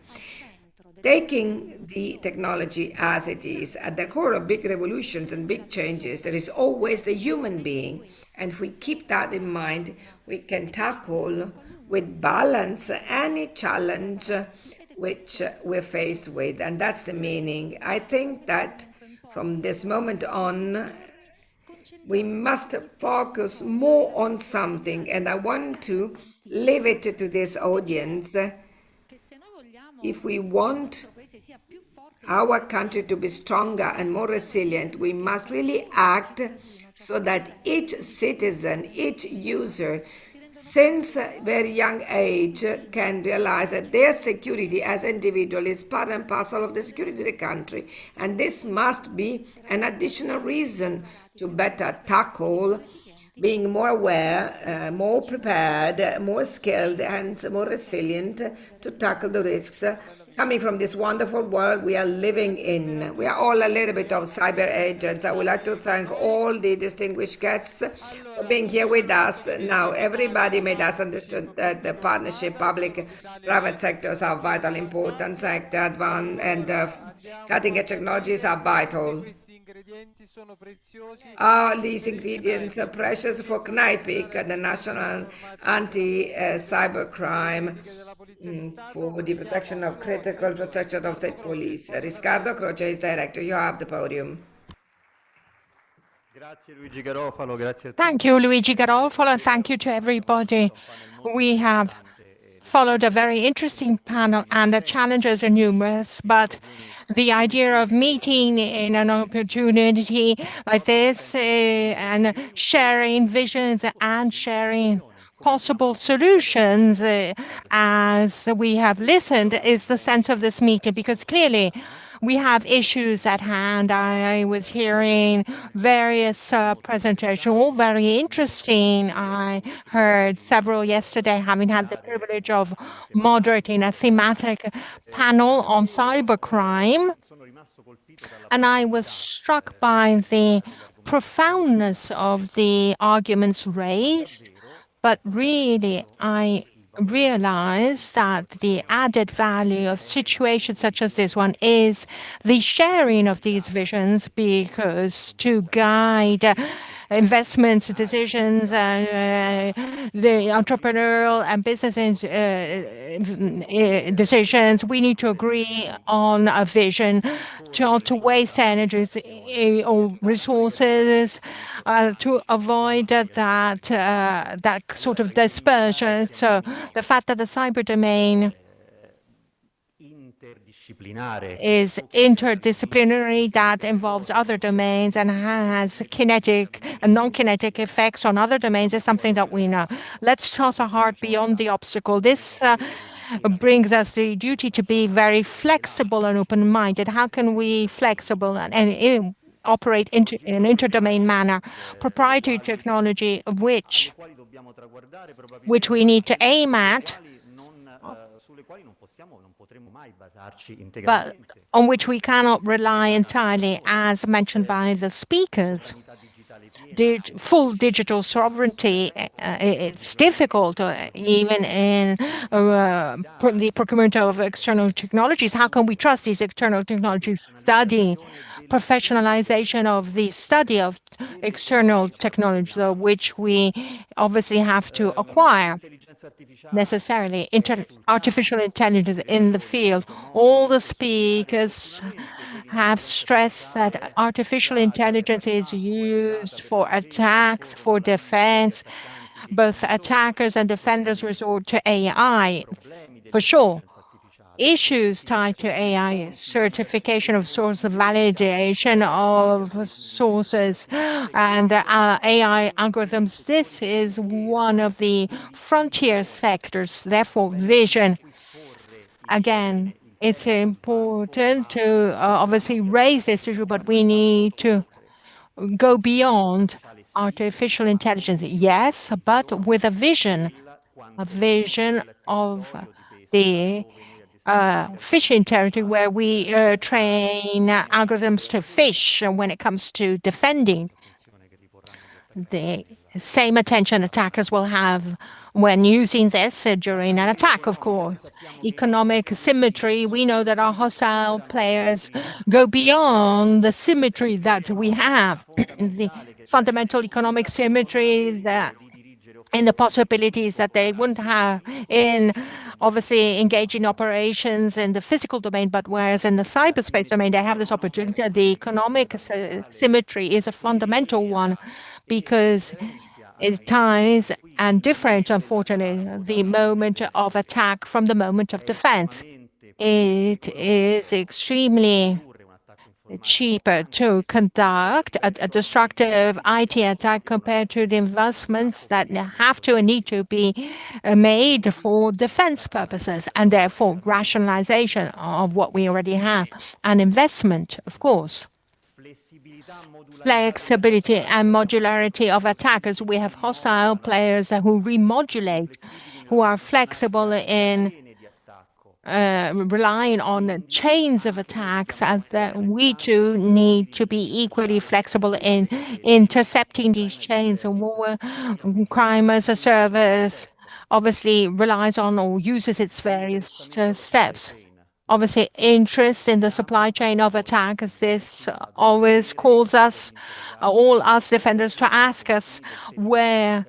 S7: Taking the technology as it is, at the core of big revolutions and big changes, there is always the human being. And if we keep that in mind, we can tackle with balance any challenge which we're faced with. And that's the meaning. I think that from this moment on, we must focus more on something. And I want to leave it to this audience. If we want our country to be stronger and more resilient, we must really act so that each citizen, each user, since a very young age, can realize that their security as individual is part and parcel of the security of the country. And this must be an additional reason to better tackle being more aware, more prepared, more skilled, and more resilient to tackle the risks coming from this wonderful world we are living in. We are all a little bit of cyber agents. I would like to thank all the distinguished guests for being here with us. Now, everybody made us understand that the partnership, public-private sectors are vital importance, and cutting-edge technologies are vital. Are these ingredients precious for CNIPIC, the National Anti-Cybercrime for the protection of critical infrastructure of state police? Riccardo Croce is director. You have the podium.
S4: Thank you, Luigi Garofalo, and thank you to everybody. We have followed a very interesting panel, and the challenges are numerous, but the idea of meeting in an opportunity like this and sharing visions and sharing possible solutions as we have listened is the sense of this meeting, because clearly we have issues at hand. I was hearing various presentations, all very interesting. I heard several yesterday, having had the privilege of moderating a thematic panel on cybercrime. And I was struck by the profoundness of the arguments raised, but really I realize that the added value of situations such as this one is the sharing of these visions, because to guide investments decisions, the entrepreneurial and business decisions, we need to agree on a vision to waste energies or resources, to avoid that sort of dispersion. So the fact that the cyber domain is interdisciplinary, that involves other domains and has kinetic and non-kinetic effects on other domains, is something that we know. Let's toss our heart beyond the obstacle. This brings us the duty to be very flexible and open-minded. How can we flexible and operate in an interdomain manner? Proprietary technology of which we need to aim at, but on which we cannot rely entirely, as mentioned by the speakers. Full digital sovereignty, it's difficult, even in the procurement of external technologies. How can we trust these external technologies? Study, professionalization of the study of external technologies, which we obviously have to acquire necessarily. Artificial intelligence in the field. All the speakers have stressed that artificial intelligence is used for attacks, for defense. Both attackers and defenders resort to AI, for sure. Issues tied to AI, certification of source, validation of sources, and AI algorithms. This is one of the frontier sectors, therefore vision. Again, it's important to obviously raise this issue, but we need to go beyond artificial intelligence. Yes, but with a vision of the fishing territory, where we train algorithms to fish when it comes to defending. The same attention attackers will have when using this during an attack, of course. Economic symmetry, we know that our hostile players go beyond the symmetry that we have. The fundamental economic symmetry that in the possibilities that they wouldn't have in obviously engaging operations in the physical domain, but whereas in the cyberspace domain, they have this opportunity. The economic symmetry is a fundamental one, because it ties and differentiates, unfortunately, the moment of attack from the moment of defense. it is extremely cheaper to conduct a destructive IT attack compared to the investments that have to and need to be made for defense purposes, and therefore rationalization of what we already have, and investment, of course. Flexibility and modularity of attackers. We have hostile players who remodulate, who are flexible in relying on chains of attacks, as we too need to be equally flexible in intercepting these chains. And crime as a service obviously relies on or uses its various steps. Obviously, interest in the supply chain of attacks. This always calls us, all us defenders, to ask us where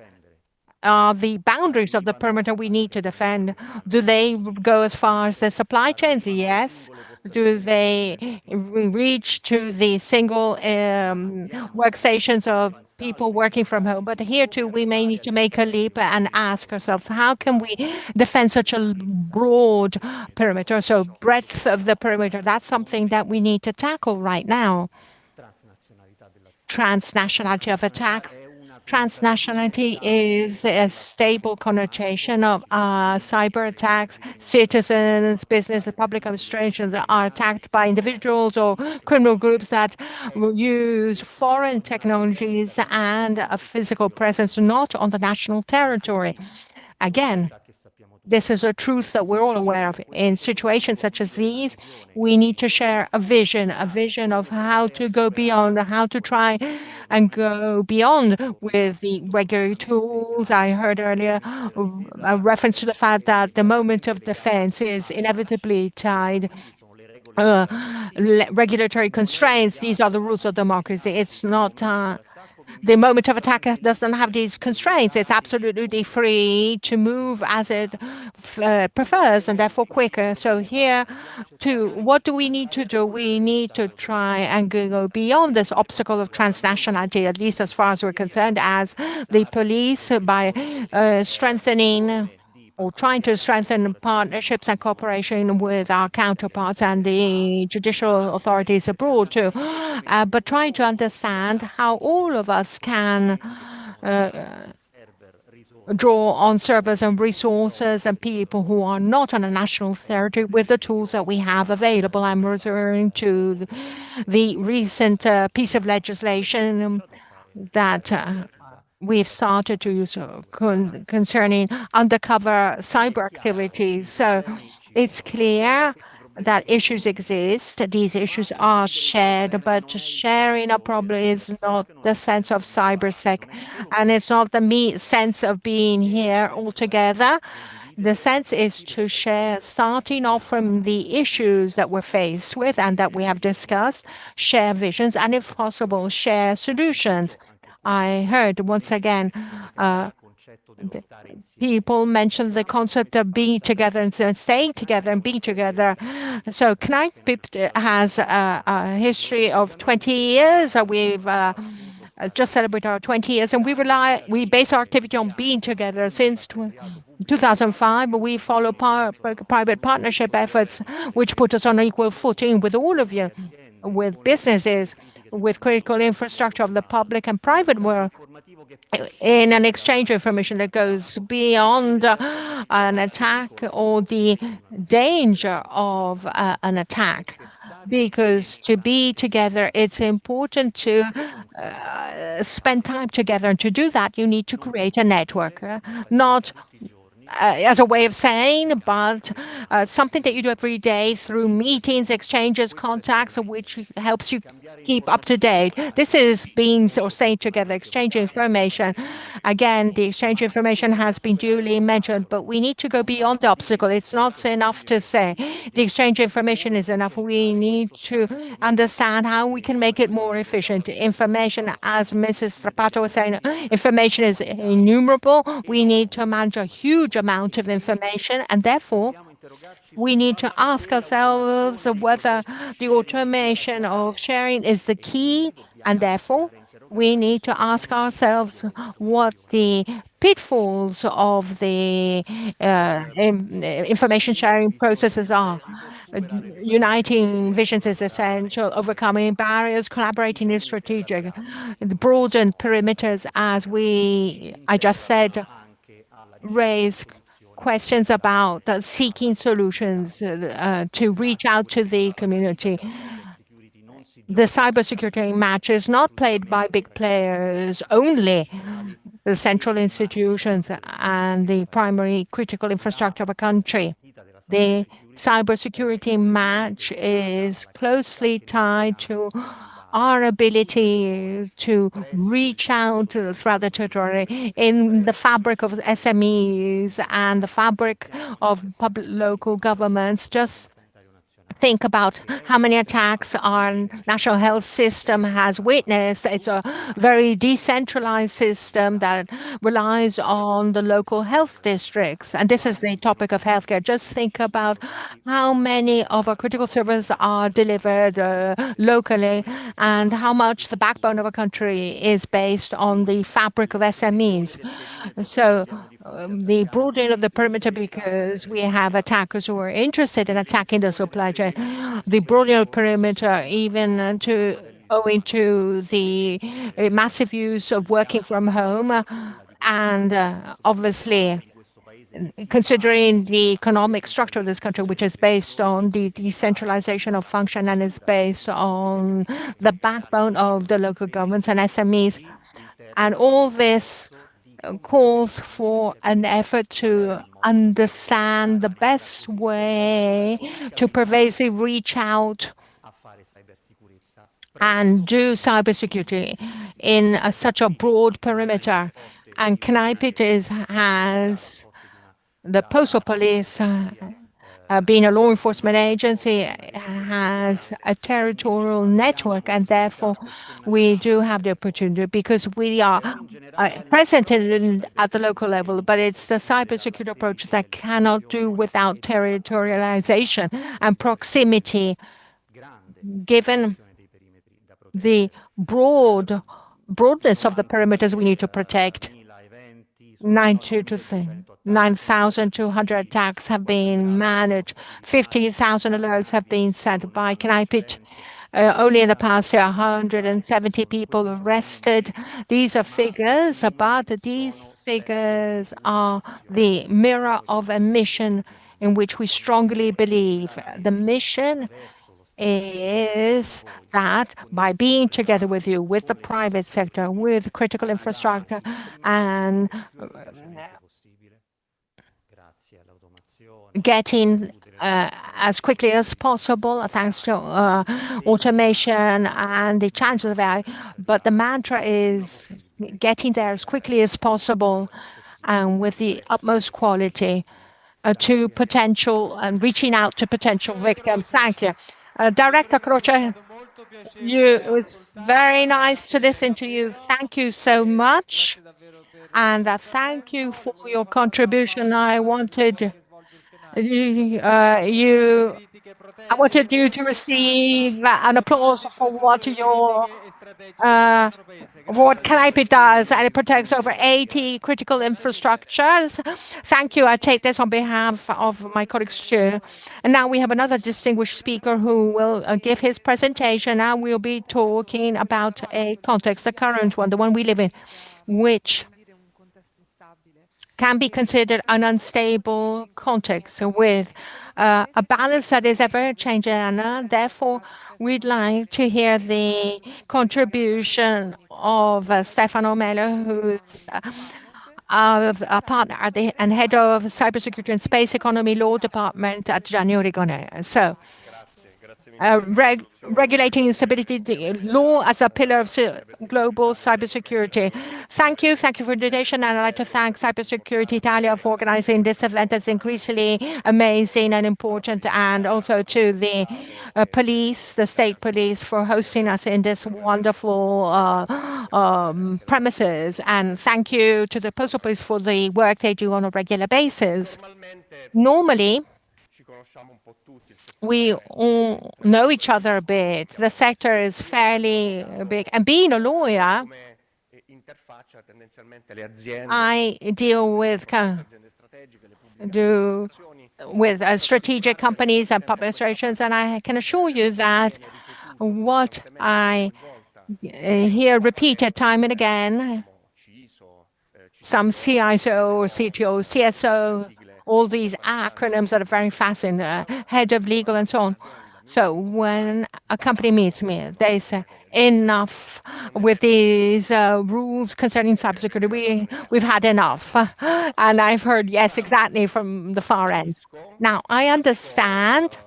S4: are the boundaries of the perimeter we need to defend. Do they go as far as the supply chains? Yes. Do they reach to the single workstations of people working from home? But here too, we may need to make a leap and ask ourselves, how can we defend such a broad perimeter? So breadth of the perimeter, that's something that we need to tackle right now. Transnationality of attacks. Transnationality is a stable connotation of cyber attacks. Citizens, business, and public administrations are attacked by individuals or criminal groups that use foreign technologies and a physical presence not on the national territory. Again, this is a truth that we're all aware of. In situations such as these, we need to share a vision of how to go beyond, how to try and go beyond with the regular tools. I heard earlier a reference to the fact that the moment of defense is inevitably tied regulatory constraints. These are the rules of democracy. It's not the moment of attack doesn't have these constraints. It's absolutely free to move as it prefers, and therefore quicker. So here, too, what do we need to do? We need to try and go beyond this obstacle of transnationality, at least as far as we're concerned, as the police, by strengthening or trying to strengthen partnerships and cooperation with our counterparts and the judicial authorities abroad too, but trying to understand how all of us can draw on servers and resources and people who are not on a national territory with the tools that we have available. I'm referring to the recent piece of legislation that we've started to use concerning undercover cyber activities. So it's clear that issues exist. These issues are shared, but sharing a problem is not the sense of CyberSec, and it's not the sense of being here all together. The sense is to share, starting off from the issues that we're faced with and that we have discussed, share visions, and if possible, share solutions. I heard once again people mention the concept of being together and staying together and being together. So CNIPIP has a history of 20 years. We've just celebrated our 20 years, and we base our activity on being together since 2005. We follow private partnership efforts, which put us on equal footing with all of you, with businesses, with critical infrastructure of the public and private world, in an exchange of information that goes beyond an attack or the danger of an attack. Because to be together, it's important to spend time together. And to do that, you need to create a network, not as a way of saying, but something that you do every day through meetings, exchanges, contacts, which helps you keep up to date. This is being or staying together, exchanging information. Again, the exchange of information has been duly mentioned, but we need to go beyond the obstacle. It's not enough to say the exchange of information is enough. We need to understand how we can make it more efficient. Information, as Mrs. Strapato was saying, information is innumerable. We need to manage a huge amount of information, and therefore we need to ask ourselves whether the automation of sharing is the key, and therefore we need to ask ourselves what the pitfalls of the information sharing processes are. Uniting visions is essential, overcoming barriers, collaborating is strategic. The broadened perimeters, as I just said, raise questions about seeking solutions to reach out to the community. The cybersecurity match is not played by big players only, the central institutions and the primary critical infrastructure of a country. The cybersecurity match is closely tied to our ability to reach out throughout the territory in the fabric of SMEs and the fabric of public local governments. Just think about how many attacks our national health system has witnessed. It's a very decentralized system that relies on the local health districts. And this is the topic of healthcare. Just think about how many of our critical services are delivered locally and how much the backbone of a country is based on the fabric of SMEs. So the broadening of the perimeter, because we have attackers who are interested in attacking the supply chain. The broadening of the perimeter, even owing to the massive use of working from home, and obviously considering the economic structure of this country, which is based on the decentralization of function and is based on the backbone of the local governments and SMEs. And all this calls for an effort to understand the best way to pervasively reach out and do cybersecurity in such a broad perimeter. And CNIPIT has the Postal Police, being a law enforcement agency, has a territorial network, and therefore we do have the opportunity because we are present at the local level, but it's the cybersecurity approach that cannot do without territorialization and proximity, given the broadness of the perimeters we need to protect. 9,200 attacks have been managed. 50,000 alerts have been sent by CNIPIT. Only in the past year, 170 people arrested. These are figures, but these figures are the mirror of a mission in which we strongly believe. The mission is that by being together with you, with the private sector, with critical infrastructure, and getting as quickly as possible, thanks to automation and the challenges of AI. But the mantra is getting there as quickly as possible and with the utmost quality to potential and reaching out to potential victims. Thank you. Director Croce, it was very nice to listen to you. Thank you so much. And thank you for your contribution. I wanted you to receive an applause for what CNIPIT does, and it protects over 80 critical infrastructures. Thank you. I take this on behalf of my colleagues too. And now we have another distinguished speaker who will give his presentation. Now we'll be talking about a context, the current one, the one we live in, which can be considered an unstable context with a balance that is ever changing. And therefore, we'd like to hear the contribution of Stefano Melo, who's a partner and head of Cybersecurity and Space Economy Law Department at Gianni Origone. So, regulating instability, the law as a pillar of global cybersecurity. Thank you for the invitation, and I'd like to thank Cybersecurity Italia for organizing this event that's increasingly amazing and important, and also to the police, the state police, for hosting us in this wonderful premises. And thank you to the Postal Police for the work they do on a regular basis. Normally, We all know each other a bit. The sector is fairly big. And being a lawyer, I deal with strategic companies and public administrations, and I can assure you that what I hear repeated time and again, some CISO, CTO, CSO, all these acronyms that are very fascinating, head of legal and so on. So when a company meets me, they say, enough with these rules concerning cybersecurity. We've had enough. And I've heard, yes, exactly, from the far end. Now, I understand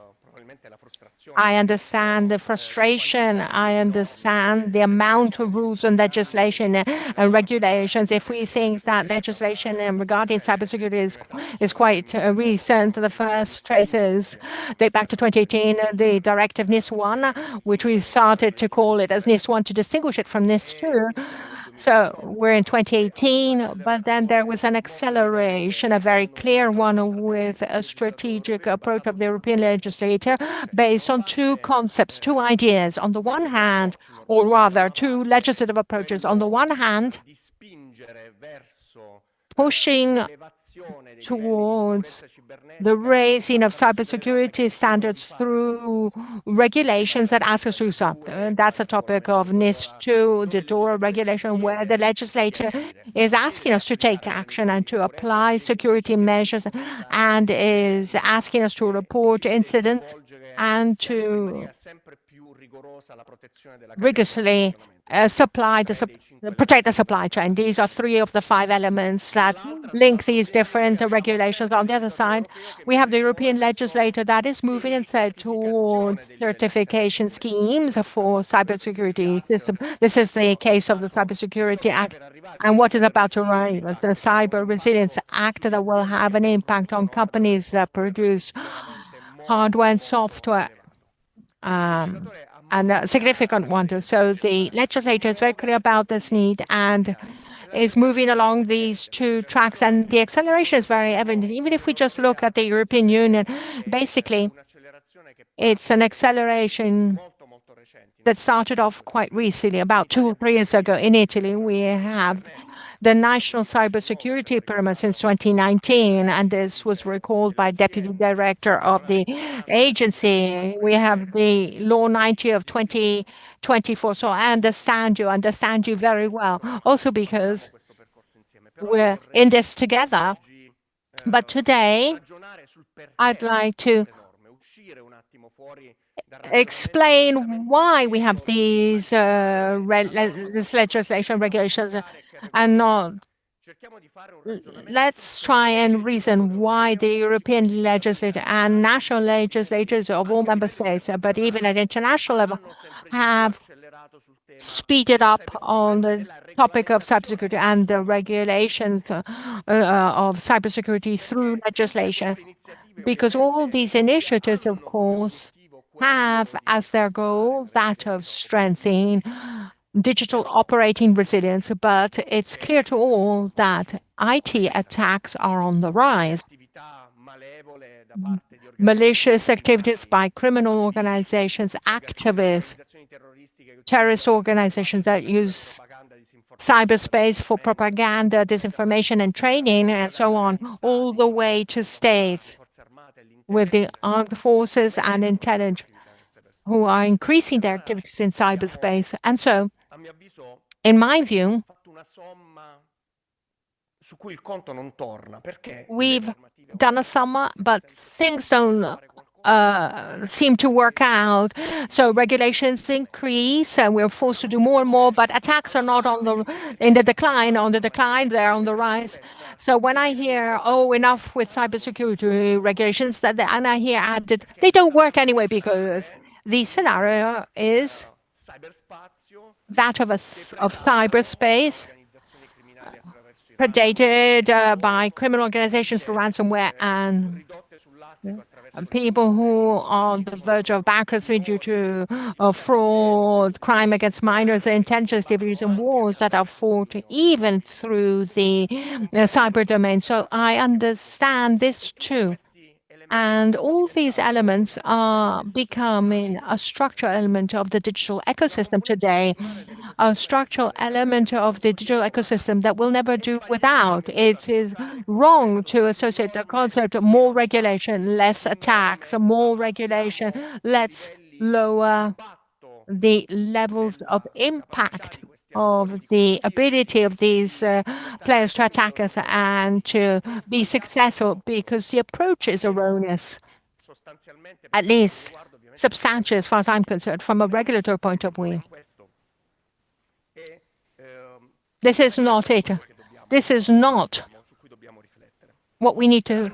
S4: the frustration. I understand the amount of rules and legislation and regulations. If we think that legislation regarding cybersecurity is quite recent, the first traces date back to 2018, the directive NIS1, which we started to call it as NIS1 to distinguish it from NIS2. So we're in 2018, but then there was an acceleration, a very clear one, with a strategic approach of the European legislator based on two concepts, two ideas. On the one hand, or rather two legislative approaches. On the one hand, pushing towards the raising of cybersecurity standards through regulations that ask us to do something. That's a topic of NIS2, the DORA regulation, where the legislator is asking us to take action and to apply security measures, and is asking us to report incidents and to rigorously protect the supply chain. These are three of the 5 elements that link these different regulations. On the other side, we have the European legislator that is moving instead towards certification schemes for cybersecurity system. This is the case of the Cybersecurity Act. And what is about to arrive? The Cyber Resilience Act that will have an impact on companies that produce hardware and software. And a significant one too. So the legislator is very clear about this need and is moving along these two tracks, and the acceleration is very evident. Even if we just look at the European Union, basically it's an acceleration that started off quite recently, about 2 or 3 years ago. In Italy, we have the National Cybersecurity Permit since 2019, and this was recalled by Deputy Director of the agency. We have the Law 90 of 2024, so I understand you very well, also because we're in this together. But today, I'd like to explain why we have these this legislation regulations, and not let's try and reason why the European legislator and national legislators of all member states, but even at international level, have speeded up on the topic of cybersecurity and the regulations of cybersecurity through legislation. Because all these initiatives, of course, have as their goal that of strengthening digital operating resilience, but it's clear to all that IT attacks are on the rise. Malicious activities by criminal organizations, activists, terrorist organizations that use cyberspace for propaganda, disinformation, and training, and so on, all the way to states with the armed forces and intelligence who are increasing their activities in cyberspace. And so, in my view, we've done a sum, but things don't seem to work out. So regulations increase, and we're forced to do more and more, but attacks are not in the decline. On the decline, they're on the rise. So when I hear, oh, enough with cybersecurity regulations, and I hear added, they don't work anyway, because the scenario is that of cyberspace, predated by criminal organizations for ransomware and people who are on the verge of bankruptcy due to fraud, crime against minors, intelligence activities, and wars that are fought even through the cyber domain. So I understand this too. And all these elements are becoming a structural element of the digital ecosystem today, a structural element of the digital ecosystem that we'll never do without. It is wrong to associate the concept of more regulation, less attacks, more regulation, let's lower the levels of impact of the ability of these players to attack us and to be successful, because the approach is erroneous, at least substantial as far as I'm concerned, from a regulatory point of view. This is not it. This is not what we need to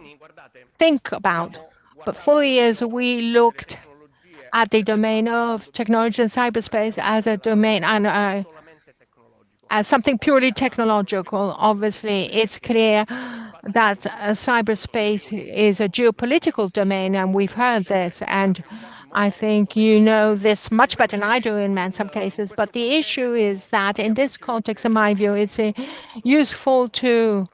S4: think about. But for years, we looked at the domain of technology and cyberspace as a domain and as something purely technological. Obviously, it's clear that cyberspace is a geopolitical domain, and we've heard this, and I think you know this much better than I do in some cases. But the issue is that in this context, in my view, it's useful to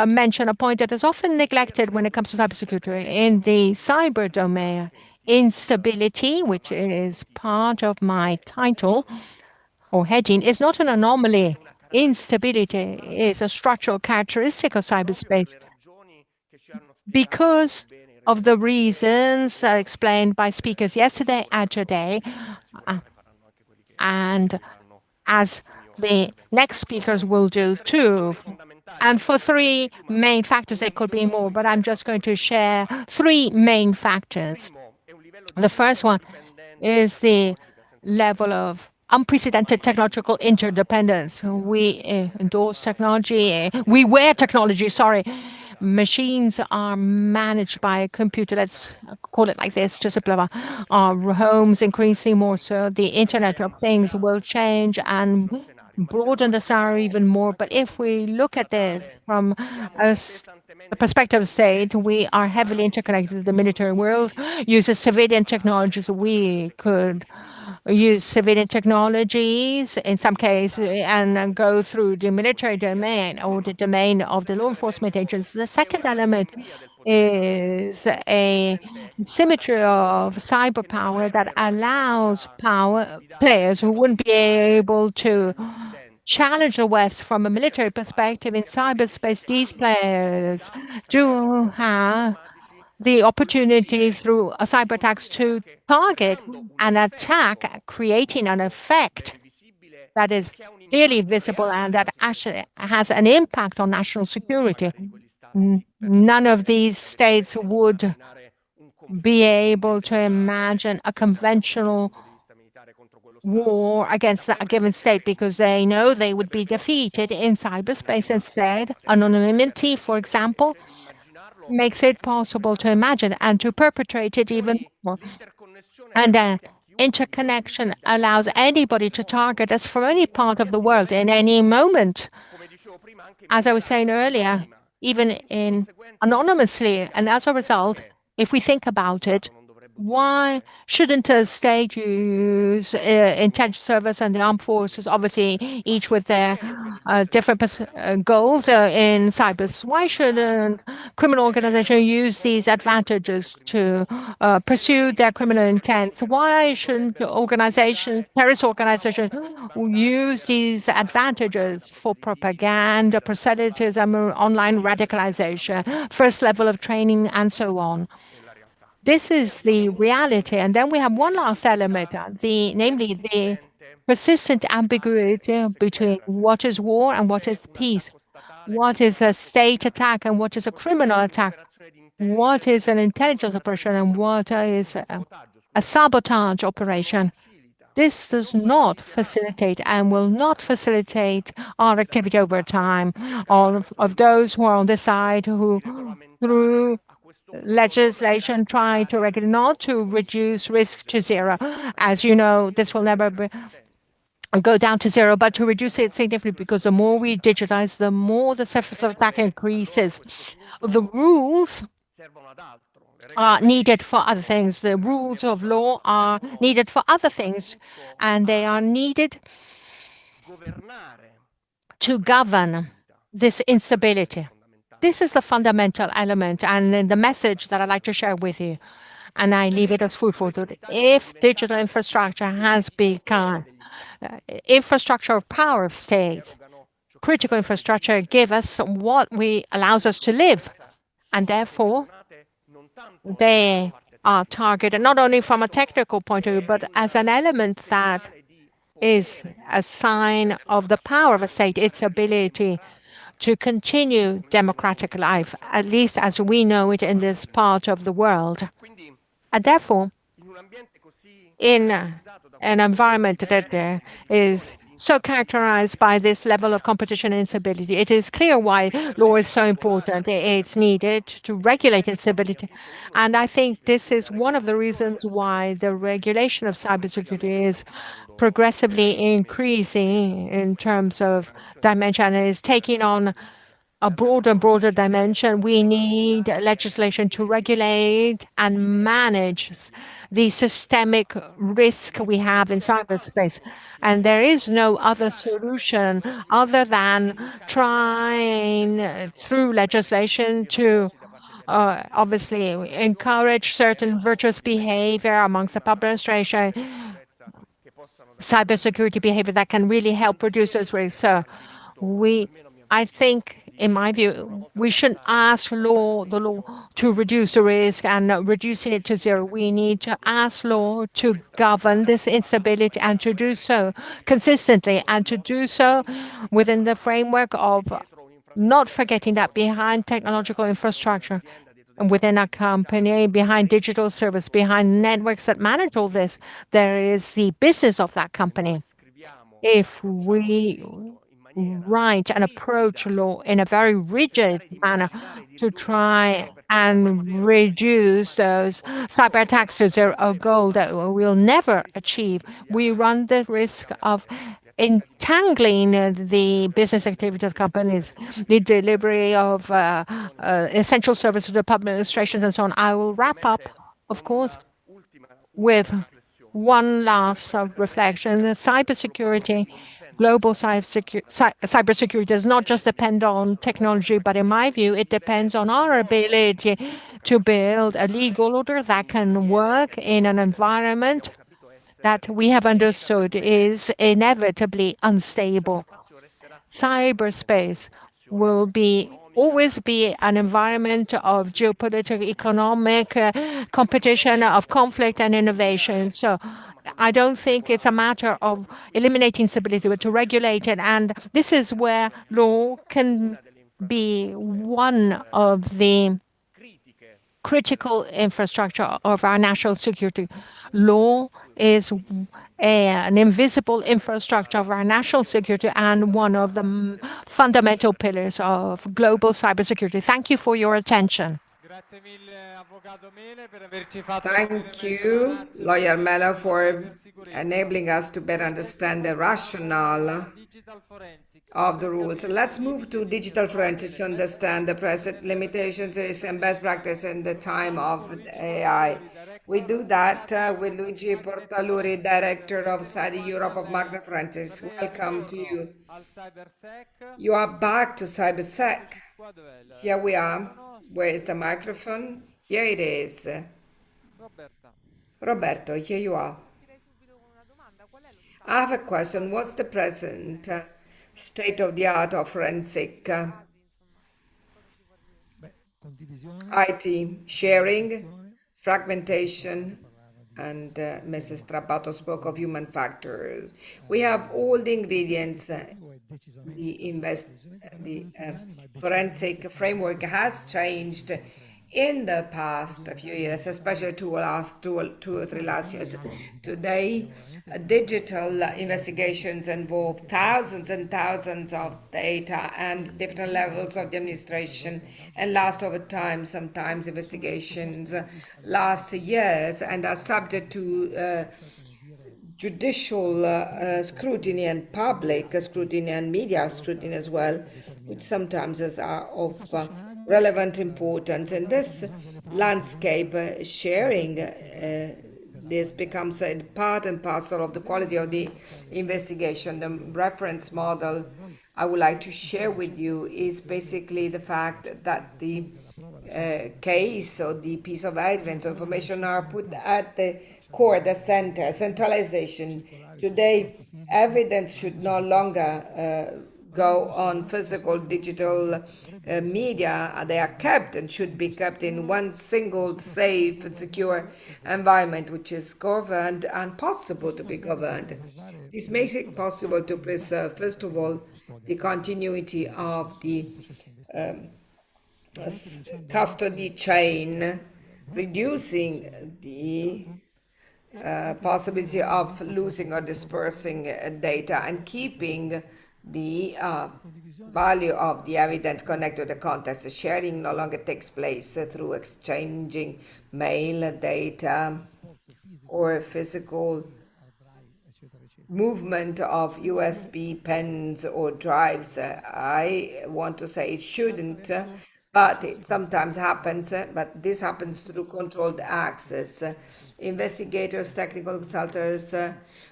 S4: mention a point that is often neglected when it comes to cybersecurity. In the cyber domain, instability, which is part of my title or heading, is not an anomaly. Instability is a structural characteristic of cyberspace because of the reasons explained by speakers yesterday and today, and as the next speakers will do too. And for three main factors, there could be more, but I'm just going to share three main factors. The first one is the level of unprecedented technological interdependence. We endorse technology, we wear technology, sorry. Machines are managed by a computer, let's call it like this, to simplify. Our homes increasingly more so. The Internet of Things will change and broaden the scenario even more. But if we look at this from the perspective of state, we are heavily interconnected. The military world uses civilian technologies. We could use civilian technologies in some cases and go through the military domain or the domain of the law enforcement agencies. The second element is a symmetry of cyber power that allows players who wouldn't be able to challenge the West from a military perspective in cyberspace. These players do have the opportunity through a cyber attacks to target an attack, creating an effect that is clearly visible and that actually has an impact on national security. None of these states would be able to imagine a conventional war against a given state because they know they would be defeated in cyberspace. Instead, anonymity, for example, makes it possible to imagine and to perpetrate it even more. And interconnection allows anybody to target us from any part of the world in any moment. As I was saying earlier, even anonymously. And as a result, if we think about it, why shouldn't a state use intelligence service and the armed forces, obviously each with their different goals in cyber? Why shouldn't criminal organizations use these advantages to pursue their criminal intent? Why shouldn't organizations, terrorist organizations, use these advantages for propaganda, proselytism, online radicalization, first level of training, and so on? This is the reality. And then we have one last element, namely the persistent ambiguity between what is war and what is peace, what is a state attack and what is a criminal attack, what is an intelligence operation and what is a sabotage operation. This does not facilitate and will not facilitate our activity over time. All of those who are on this side who, through legislation, try to regulate, not to reduce risk to zero. As you know, this will never go down to zero, but to reduce it significantly, because the more we digitize, the more the surface of attack increases. The rules are needed for other things. The rules of law are needed for other things, and they are needed to govern this instability. This is the fundamental element and the message that I'd like to share with you. And I leave it as food for thought. If digital infrastructure has become infrastructure of power of states, critical infrastructure give us what allows us to live. And therefore, they are targeted not only from a technical point of view, but as an element that is a sign of the power of a state, its ability to continue democratic life, at least as we know it in this part of the world. And therefore, in an environment that is so characterized by this level of competition and instability, it is clear why law is so important. It's needed to regulate instability. And I think this is one of the reasons why the regulation of cybersecurity is progressively increasing in terms of dimension and is taking on a broader and broader dimension. We need legislation to regulate and manage the systemic risk we have in cyberspace. And there is no other solution other than trying through legislation to obviously encourage certain virtuous behavior amongst the public administration, cybersecurity behavior that can really help reduce those risks. So I think, in my view, we shouldn't ask the law to reduce the risk and reducing it to zero. We need to ask law to govern this instability and to do so consistently and to do so within the framework of not forgetting that behind technological infrastructure and within a company, behind digital service, behind networks that manage all this, there is the business of that company. If we write and approach law in a very rigid manner to try and reduce those cyber attacks to zero, a goal that we'll never achieve, we run the risk of entangling the business activity of companies, the delivery of essential services to the public administrations and so on. I will wrap up, of course, with one last reflection. Cybersecurity, global cybersecurity does not just depend on technology, but in my view, it depends on our ability to build a legal order that can work in an environment that we have understood is inevitably unstable. Cyberspace will always be an environment of geopolitical, economic competition, of conflict and innovation. So I don't think it's a matter of eliminating stability, but to regulate it. And this is where law can be one of the critical infrastructure of our national security. Law is an invisible infrastructure of our national security and one of the fundamental pillars of global cybersecurity. Thank you for your attention.
S7: Thank you, Lawyer Melo, for enabling us to better understand the rationale of the rules. Let's move to digital forensics to understand the present limitations and best practice in the time of AI. We do that with Luigi Portaluri, Director of Study Europe of Magna Forensics. Welcome to you. You are back to CyberSec. Here we are. Where is the microphone? Here it is. Roberto, here you are. I have a question. What's the present state of the art of forensic IT sharing, fragmentation, and Mrs. Trapato spoke of human factors. We have all the ingredients. The forensic framework has changed in the past few years, especially two or three last years. Today, digital investigations involve thousands and thousands of data and different levels of the administration and last over time. Sometimes investigations last years and are subject to judicial scrutiny and public scrutiny and media scrutiny as well, which sometimes are of relevant importance. In this landscape, sharing this becomes a part and parcel of the quality of the investigation. The reference model I would like to share with you is basically the fact that the case or the piece of evidence or information are put at the core, the center, centralization. Today, evidence should no longer go on physical, digital media. They are kept and should be kept in one single, safe, and secure environment, which is governed and possible to be governed. This makes it possible to preserve, first of all, the continuity of the custody chain, reducing the possibility of losing or dispersing data, and keeping the value of the evidence connected to the context. The sharing no longer takes place through exchanging mail, data, or physical movement of USB pens or drives. I want to say it shouldn't, but it sometimes happens. But this happens through controlled access. Investigators, technical consultants,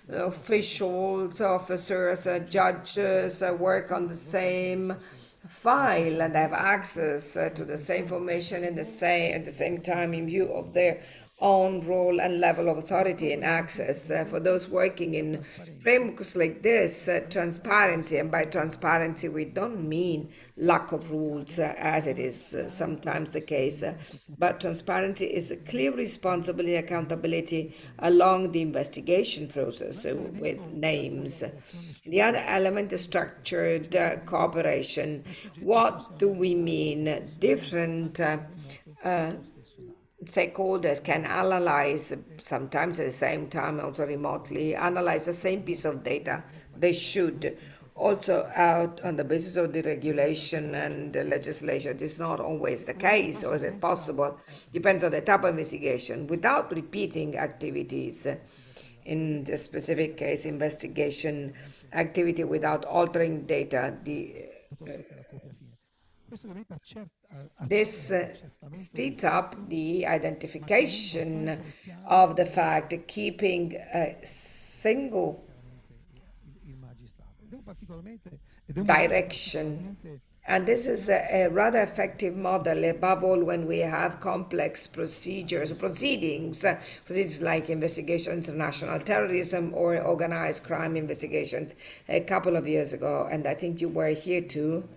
S7: officials, officers, judges work on the same file and have access to the same information at the same time in view of their own role and level of authority and access. For those working in frameworks like this, transparency, and by transparency we don't mean lack of rules as it is sometimes the case, but transparency is a clear responsibility and accountability along the investigation process with names. The other element is structured cooperation. What do we mean? Different stakeholders can analyze, sometimes at the same time, also remotely, analyze the same piece of data. They should. Also, out on the basis of the regulation and the legislation, this is not always the case, or is it possible? Depends on the type of investigation. Without repeating activities, in the specific case, investigation activity without altering data, this speeds up the identification of the fact, keeping a single direction. And this is a rather effective model, above all when we have complex proceedings like investigation of international terrorism or organized crime investigations. A couple of years ago, and I think you were here too,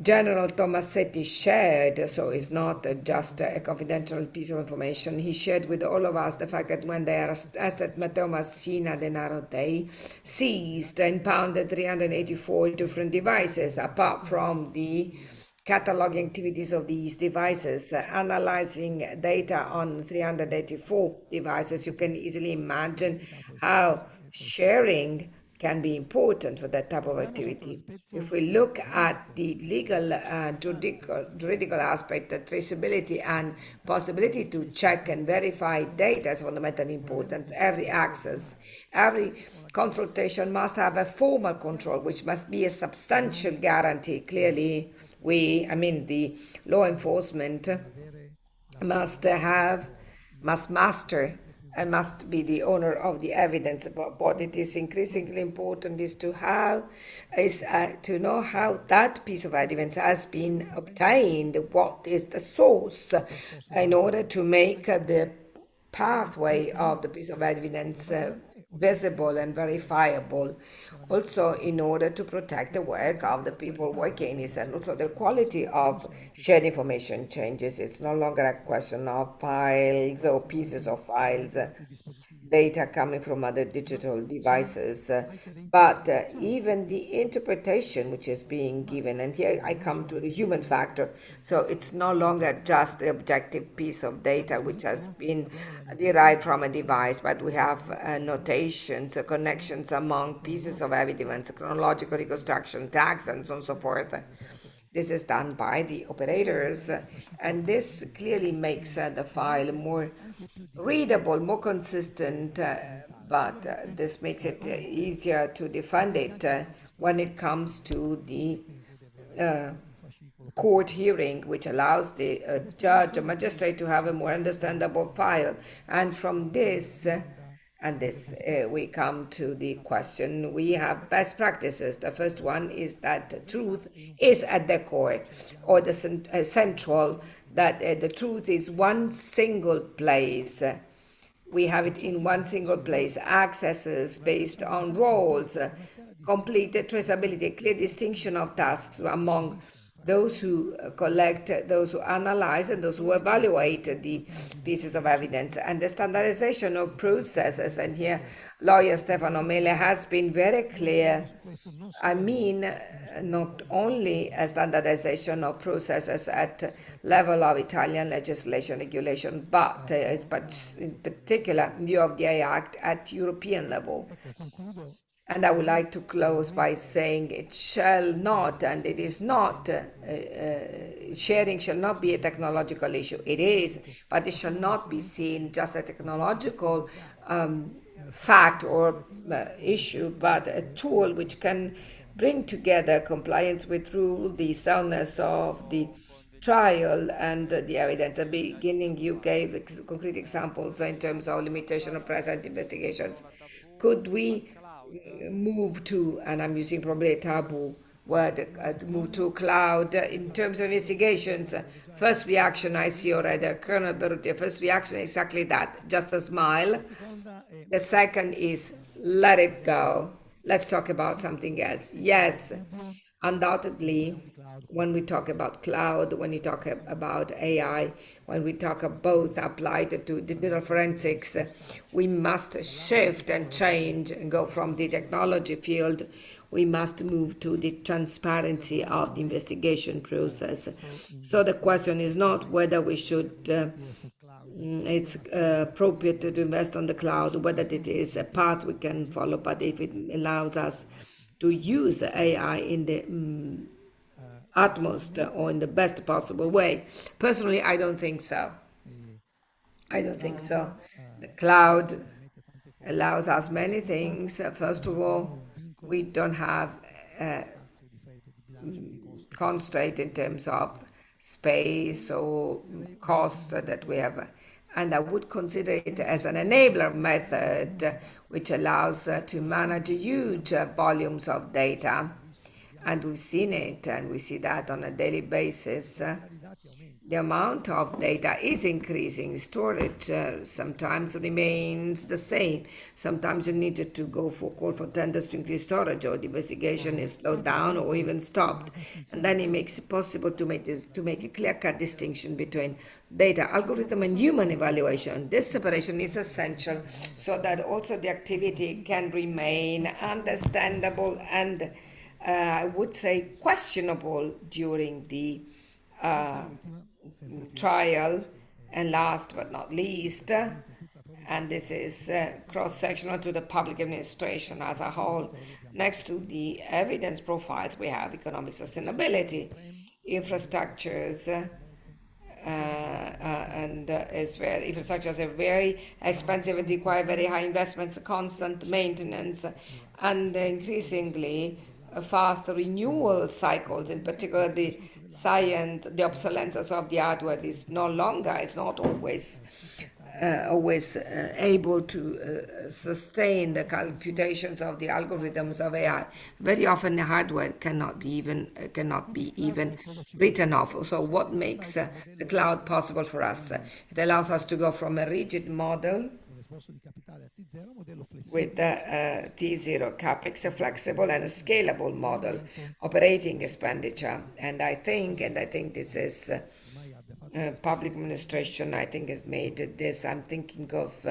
S7: General Tomasetti shared, so it's not just a confidential piece of information, he shared with all of us the fact that when they arrested Matteo Massina Denaro, they seized and impounded 384 different devices, apart from the cataloging activities of these devices, analyzing data on 384 devices. You can easily imagine how sharing can be important for that type of activity. If we look at the legal juridical aspect, the traceability and possibility to check and verify data is fundamental importance. Every access, every consultation must have a formal control, which must be a substantial guarantee. Clearly, the law enforcement must master and must be the owner of the evidence. But what it is increasingly important is to know how that piece of evidence has been obtained, what is the source, in order to make the pathway of the piece of evidence visible and verifiable, also in order to protect the work of the people working in it. And also the quality of shared information changes. It's no longer a question of files or pieces of files, data coming from other digital devices, but even the interpretation which is being given. And here I come to the human factor. So it's no longer just the objective piece of data which has been derived from a device, but we have notations, connections among pieces of evidence, chronological reconstruction, tags, and so on and so forth. This is done by the operators, and this clearly makes the file more readable, more consistent, but this makes it easier to defend it when it comes to the court hearing, which allows the judge or magistrate to have a more understandable file. And from this, And this, we come to the question. We have best practices. The first one is that truth is at the core, or the central, that the truth is one single place. We have it in one single place. Accesses based on roles, complete traceability, clear distinction of tasks among those who collect, those who analyze, and those who evaluate the pieces of evidence, and the standardization of processes. And here, lawyer Stefano Mele has been very clear. I mean, not only a standardization of processes at level of Italian legislation, regulation, but in particular, in view of the AI Act at European level. And I would like to close by saying it shall not, and it is not, sharing shall not be a technological issue. It is, but it shall not be seen just a technological fact or issue, but a tool which can bring together compliance with rule, the soundness of the trial, and the evidence. At the beginning, you gave concrete examples in terms of limitation of present investigations. Could we move to, and I'm using probably a taboo word, move to cloud in terms of investigations? First reaction, I see already, Colonel Berruti, first reaction exactly that, just a smile. The second is let it go. Let's talk about something else. Yes, undoubtedly, when we talk about cloud, when we talk about AI, when we talk of both applied to digital forensics, we must shift and change and go from the technology field. We must move to the transparency of the investigation process. So the question is not whether we should it's appropriate to invest on the cloud, whether it is a path we can follow, but if it allows us to use AI in the utmost or in the best possible way. Personally, I don't think so. I don't think so. The cloud allows us many things. First of all, we don't have constraint in terms of space or costs that we have. And I would consider it as an enabler method which allows to manage huge volumes of data. And we've seen it, and we see that on a daily basis. The amount of data is increasing. Storage sometimes remains the same. Sometimes you need to go for call for tenders to increase storage, or the investigation is slowed down or even stopped. And then it makes it possible to make a clear-cut distinction between data, algorithm, and human evaluation. This separation is essential so that also the activity can remain understandable and I would say questionable during the trial. And last but not least, and this is cross-sectional to the public administration as a whole, next to the evidence profiles, we have economic sustainability, infrastructures, and infrastructures are very expensive and require very high investments, constant maintenance, and increasingly fast renewal cycles. In particular, the obsolescence of the hardware is not always able to sustain the computations of the algorithms of AI. Very often the hardware cannot be even written off. So what makes the cloud possible for us? It allows us to go from a rigid model with T0 capex, a flexible and a scalable model operating expenditure. And I think this is public administration, I think, has made this. I'm thinking of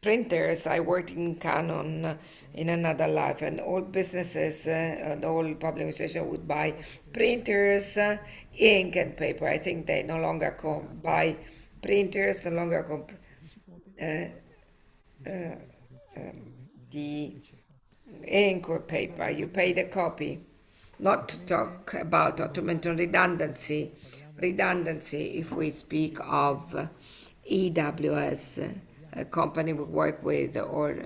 S7: printers. I worked in Canon in another life, and all businesses and all public administration would buy printers, ink, and paper. I think they no longer buy printers, no longer the ink or paper. You pay the copy. Not to talk about or to mention redundancy, if we speak of AWS, a company we work with, or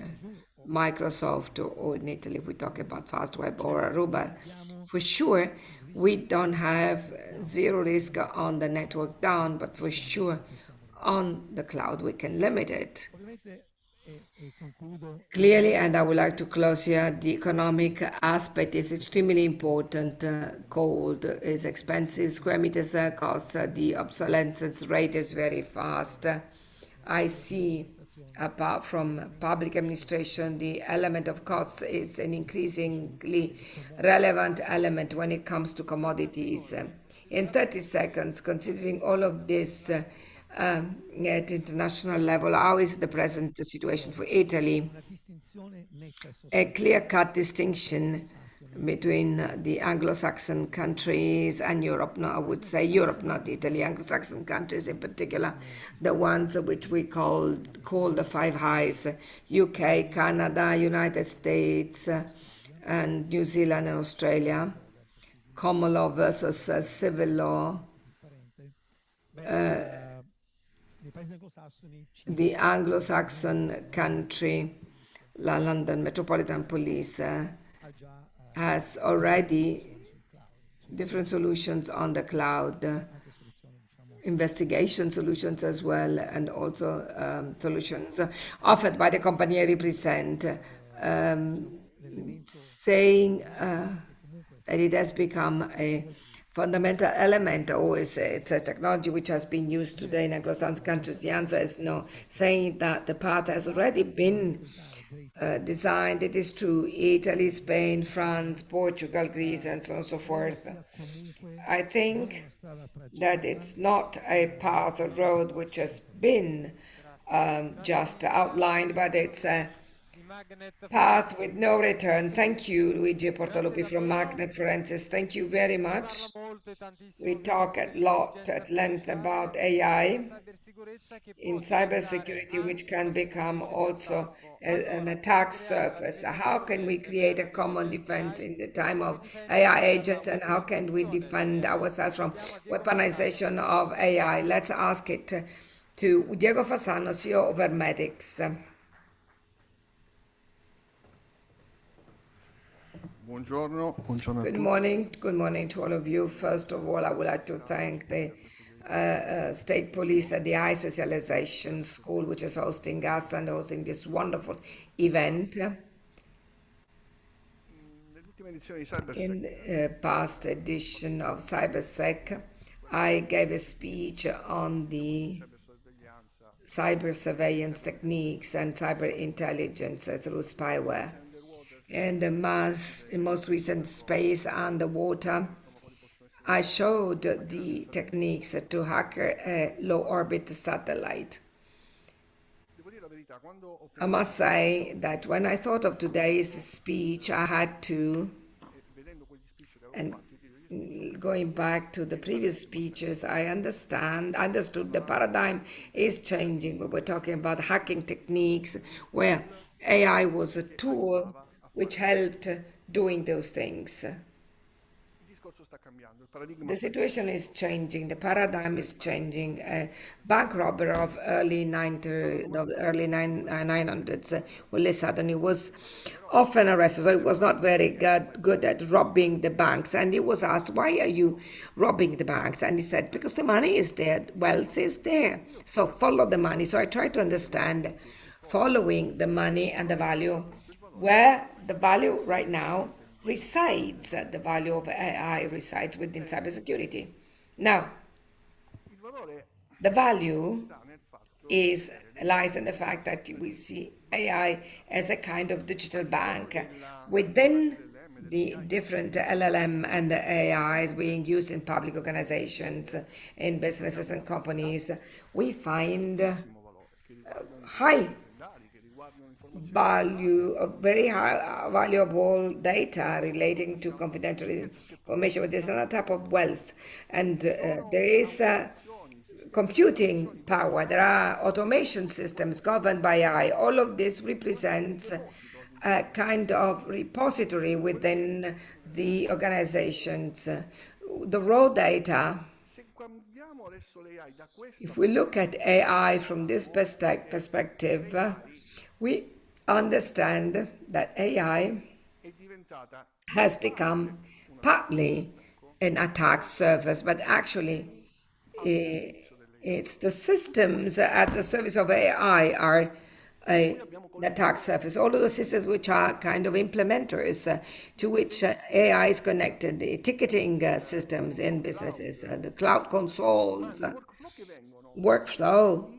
S7: Microsoft, or in Italy we talk about Fastweb or Aruba. For sure, we don't have zero risk on the network down, but for sure on the cloud we can limit it. Clearly, and I would like to close here, the economic aspect is extremely important. Gold is expensive, square meters cost, the obsolescence rate is very fast. I see, apart from public administration, the element of costs is an increasingly relevant element when it comes to commodities. In 30 seconds, considering all of this at international level, how is the present situation for Italy? A clear-cut distinction between the Anglo-Saxon countries and Europe. No, I would say Europe, not Italy. Anglo-Saxon countries in particular, the ones which we call the Five Highs: UK, Canada, United States, and New Zealand and Australia. Common law versus civil law. The Anglo-Saxon country, la London Metropolitan Police, has already different solutions on the cloud, investigation solutions as well, and also solutions offered by the company I represent, saying that it has become a fundamental element, or it's a technology which has been used today in Anglo-Saxon countries. The answer is no, saying that the path has already been designed. It is true, Italy, Spain, France, Portugal, Greece, and so on and so forth. I think that it's not a path or road which has been just outlined, but it's a path with no return. Thank you, Luigi Portaluppi from Magnet Forensics. Thank you very much. We talk a lot at length about AI in cybersecurity, which can become also an attack surface. How can we create a common defense in the time of AI agents, and how can we defend ourselves from weaponization of AI? Let's ask it to Diego Fasano, CEO of Hermetics. Good morning to all of you. First of all, I would like to thank the State Police at the High Specialization School, which is hosting us and hosting this wonderful event. In the past edition of CyberSec, I gave a speech on the cyber surveillance techniques and cyber intelligence through spyware. In the most recent Space Underwater, I showed the techniques to hack a low-orbit satellite. I must say that when I thought of today's speech, I had to, and going back to the previous speeches, I understood the paradigm is changing. We were talking about hacking techniques where AI was a tool which helped doing those things. The situation is changing, the paradigm is changing. A bank robber of early 900s, Willie Suddenly was often arrested, so he was not very good at robbing the banks. And he was asked, why are you robbing the banks? And he said, because the money is there, wealth is there, so follow the money. So I try to understand following the money and the value, where the value right now resides. The value of AI resides within cybersecurity. Now, the value lies in the fact that we see AI as a kind of digital bank. Within the different LLM and the AIs being used in public organizations, in businesses and companies, we find high value, very high valuable data relating to confidential information, but there's another type of wealth, and there is computing power, there are automation systems governed by AI. All of this represents a kind of repository within the organizations. The raw data, if we look at AI from this perspective, we understand that AI has become partly an attack surface, but actually it's the systems at the service of AI are the attack surface. All of those systems which are kind of implementers to which AI is connected, the ticketing systems in businesses, the cloud consoles, workflow,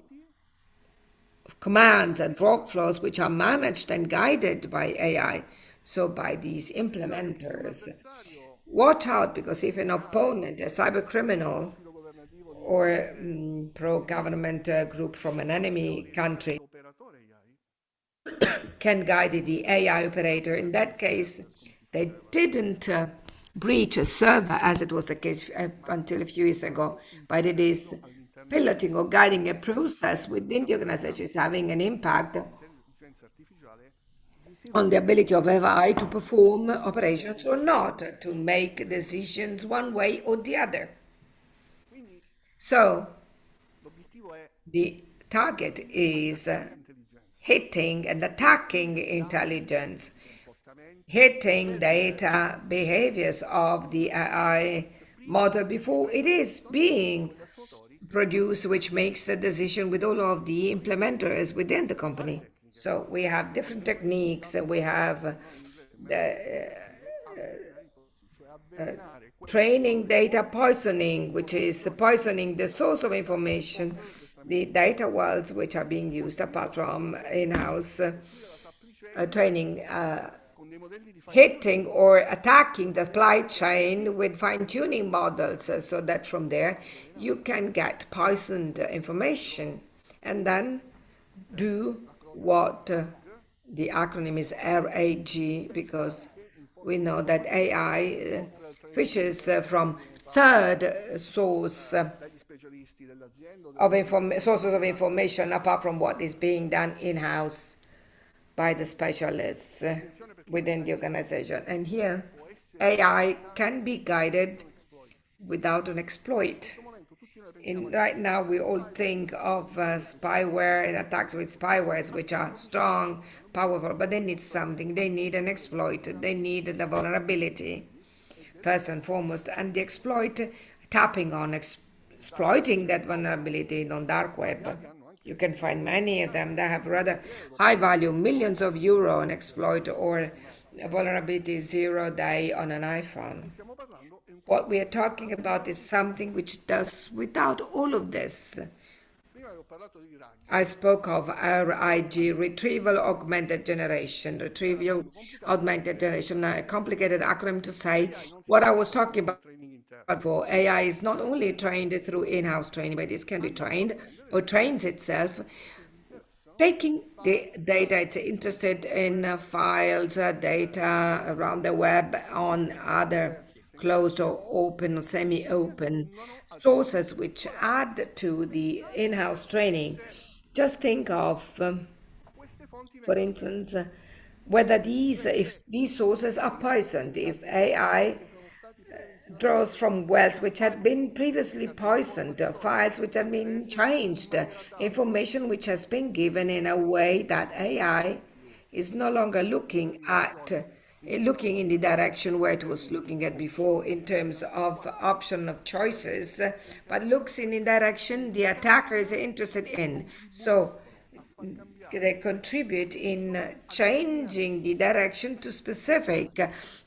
S7: commands and workflows which are managed and guided by AI, so by these implementers. Watch out, because if an opponent, a cyber criminal or pro-government group from an enemy country can guide the AI operator, in that case, they didn't breach a server, as it was the case until a few years ago, but it is piloting or guiding a process within the organization, is having an impact on the ability of AI to perform operations or not, to make decisions one way or the other. So the target is hitting and attacking intelligence, hitting data behaviors of the AI model before it is being produced, which makes the decision with all of the implementers within the company. So we have different techniques. We have the training data poisoning, which is poisoning the source of information, the data wells which are being used apart from in-house training, hitting or attacking the supply chain with fine-tuning models, so that from there you can get poisoned information and then do what the acronym is RAG, because we know that AI fishes from third sources of information apart from what is being done in-house by the specialists within the organization. And here, AI can be guided without an exploit. Right now, we all think of spyware and attacks with spywares, which are strong, powerful, but they need something. They need an exploit. They need the vulnerability, first and foremost, and the exploit, tapping on exploiting that vulnerability on dark web. You can find many of them that have rather high value, millions of euro on exploit, or vulnerability 0 day on an iPhone. What we are talking about is something which does without all of this. I spoke of RIG, Retrieval Augmented Generation, Retrieval Augmented Generation, a complicated acronym to say what I was talking about before. AI is not only trained through in-house training, but it can be trained or trains itself, taking the data it's interested in, files, data around the web, on other closed or open or semi-open sources which add to the in-house training. Just think of, for instance, whether if these sources are poisoned, if AI draws from wells which had been previously poisoned, files which have been changed, information which has been given in a way that AI is no longer looking in the direction where it was looking at before in terms of option of choices, but looks in the direction the attacker is interested in. So they contribute in changing the direction to specific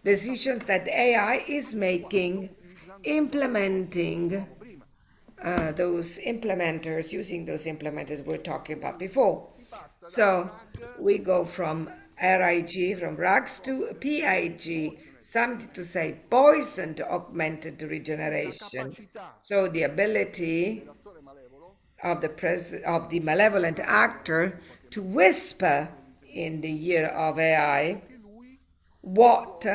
S7: decisions that AI is making, implementing those implementers, using those implementers we're talking about before. So we go from RIG, from RAGs to PIG, something to say poisoned augmented regeneration. So the ability of the malevolent actor to whisper in the ear of AI what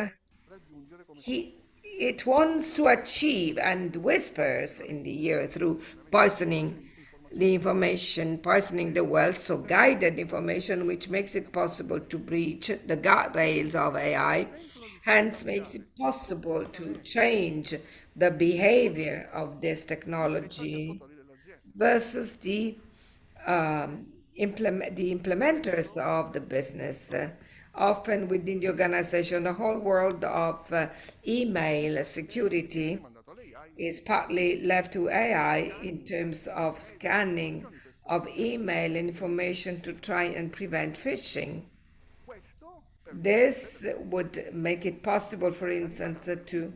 S7: it wants to achieve, and whispers in the ear through poisoning the information, poisoning the world, so guided information which makes it possible to breach the guardrails of AI, hence makes it possible to change the behavior of this technology versus the implementers of the business. Often within the organization, the whole world of email security is partly left to AI in terms of scanning of email information to try and prevent phishing. This would make it possible, for instance, to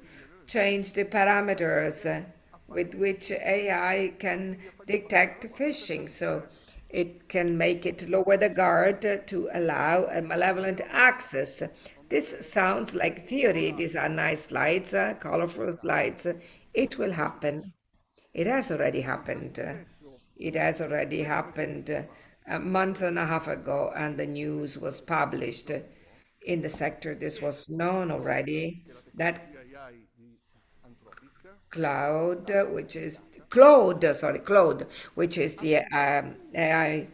S7: change the parameters with which AI can detect phishing. So it can make it lower the guard to allow a malevolent access. This sounds like theory. These are nice slides, colorful slides. It will happen. It has already happened. It has already happened a month and a half ago, and the news was published in the sector. This was known already, that Claude, which is Claude, which is the AI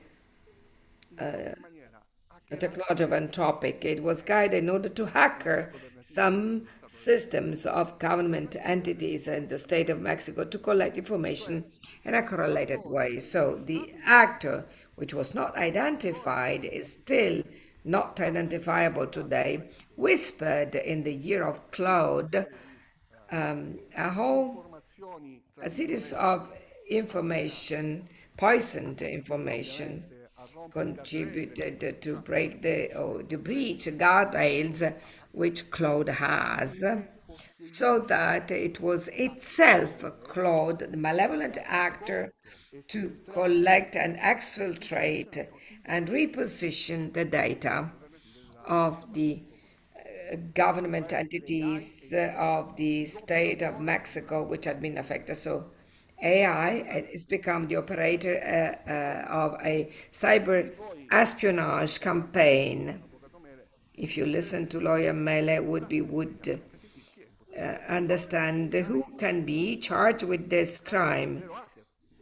S7: technology of Anthropic. It was guided in order to hack some systems of government entities in the state of Mexico to collect information in a correlated way. So the actor, which was not identified, is still not identifiable today, whispered in the year of Claude a series of information, poisoned information, contributed to break to breach guardrails which Claude has, so that it was itself Claude, the malevolent actor, to collect and exfiltrate and reposition the data of the government entities of the state of Mexico which had been affected. So AI has become the operator of a cyber espionage campaign. If you listen to Lawyer Mele, would understand who can be charged with this crime.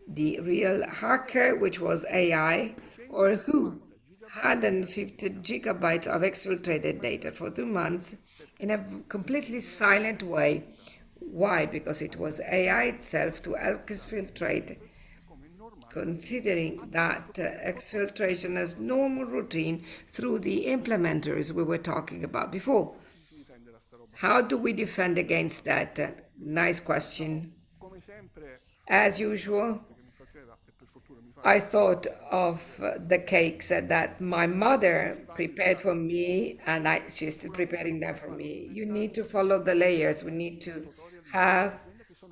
S7: The real hacker, which was AI, or who? 150 gigabytes of exfiltrated data for 2 months in a completely silent way. Why? Because it was AI itself to exfiltrate, considering that exfiltration as normal routine through the implementers we were talking about before. How do we defend against that? Nice question. As usual, I thought of the cakes that my mother prepared for me, and she's still preparing them for me. You need to follow the layers. We need to have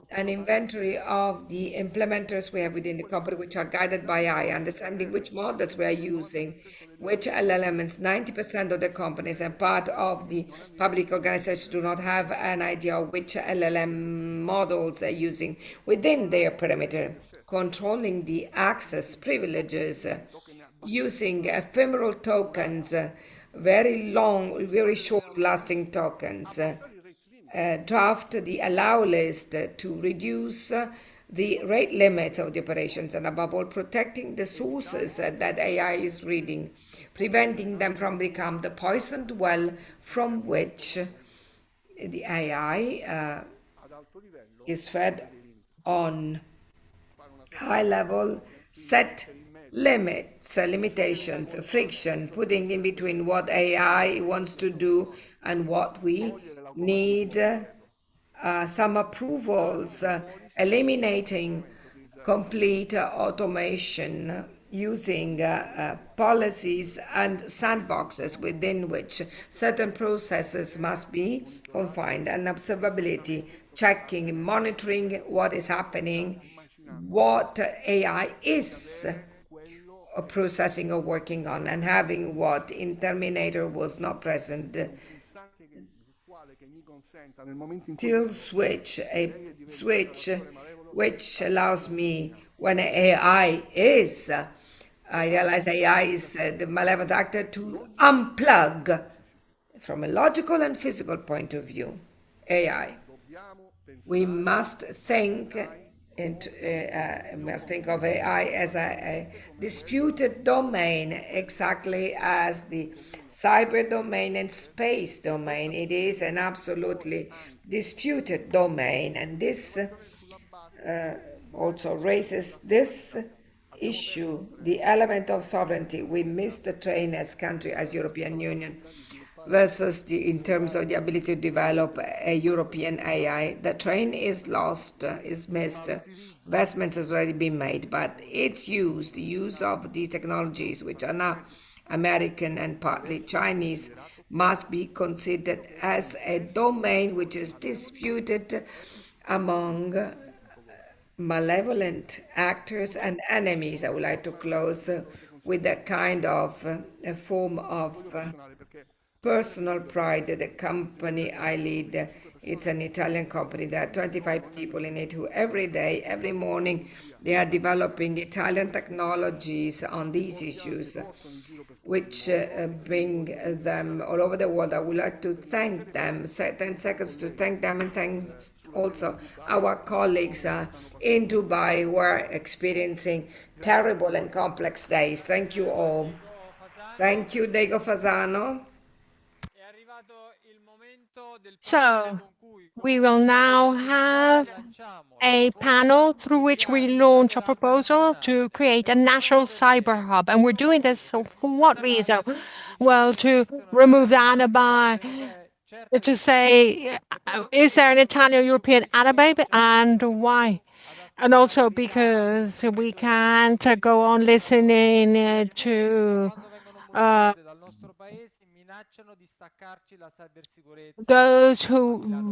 S7: an inventory of the implementers we have within the company, which are guided by AI, understanding which models we are using, which LLMs. 90% of the companies and part of the public organizations do not have an idea of which LLM models they're using within their perimeter, controlling the access privileges, using ephemeral tokens, very long, very short-lasting tokens, draft the allow list to reduce the rate limits of the operations, and above all, protecting the sources that AI is reading, preventing them from becoming the poisoned well from which the AI is fed on. High level, set limits, limitations, friction, putting in between what AI wants to do and what we need, some approvals, eliminating complete automation, using policies and sandboxes within which certain processes must be confined, and observability, checking, monitoring what is happening, what AI is processing or working on, and having what in Terminator was not present, till switch, a switch which allows me, when I realize AI is the malevolent actor, to unplug from a logical and physical point of view AI. We must think of AI as a disputed domain, exactly as the cyber domain and space domain. It is an absolutely disputed domain, and this also raises this issue, the element of sovereignty. We missed the train as country, as European Union. versus in terms of the ability to develop a European AI. The train is lost, is missed. Investments has already been made, but its use, the use of these technologies, which are now American and partly Chinese, must be considered as a domain which is disputed among malevolent actors and enemies. I would like to close with a kind of a form of personal pride that the company I lead, it's an Italian company. There are 25 people in it who every day, every morning, they are developing Italian technologies on these issues, which bring them all over the world. I would like to thank them, 10 seconds to thank them, and thank also our colleagues in Dubai who are experiencing terrible and complex days. Thank you all. Thank you, Diego Fasano.
S4: So we will now have a panel through which we launch a proposal to create a national cyber hub. And we're doing this for what reason? Well, to remove the alibi, to say, is there an Italian-European alibi and why? And also because we can't go on listening to those who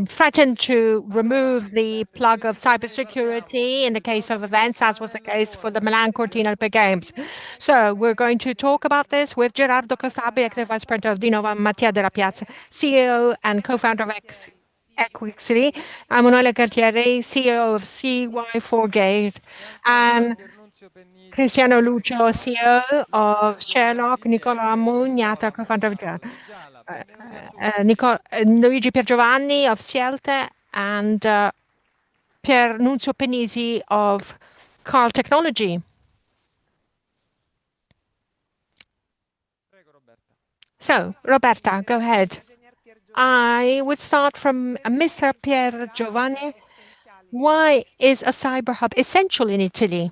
S4: threaten to remove the plug of cybersecurity in the case of events, as was the case for the Milan Cortina Olympic Games. So we're going to talk about this with Gerardo Cosabi, Executive Vice President of Dinova, Mattia Della Piazza, CEO and co-founder of Equixity, Emanuele Cartieri, CEO of CY4Gate, and Cristiano Lucio, CEO of Sherlock, Nicola Mugnata, co-founder of John, Luigi Piergiovanni of Cielte, and Pier Nunzio Penisi of Carl Technology. So, Roberta, go ahead. I would start from Mr. Pier Giovanni. Why is a cyber hub essential in Italy?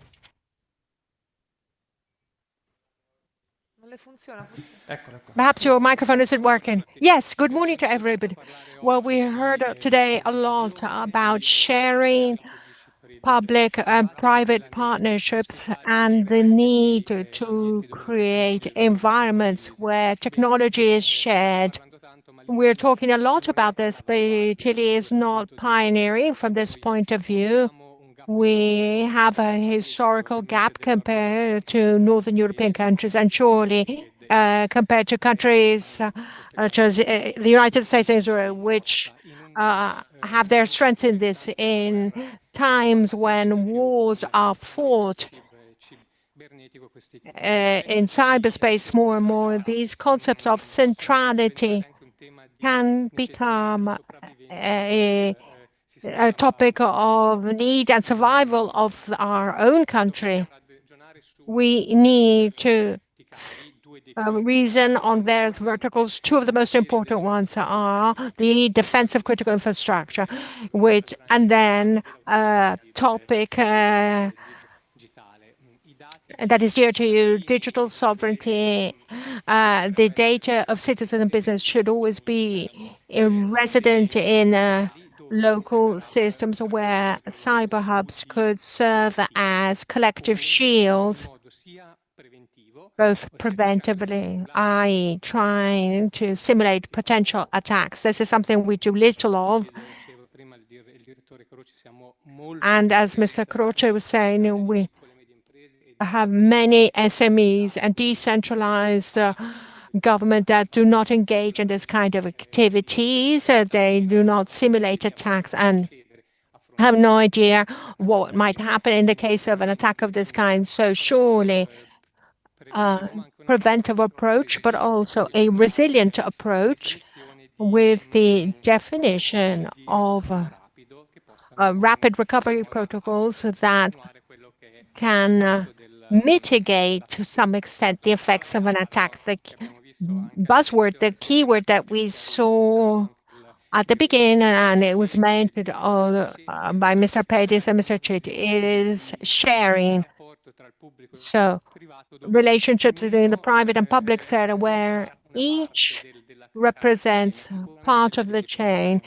S4: Perhaps your microphone isn't working. Yes, good morning to everybody. Well, we heard today a lot about sharing public and private partnerships and the need to create environments where technology is shared. We're talking a lot about this, but Italy is not pioneering from this point of view. We have a historical gap compared to Northern European countries, and surely compared to countries such as the United States and Israel, which have their strengths in this in times when wars are fought in cyberspace more and more. These concepts of centrality can become a topic of need and survival of our own country. We need to reason on various verticals. Two of the most important ones are the defense of critical infrastructure, and then a topic that is dear to you, digital sovereignty. The data of citizens and business should always be resident in local systems where cyber hubs could serve as collective shields, both preventively, i.e. trying to simulate potential attacks. This is something we do little of. And as Mr. Croce was saying, we have many SMEs and decentralized government that do not engage in this kind of activities. They do not simulate attacks and have no idea what might happen in the case of an attack of this kind. So surely a preventive approach, but also a resilient approach with the definition of rapid recovery protocols that can mitigate to some extent the effects of an attack. The buzzword, the keyword that we saw at the beginning, and it was mentioned by Mr. Pedis and Mr. Chit, is sharing. So relationships between the private and public sector where each represents part of the chain.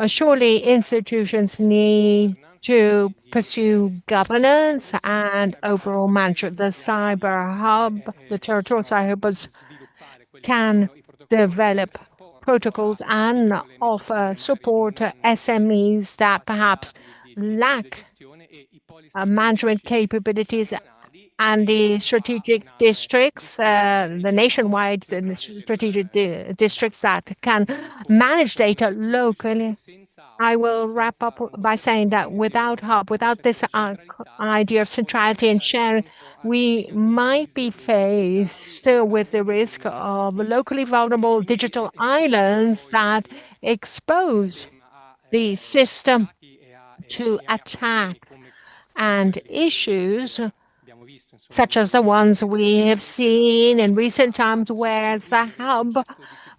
S4: Surely institutions need to pursue governance and overall management. The cyber hub, the territorial cyber hubs can develop protocols and offer support to SMEs that perhaps lack management capabilities, and the strategic districts, the nationwide strategic districts that can manage data locally. I will wrap up by saying that without hub, without this idea of centrality and sharing, we might be faced with the risk of locally vulnerable digital islands that expose the system to attacks and issues such as the ones we have seen in recent times, where the hub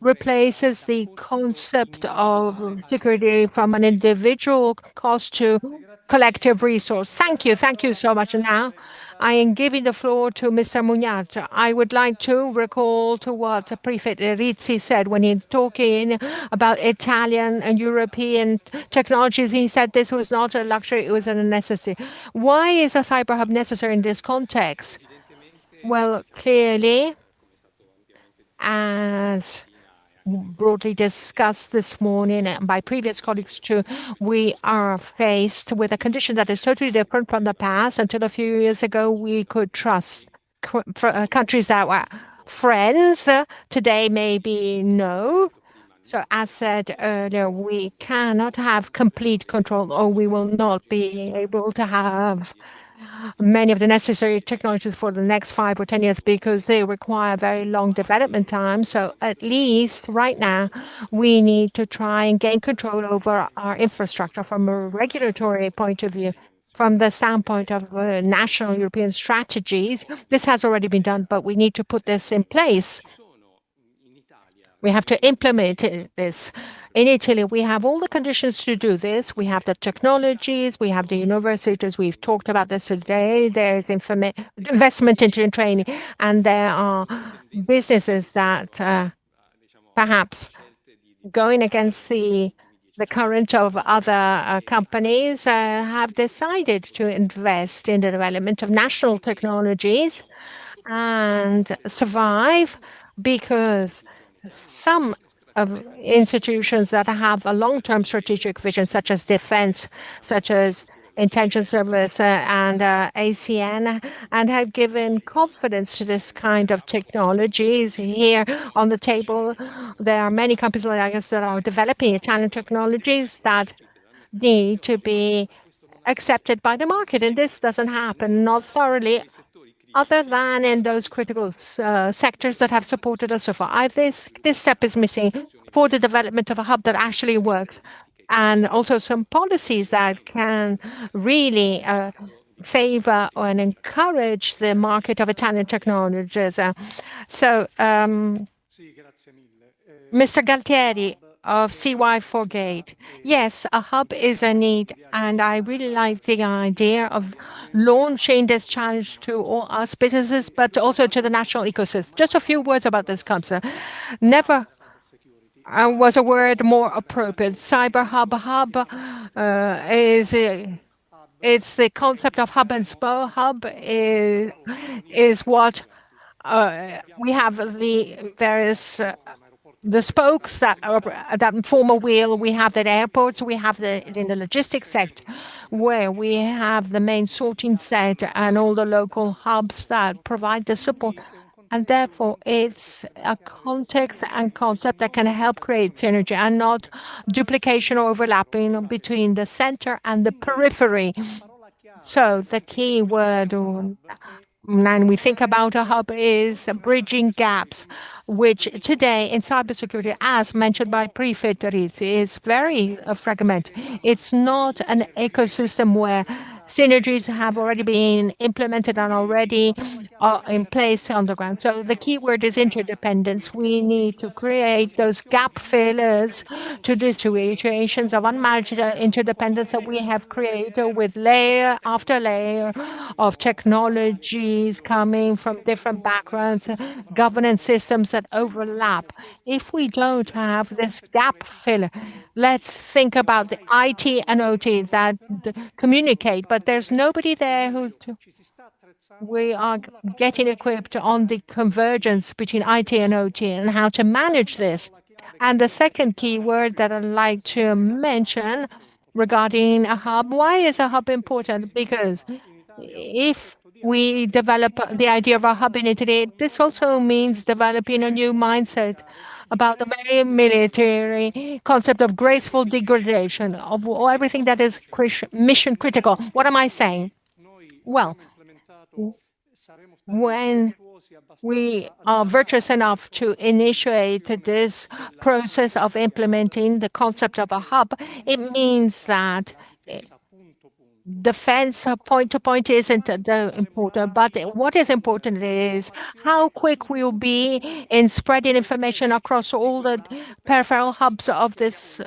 S4: replaces the concept of security from an individual cost to collective resource. Thank you so much. Now, I am giving the floor to Mr. Mugnat. I would like to recall to what Prefect Rizzi said when he's talking about Italian and European technologies. He said this was not a luxury, it was a necessity. Why is a cyber hub necessary in this context? Well, clearly, as broadly discussed this morning by previous colleagues too, we are faced with a condition that is totally different from the past. Until a few years ago, we could trust countries that were friends. Today, maybe no. So as said earlier, we cannot have complete control, or we will not be able to have many of the necessary technologies for the next 5 or 10 years, because they require very long development time. So at least right now, we need to try and gain control over our infrastructure from a regulatory point of view. From the standpoint of national European strategies, this has already been done, but we need to put this in place. We have to implement this. In Italy, we have all the conditions to do this. We have the technologies, we have the universities. We've talked about this today. There's investment into training, and there are businesses that perhaps going against the current of other companies have decided to invest in the development of national technologies and survive, because some of institutions that have a long-term strategic vision, such as defense, such as intelligence service and ACN, and have given confidence to this kind of technologies. Here on the table, there are many companies like us that are developing Italian technologies that need to be accepted by the market, and this doesn't happen, not thoroughly, other than in those critical sectors that have supported us so far. This step is missing for the development of a hub that actually works, and also some policies that can really favor and encourage the market of Italian technologies. Mr. Galtieri of CY4Gate. Yes, a hub is a need, and I really like the idea of launching this challenge to all us businesses, but also to the national ecosystem. Just a few words about this concept. Never was a word more appropriate. Cyber hub it's the concept of hub and spoke. Hub is what we have the various the spokes that form a wheel. We have that airports, we have in the logistics sector, where we have the main sorting set and all the local hubs that provide the support. And therefore, it's a context and concept that can help create synergy and not duplication or overlapping between the center and the periphery. So the key word when we think about a hub is bridging gaps, which today in cybersecurity, as mentioned by Prefect Rizzi, is very fragmented. It's not an ecosystem where synergies have already been implemented and already in place on the ground. So the key word is interdependence. We need to create those gap fillers to the situations of unmanaged interdependence that we have created with layer after layer of technologies coming from different backgrounds, governance systems that overlap. If we don't have this gap filler, let's think about the IT and OT that communicate, but there's nobody there who we are getting equipped on the convergence between IT and OT and how to manage this. And the second key word that I'd like to mention regarding a hub, why is a hub important? Because if we develop the idea of a hub in Italy, this also means developing a new mindset about the very military concept of graceful degradation of everything that is mission critical. What am I saying? Well, when we are virtuous enough to initiate this process of implementing the concept of a hub, it means that defense point to point isn't important, but what is important is how quick we'll be in spreading information across all the peripheral hubs of this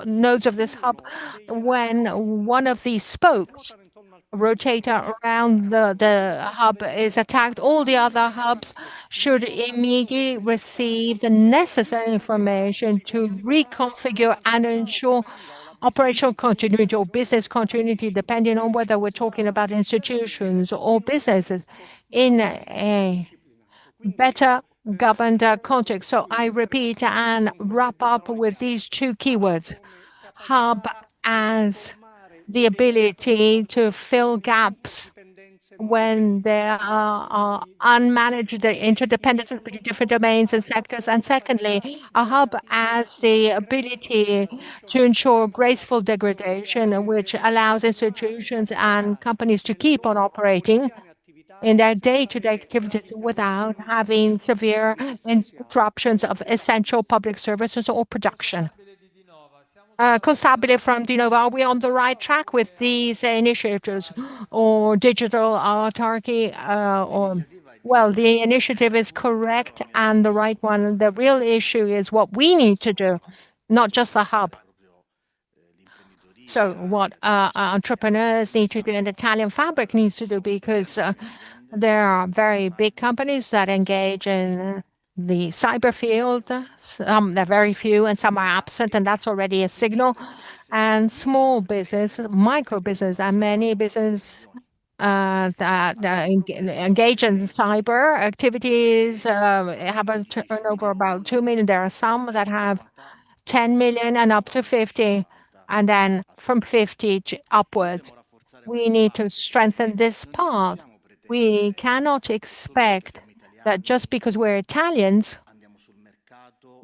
S4: nodes of this hub when one of these spokes rotate around the hub is attacked, all the other hubs should immediately receive the necessary information to reconfigure and ensure operational continuity or business continuity, depending on whether we're talking about institutions or businesses, in a better governed context. So I repeat and wrap up with these two keywords: hub as the ability to fill gaps when there are unmanaged interdependencies between different domains and sectors. And secondly, a hub as the ability to ensure graceful degradation, which allows institutions and companies to keep on operating in their day-to-day activities without having severe interruptions of essential public services or production. Constabile from Dinova, are we on the right track with these initiatives or digital autarky? Well, the initiative is correct and the right one. The real issue is what we need to do, not just the hub. So what entrepreneurs need to do and Italian fabric needs to do, because there are very big companies that engage in the cyber field. There are very few and some are absent, and that's already a signal. And small business, micro business, and many business that engage in cyber activities have a turnover about 2 million. There are some that have 10 million and up to 50, and then from 50 upwards. We need to strengthen this part. We cannot expect that just because we're Italians,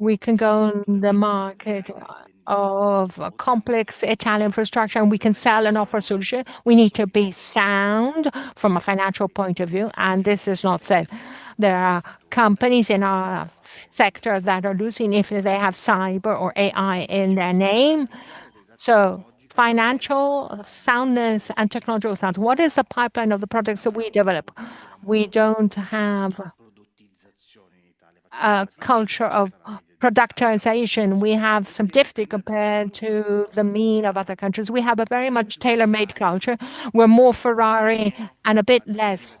S4: we can go on the market of a complex Italian infrastructure and we can sell and offer a solution. We need to be sound from a financial point of view, and this is not said. There are companies in our sector that are losing if they have cyber or AI in their name. So financial soundness and technological soundness. What is the pipeline of the products that we develop? We don't have a culture of productization. We have some difficulty compared to the mean of other countries. We have a very much tailor-made culture. We're more Ferrari and a bit less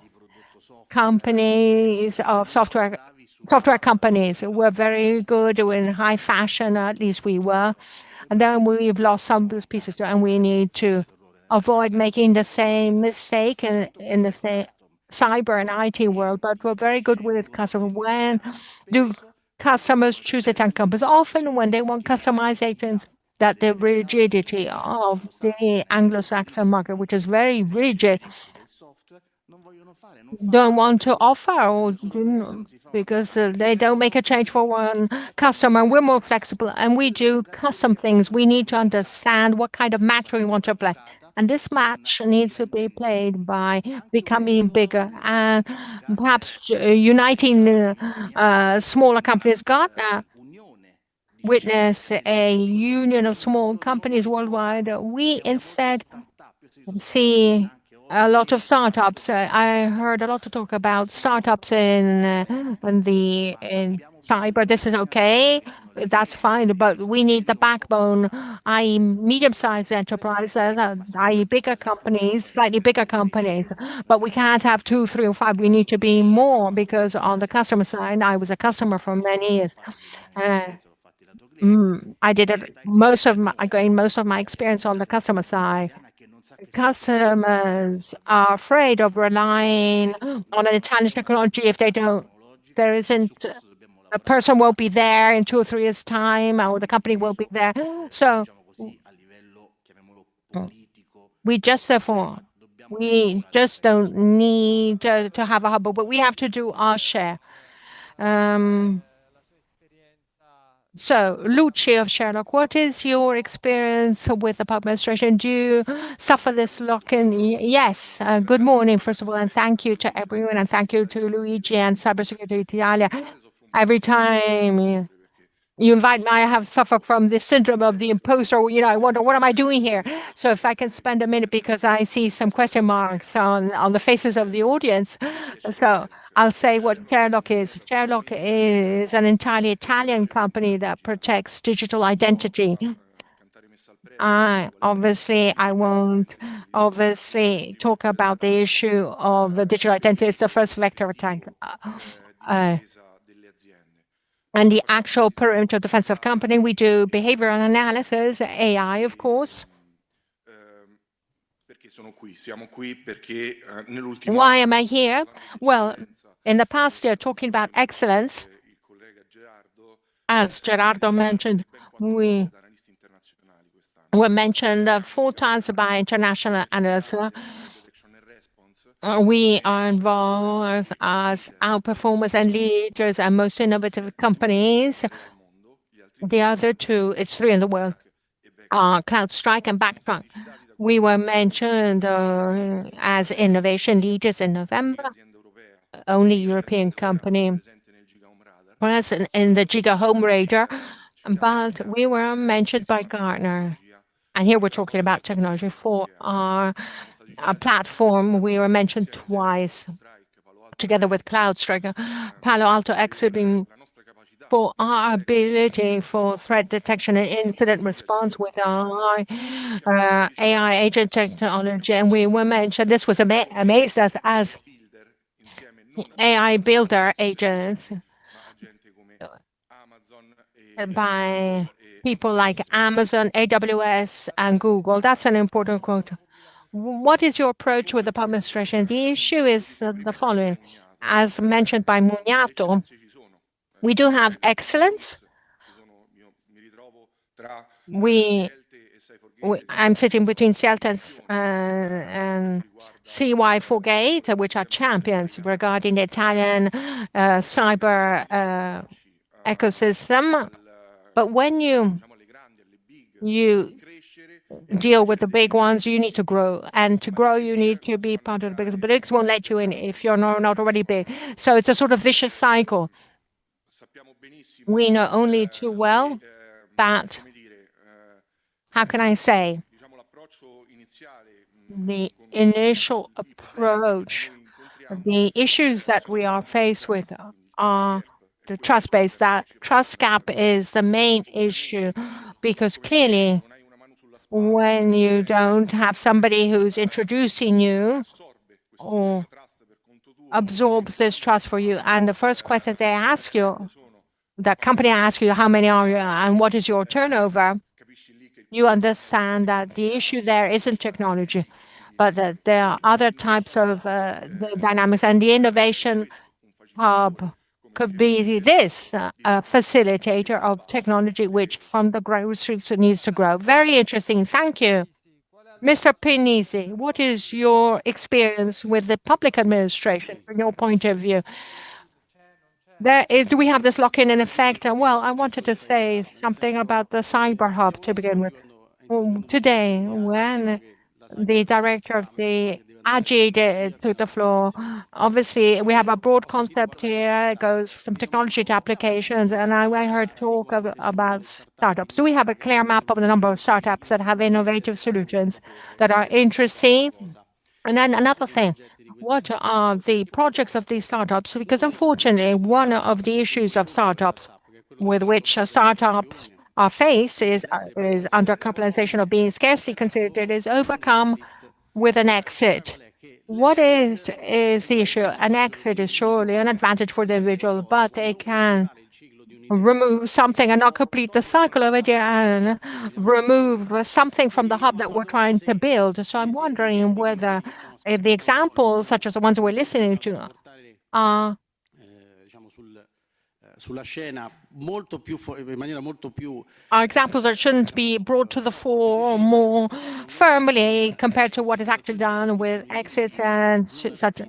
S4: companies of software companies. We're very good in high fashion, at least we were. And then we've lost some of those pieces, and we need to avoid making the same mistake in the same cyber and IT world. But we're very good with customers. When do customers choose Italian companies? Often when they want customizations, that the rigidity of the Anglo-Saxon market, which is very rigid, don't want to offer, or because they don't make a change for one customer. We're more flexible and we do custom things. We need to understand what kind of match we want to play. And this match needs to be played by becoming bigger and perhaps uniting smaller companies. Gartner witnessed a union of small companies worldwide. We instead see a lot of startups. I heard a lot of talk about startups in cyber. This is okay. That's fine, but we need the backbone, i.e., medium-sized enterprises, i.e., bigger companies, slightly bigger companies. But we can't have 2, 3, or 5. We need to be more because on the customer side, I was a customer for many years. I did it I gained most of my experience on the customer side. Customers are afraid of relying on an Italian technology if there isn't, a person won't be there in 2 or 3 years' time, or the company won't be there. So we just therefore, we just don't need to have a hub, but we have to do our share. So, Luci of Sherlock, what is your experience with the public administration? Do you suffer this lock-in? Yes. Good morning, first of all, and thank you to everyone, and thank you to Luigi and Cybersecurity Italia. Every time you invite me, I have suffered from this syndrome of the imposter. I wonder, what am I doing here? So if I can spend a minute, because I see some question marks on the faces of the audience. So I'll say what Sherlock is. Sherlock is an entirely Italian company that protects digital identity. I won't talk about the issue of the digital identity. It's the first vector attack. And the actual perimeter defensive company, we do behavioral analysis, AI, of course. Why am I here? Well, in the past year, talking about excellence, as Gerardo mentioned, we were mentioned 4 times by international analysts. We are involved as outperformers and leaders and most innovative companies. The other 2, it's 3 in the world, are CrowdStrike and Backtrack. We were mentioned as innovation leaders in November, only European company present in the Giga Home Radar, but we were mentioned by Gartner. And here we're talking about technology for our platform. We were mentioned twice, together with CrowdStrike, Palo Alto exiting for our ability for threat detection and incident response with our AI agent technology. And we were mentioned, this was amazed us as AI builder agents by people like Amazon, AWS, and Google. That's an important quote. What is your approach with the public administration? The issue is the following. As mentioned by Muniato, we do have excellence. I'm sitting between Celtas and CY48, which are champions regarding the Italian cyber ecosystem. But when you deal with the big ones, you need to grow. And to grow, you need to be part of the biggest. But bigs won't let you in if you're not already big. So it's a sort of vicious cycle. We know only too well that, how can I say, the initial approach, the issues that we are faced with are the trust base. That trust gap is the main issue, because clearly when you don't have somebody who's introducing you or absorbs this trust for you, and the first question they ask you, the company asks you, how many are you and what is your turnover? You understand that the issue there isn't technology, but that there are other types of the dynamics, and the innovation hub could be this facilitator of technology, which from the grassroots needs to grow. Very interesting. Thank you. Mr. Pinisi, what is your experience with the public administration from your point of view? Do we have this lock-in effect? Well, I wanted to say something about the cyber hub to begin with. Today, when the director of the AGI took the floor, obviously we have a broad concept here. It goes from technology to applications, and I heard talk about startups. Do we have a clear map of the number of startups that have innovative solutions that are interesting? And then another thing, what are the projects of these startups? Because unfortunately, one of the issues of startups with which startups are faced is under capitalization of being scarcely considered is overcome with an exit. What is the issue? An exit is surely an advantage for the individual, but it can remove something and not complete the cycle of it and remove something from the hub that we're trying to build. So I'm wondering whether the examples, such as the ones we're listening to, are are examples that shouldn't be brought to the fore more firmly compared to what is actually done with exits and such,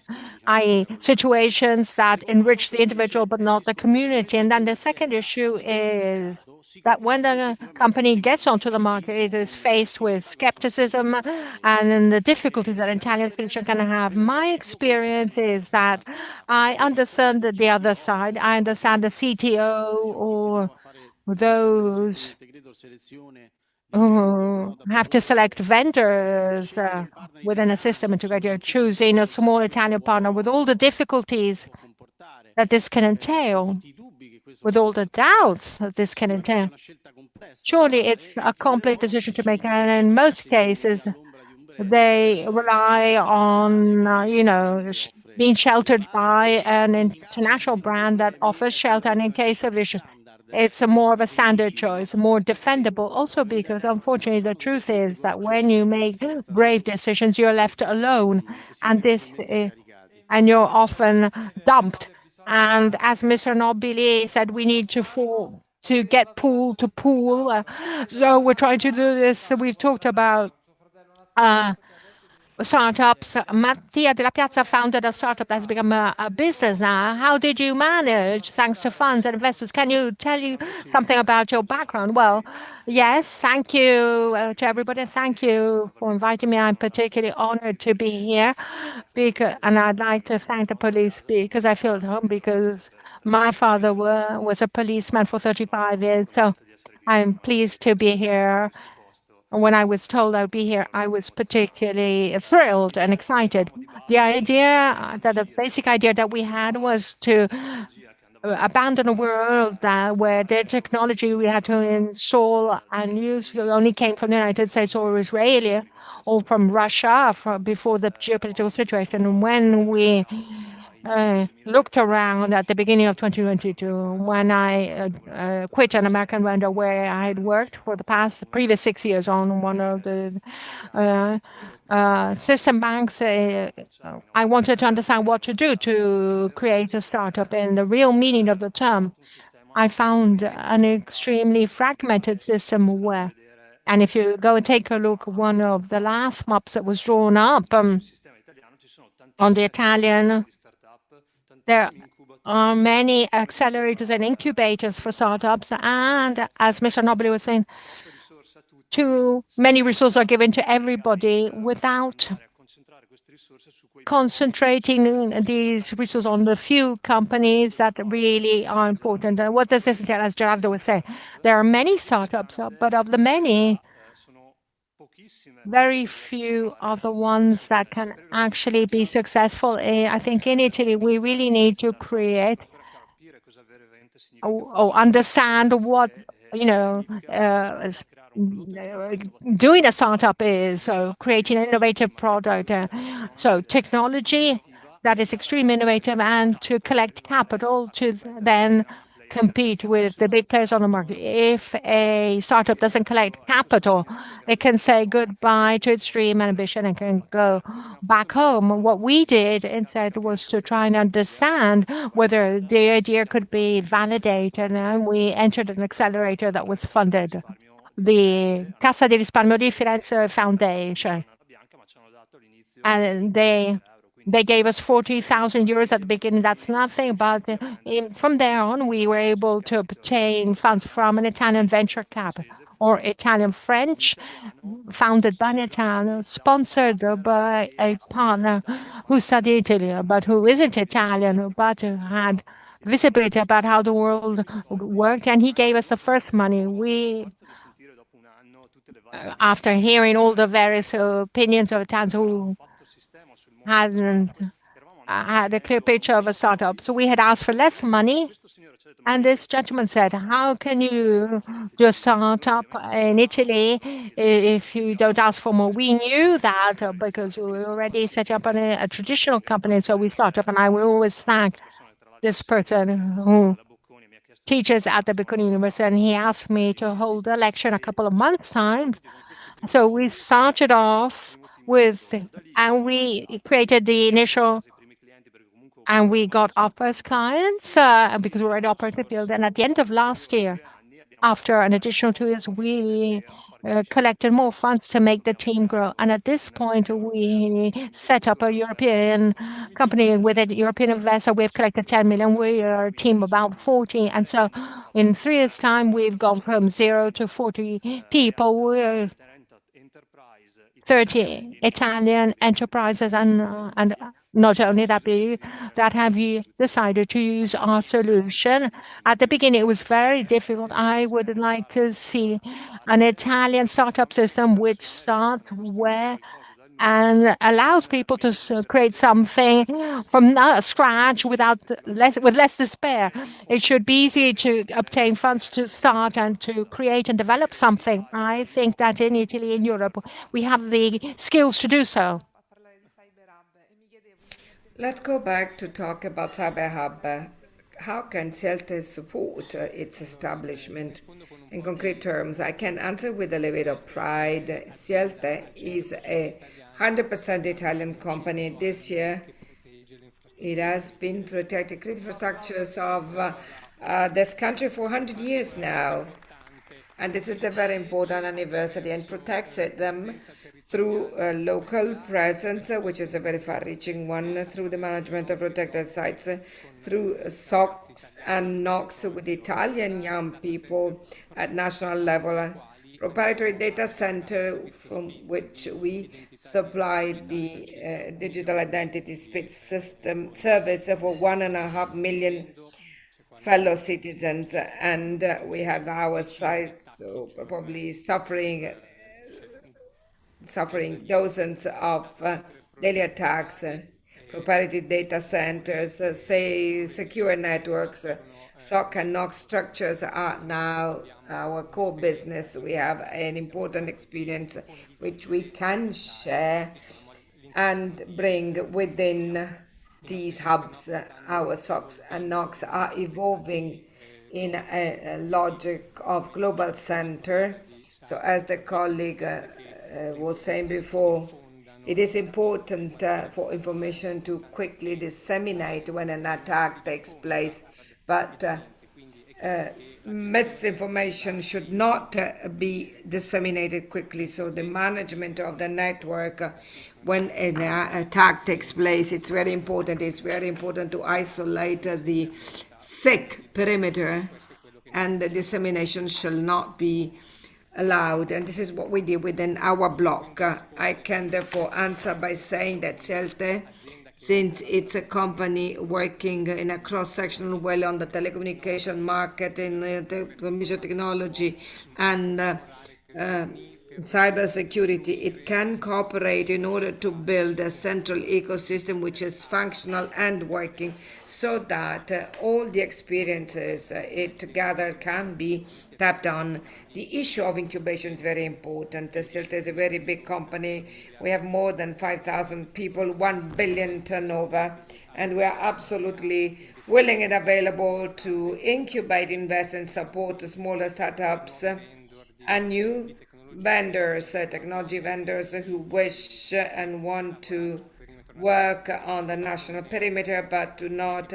S4: i.e., situations that enrich the individual but not the community. And then the second issue is that when the company gets onto the market, it is faced with skepticism and the difficulties that Italian institutions can have. My experience is that I understand the other side. I understand the CTO or those who have to select vendors within a system integrator, choosing a small Italian partner with all the difficulties that this can entail, with all the doubts that this can entail. Surely it's a complex decision to make, and in most cases, they rely on, being sheltered by an international brand that offers shelter. And in case of issues, it's a more of a standard choice, more defendable. Also, because unfortunately, the truth is that when you make brave decisions, you're left alone, and and you're often dumped. And as Mr. Nobili said, we need to get pool to pool. So we're trying to do this. We've talked about startups. Mattia della Piazza founded a startup that's become a business now. How did you manage, thanks to funds and investors? Can you tell you something about your background? Well, yes, thank you to everybody. Thank you for inviting me. I'm particularly honored to be here, and I'd like to thank the police because I feel at home, because my father was a policeman for 35 years. So I'm pleased to be here. When I was told I'd be here, I was particularly thrilled and excited. The basic idea that we had was to abandon a world where the technology we had to install and use only came from the United States or Israel or from Russia before the geopolitical situation. And when we looked around at the beginning of 2022, when I quit an American vendor where I had worked for the previous 6 years on one of the system banks, I wanted to understand what to do to create a startup in the real meaning of the term. I found an extremely fragmented system where, and if you go and take a look, one of the last maps that was drawn up on the Italian, there are many accelerators and incubators for startups, and as Mr. Nobili was saying, too many resources are given to everybody without concentrating these resources on the few companies that really are important. What does this entail? As Gerardo was saying, there are many startups, but of the many, very few are the ones that can actually be successful. I think in Italy, we really need to create or understand what, doing a startup is, so creating an innovative product. So technology that is extremely innovative, and to collect capital to then compete with the big players on the market. If a startup doesn't collect capital, it can say goodbye to its dream and ambition and can go back home. What we did instead was to try and understand whether the idea could be validated, and we entered an accelerator that was funded, the Cassa di Risparmio di Firenze Foundation. And they gave us 40,000 euros at the beginning. That's nothing, but from there on, we were able to obtain funds from an Italian venture capital or Italian-French, founded by an Italian, sponsored by a partner who studied Italy, but who isn't Italian, but who had visibility about how the world worked, and he gave us the first money. After hearing all the various opinions of Italians who hadn't had a clear picture of a startup. So we had asked for less money. And this gentleman said, how can you just start up in Italy if you don't ask for more? We knew that because we were already set up a traditional company. So we started up, and I will always thank this person who teaches at the Bocconi University, and he asked me to hold a lecture in a couple of months' time. So we started off with, and we created the initial, and we got our first clients because we were already operating the field. And at the end of last year, after an additional 2 years, we collected more funds to make the team grow. And at this point, we set up a European company with a European investor. We've collected 10 million. We are a team of about 40. And so in 3 years' time, we've gone from 0 to 40 people. We're 30 Italian enterprises, and not only that have you decided to use our solution. At the beginning, it was very difficult. I would like to see an Italian startup system which starts where and allows people to create something from scratch with less despair. It should be easy to obtain funds to start and to create and develop something. I think that in Italy, in Europe, we have the skills to do so.
S7: Let's go back to talk about CyberHub. How can CELTE support its establishment? In concrete terms, I can answer with a little bit of pride. CELTE is a 100% Italian company. This year, it has been protecting critical infrastructures of this country for 100 years now. And this is a very important anniversary, and protects them through a local presence, which is a very far-reaching one, through the management of protected sites, through SOCs and NOCs with Italian young people at national level, proprietary data center from which we supply the digital identity system service for 1.5 million fellow citizens, and we have our sites so probably suffering dozens of daily attacks, proprietary data centers, say secure networks, SOC and NOC structures are now our core business. We have an important experience which we can share and bring within these hubs. Our SOCs and NOCs are evolving in a logic of global center. So as the colleague was saying before, it is important for information to quickly disseminate when an attack takes place, but misinformation should not be disseminated quickly. So the management of the network when an attack takes place, it's very important. It's very important to isolate the thick perimeter, and the dissemination shall not be allowed. And this is what we did within our block. I can therefore answer by saying that CELTE, since it's a company working in a cross-sectional way on the telecommunication market, in the information technology and cybersecurity, it can cooperate in order to build a central ecosystem which is functional and working, so that all the experiences it gathered can be tapped on. The issue of incubation is very important. CELTE is a very big company. We have more than 5,000 people, 1 billion turnover, and we are absolutely willing and available to incubate, invest, and support the smaller startups and new vendors, technology vendors who wish and want to work on the national perimeter but do not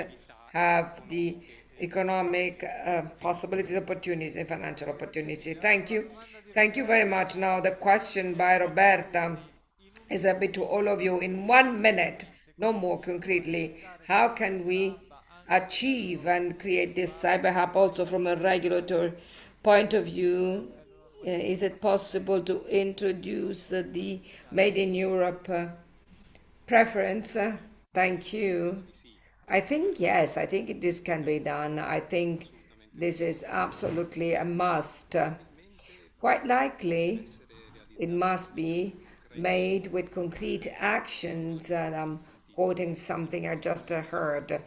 S7: have the economic possibilities, opportunities, and financial opportunities. Thank you. Thank you very much. Now the question by Roberta is a bit to all of you in 1 minute, no more concretely. How can we achieve and create this cyber hub also from a regulatory point of view? Is it possible to introduce the Made in Europe preference? Thank you. I think yes, I think this can be done. I think this is absolutely a must. Quite likely, it must be made with concrete actions, and I'm quoting something I just heard.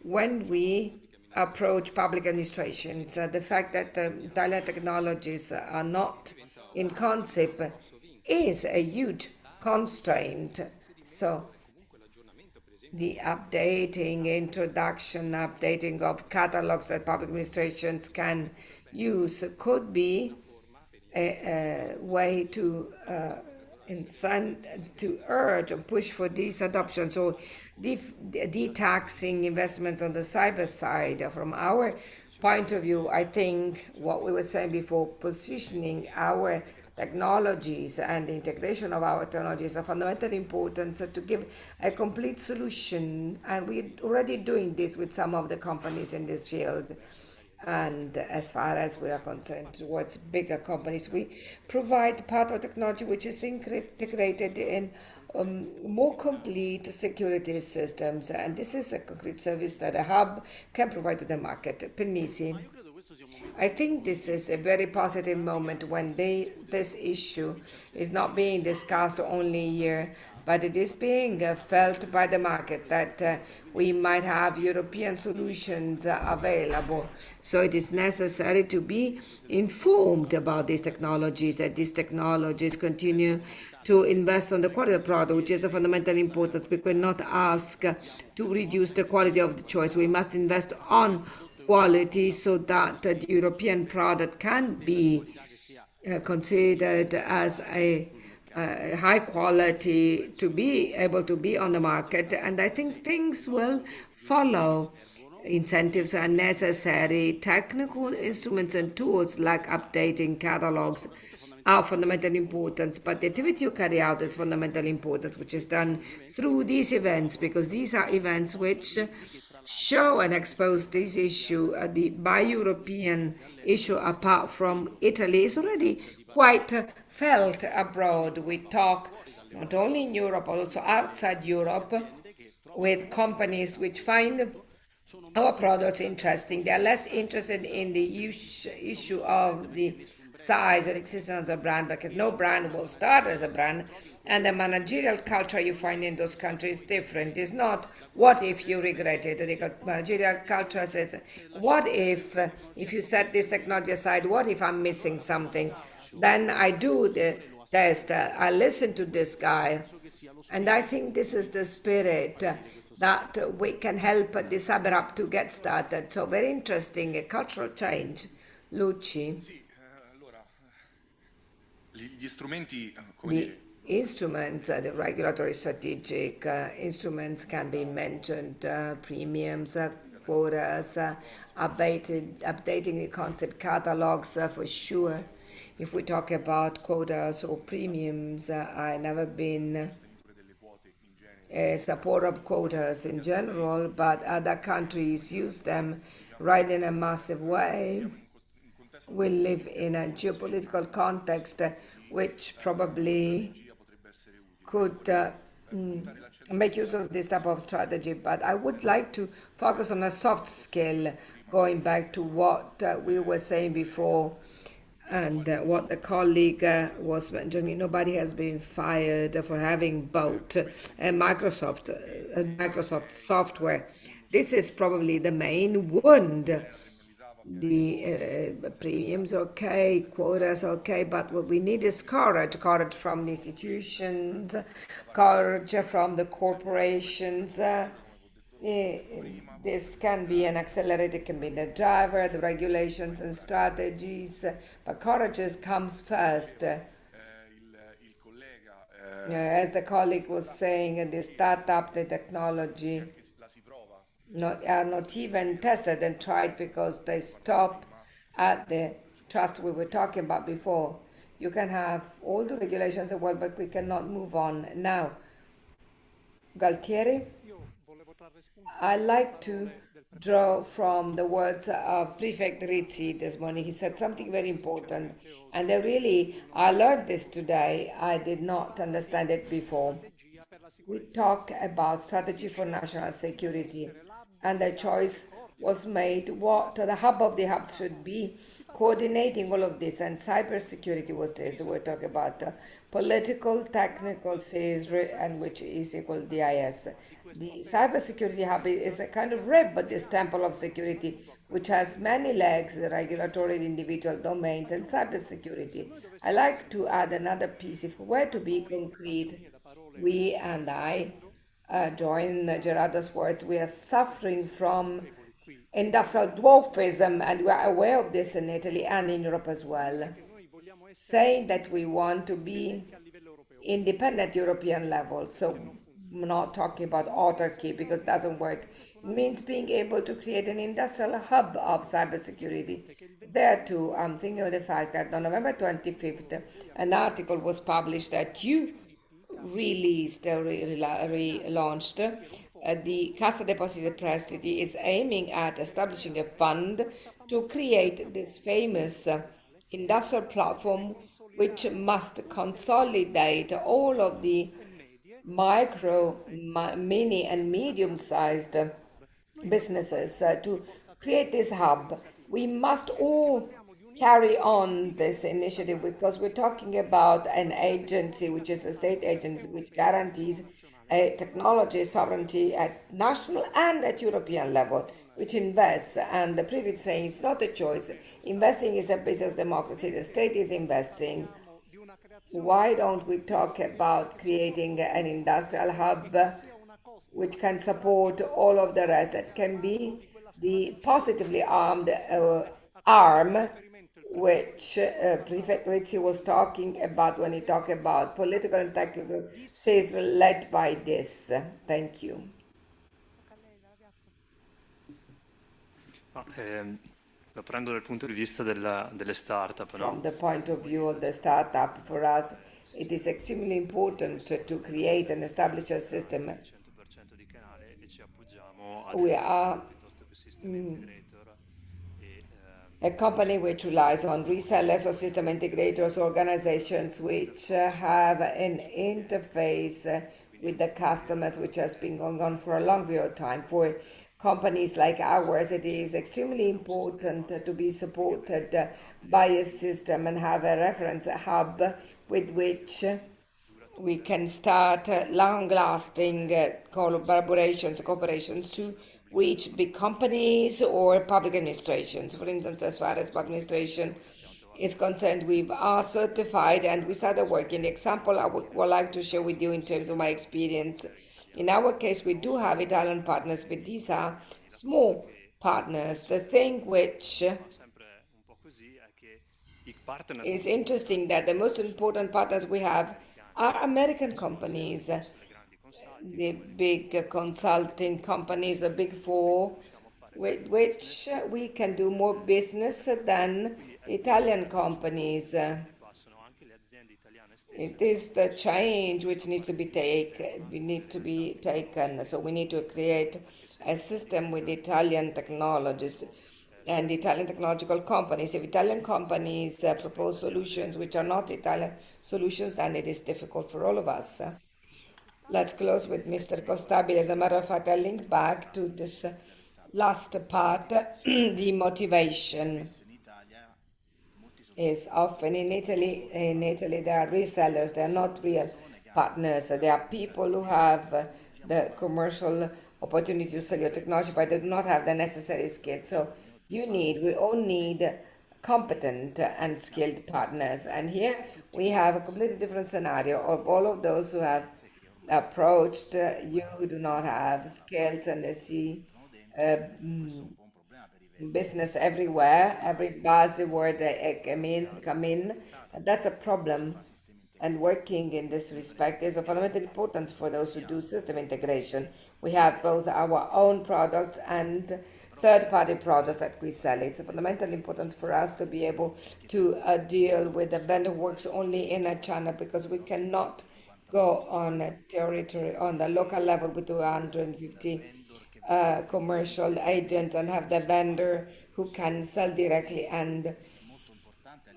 S7: When we approach public administrations, the fact that Italian technologies are not in concept is a huge constraint. So the updating of catalogs that public administrations can use could be a way to urge and push for this adoption. So de-taxing investments on the cyber side, from our point of view, I think what we were saying before, positioning our technologies and the integration of our technologies are fundamental importance to give a complete solution. And we're already doing this with some of the companies in this field. And as far as we are concerned towards bigger companies, we provide part of technology which is integrated in more complete security systems. And this is a concrete service that a hub can provide to the market. Penisi. I think this is a very positive moment when this issue is not being discussed only here, but it is being felt by the market that we might have European solutions available. So it is necessary to be informed about these technologies, that these technologies continue to invest on the quality of the product, which is of fundamental importance. We cannot ask to reduce the quality of the choice. We must invest on quality so that the European product can be considered as a high quality to be able to be on the market. And I think things will follow. Incentives are necessary. Technical instruments and tools like updating catalogs are fundamental importance, but the activity you carry out is fundamental importance, which is done through these events, because these are events which show and expose this issue. The bi-European issue, apart from Italy, is already quite felt abroad. We talk not only in Europe, but also outside Europe with companies which find our products interesting. They are less interested in the issue of the size or existence of the brand, because no brand will start as a brand, and the managerial culture you find in those countries is different. It's not what if you regret it. The managerial culture says, what if you set this technology aside, what if I'm missing something? Then I do the test, I listen to this guy, and I think this is the spirit that we can help the cyber hub to get started. So very interesting, a cultural change. Luci. The instruments, the regulatory strategic instruments can be mentioned, premiums, quotas, updating the concept catalogs for sure. If we talk about quotas or premiums, I've never been a supporter of quotas in general, but other countries use them right in a massive way. We live in a geopolitical context which probably could make use of this type of strategy, but I would like to focus on a soft skill, going back to what we were saying before and what the colleague was mentioning. Nobody has been fired for having bought Microsoft software. This is probably the main wound. The premiums okay, quotas okay, but what we need is courage from the institutions, courage from the corporations. This can be an accelerator, it can be the driver, the regulations and strategies, but courage comes first. As the colleague was saying, the startup, the technology, are not even tested and tried because they stop at the trust we were talking about before. You can have all the regulations in the world, but we cannot move on. Now, Galtieri, I like to draw from the words of Prefect Rizzi this morning. He said something very important, and I learned this today. I did not understand it before. We talk about strategy for national security and the choice was made what the hub of the hubs should be, coordinating all of this. And cybersecurity was this. We're talking about political, technical, CISR, and which is equal DIS. The cybersecurity hub is a kind of rib, but this temple of security, which has many legs, the regulatory, the individual domains, and cybersecurity. I like to add another piece. If we were to be concrete, we and I join Gerardo's words, we are suffering from industrial dwarfism, and we are aware of this in Italy and in Europe as well. Saying that we want to be independent European level, so I'm not talking about autarky because it doesn't work. It means being able to create an industrial hub of cybersecurity. There too, I'm thinking of the fact that on November 25th, an article was published that you released, relaunched. The Cassa Depositi e Prestiti is aiming at establishing a fund to create this famous industrial platform which must consolidate all of the micro, mini, and medium-sized businesses to create this hub. We must all carry on this initiative because we're talking about an agency, which is a state agency, which guarantees a technology sovereignty at national and at European level, which invests. And the previous saying, it's not a choice. Investing is a basis of democracy. The state is investing. Why don't we talk about creating an industrial hub which can support all of the rest, that can be the positively armed arm which Prefect Rizzi was talking about when he talked about political and tactical sales led by this. Thank you.
S11: Lo prendo dal punto di vista delle startup.
S7: From the point of view of the startup, for us, it is extremely important to create and establish a system. We are a company which relies on resellers or system integrators, organizations which have an interface with the customers, which has been going on for a long period of time. For companies like ours, it is extremely important to be supported by a system and have a reference hub with which we can start long-lasting cooperations to reach big companies or public administrations. For instance, as far as public administration is concerned, we are certified and we started working. The example I would like to share with you in terms of my experience. In our case, we do have Italian partners, but these are small partners. The thing which is interesting that the most important partners we have are American companies, the big consulting companies, the big four, with which we can do more business than Italian companies. It is the change which needs to be taken. So we need to create a system with Italian technologies and Italian technological companies. If Italian companies propose solutions which are not Italian solutions, then it is difficult for all of us. Let's close with Mr. Costabile. As a matter of fact, I link back to this last part, the motivation is often in Italy. In Italy, there are resellers. They are not real partners. There are people who have the commercial opportunity to sell your technology, but they do not have the necessary skills. So we all need competent and skilled partners. And here we have a completely different scenario of all of those who have approached you who do not have skills, and they see business everywhere, every buzzword come in. That's a problem. And working in this respect is of fundamental importance for those who do system integration. We have both our own products and third-party products that we sell. It's of fundamental importance for us to be able to deal with a vendor who works only in a channel, because we cannot go on a territory on the local level with 250 commercial agents and have the vendor who can sell directly and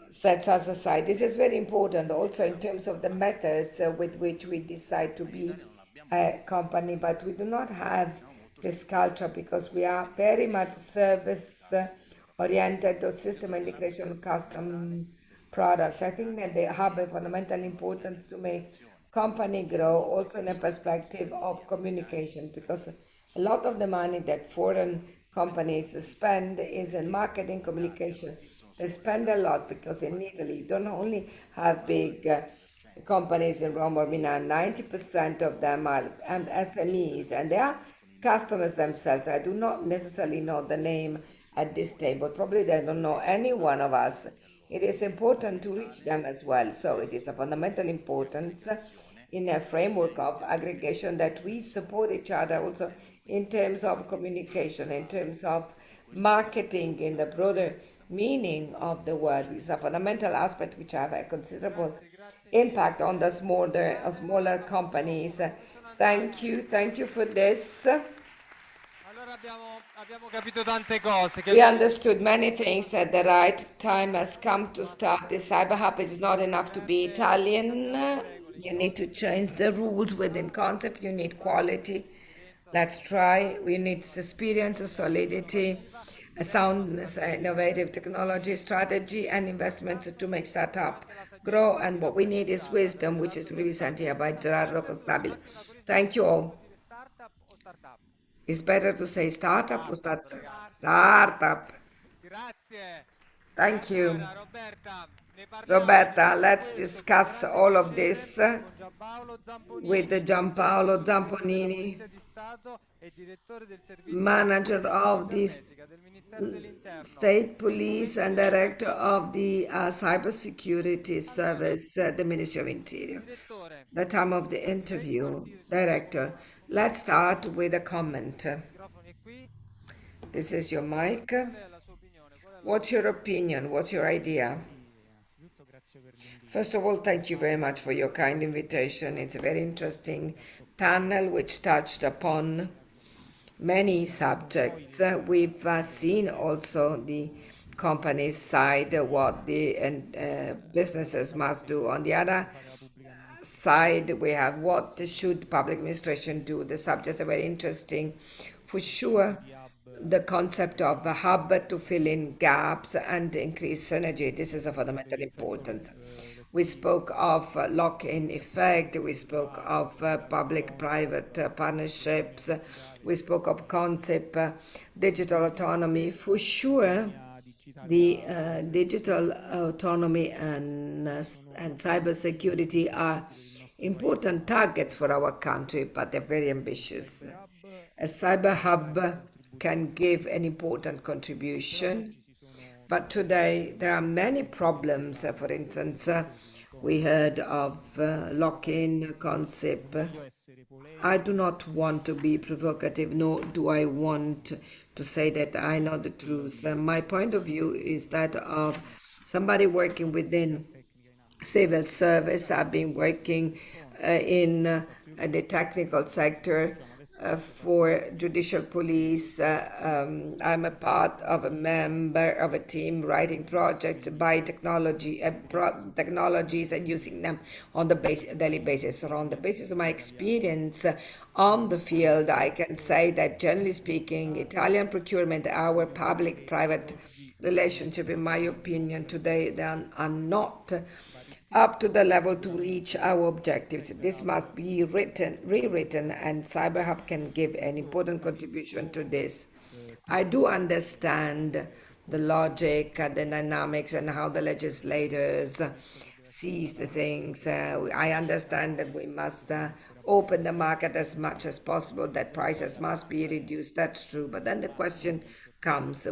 S7: sets us aside. This is very important also in terms of the methods with which we decide to be a company, but we do not have this culture because we are very much service oriented or system integration custom products. I think that they have a fundamental importance to make company grow also in a perspective of communication because a lot of the money that foreign companies spend is in marketing communication. They spend a lot because in Italy you don't only have big companies in Rome or Milan, 90% of them are SMEs and they are customers themselves. I do not necessarily know the name at this table. Probably they don't know any one of us. It is important to reach them as well. So it is a fundamental importance in a framework of aggregation that we support each other also in terms of communication, in terms of marketing in the broader meaning of the word. It's a fundamental aspect which have a considerable impact on the smaller companies. Thank you for this.
S1: Abbiamo capito tante cose.
S7: We understood many things at the right time has come to start. The Cyber Hub is not enough to be Italian. You need to change the rules within concept. You need quality. Let's try. We need experience, solidity, a soundness, innovative technology, strategy, and investments to make startup grow. And what we need is wisdom, which is represented here by Gerardo Costabile. Thank you all. It's better to say startup or startup? Startup. Thank you. Roberta, let's discuss all of this with Giampaolo Zamponini, manager of the State Police and director of the Cybersecurity Service, the Ministry of Interior. The time of the interview, director. Let's start with a comment. This is your mic. What's your opinion? What's your idea? First of all, thank you very much for your kind invitation. It's a very interesting panel which touched upon many subjects. We've seen also the company's side, what the businesses must do. On the other side, we have what should public administration do. The subjects are very interesting. For sure, the concept of a hub to fill in gaps and increase synergy, this is of fundamental importance. We spoke of lock-in effect, we spoke of public-private partnerships, we spoke of concept digital autonomy. For sure, the digital autonomy and cybersecurity are important targets for our country, but they're very ambitious. A cyber hub can give an important contribution, but today there are many problems. For instance, we heard of lock-in concept. I do not want to be provocative, nor do I want to say that I know the truth. My point of view is that of somebody working within civil service. I've been working in the technical sector for judicial police. I'm a part of a member of a team writing projects by technologies and using them on the daily basis. So on the basis of my experience on the field, I can say that generally speaking, Italian procurement, our public-private relationship, in my opinion, today they are not up to the level to reach our objectives. This must be rewritten, and CyberHub can give an important contribution to this. I do understand the logic, the dynamics, and how the legislators sees the things. I understand that we must open the market as much as possible, that prices must be reduced. That's true. But then the question comes,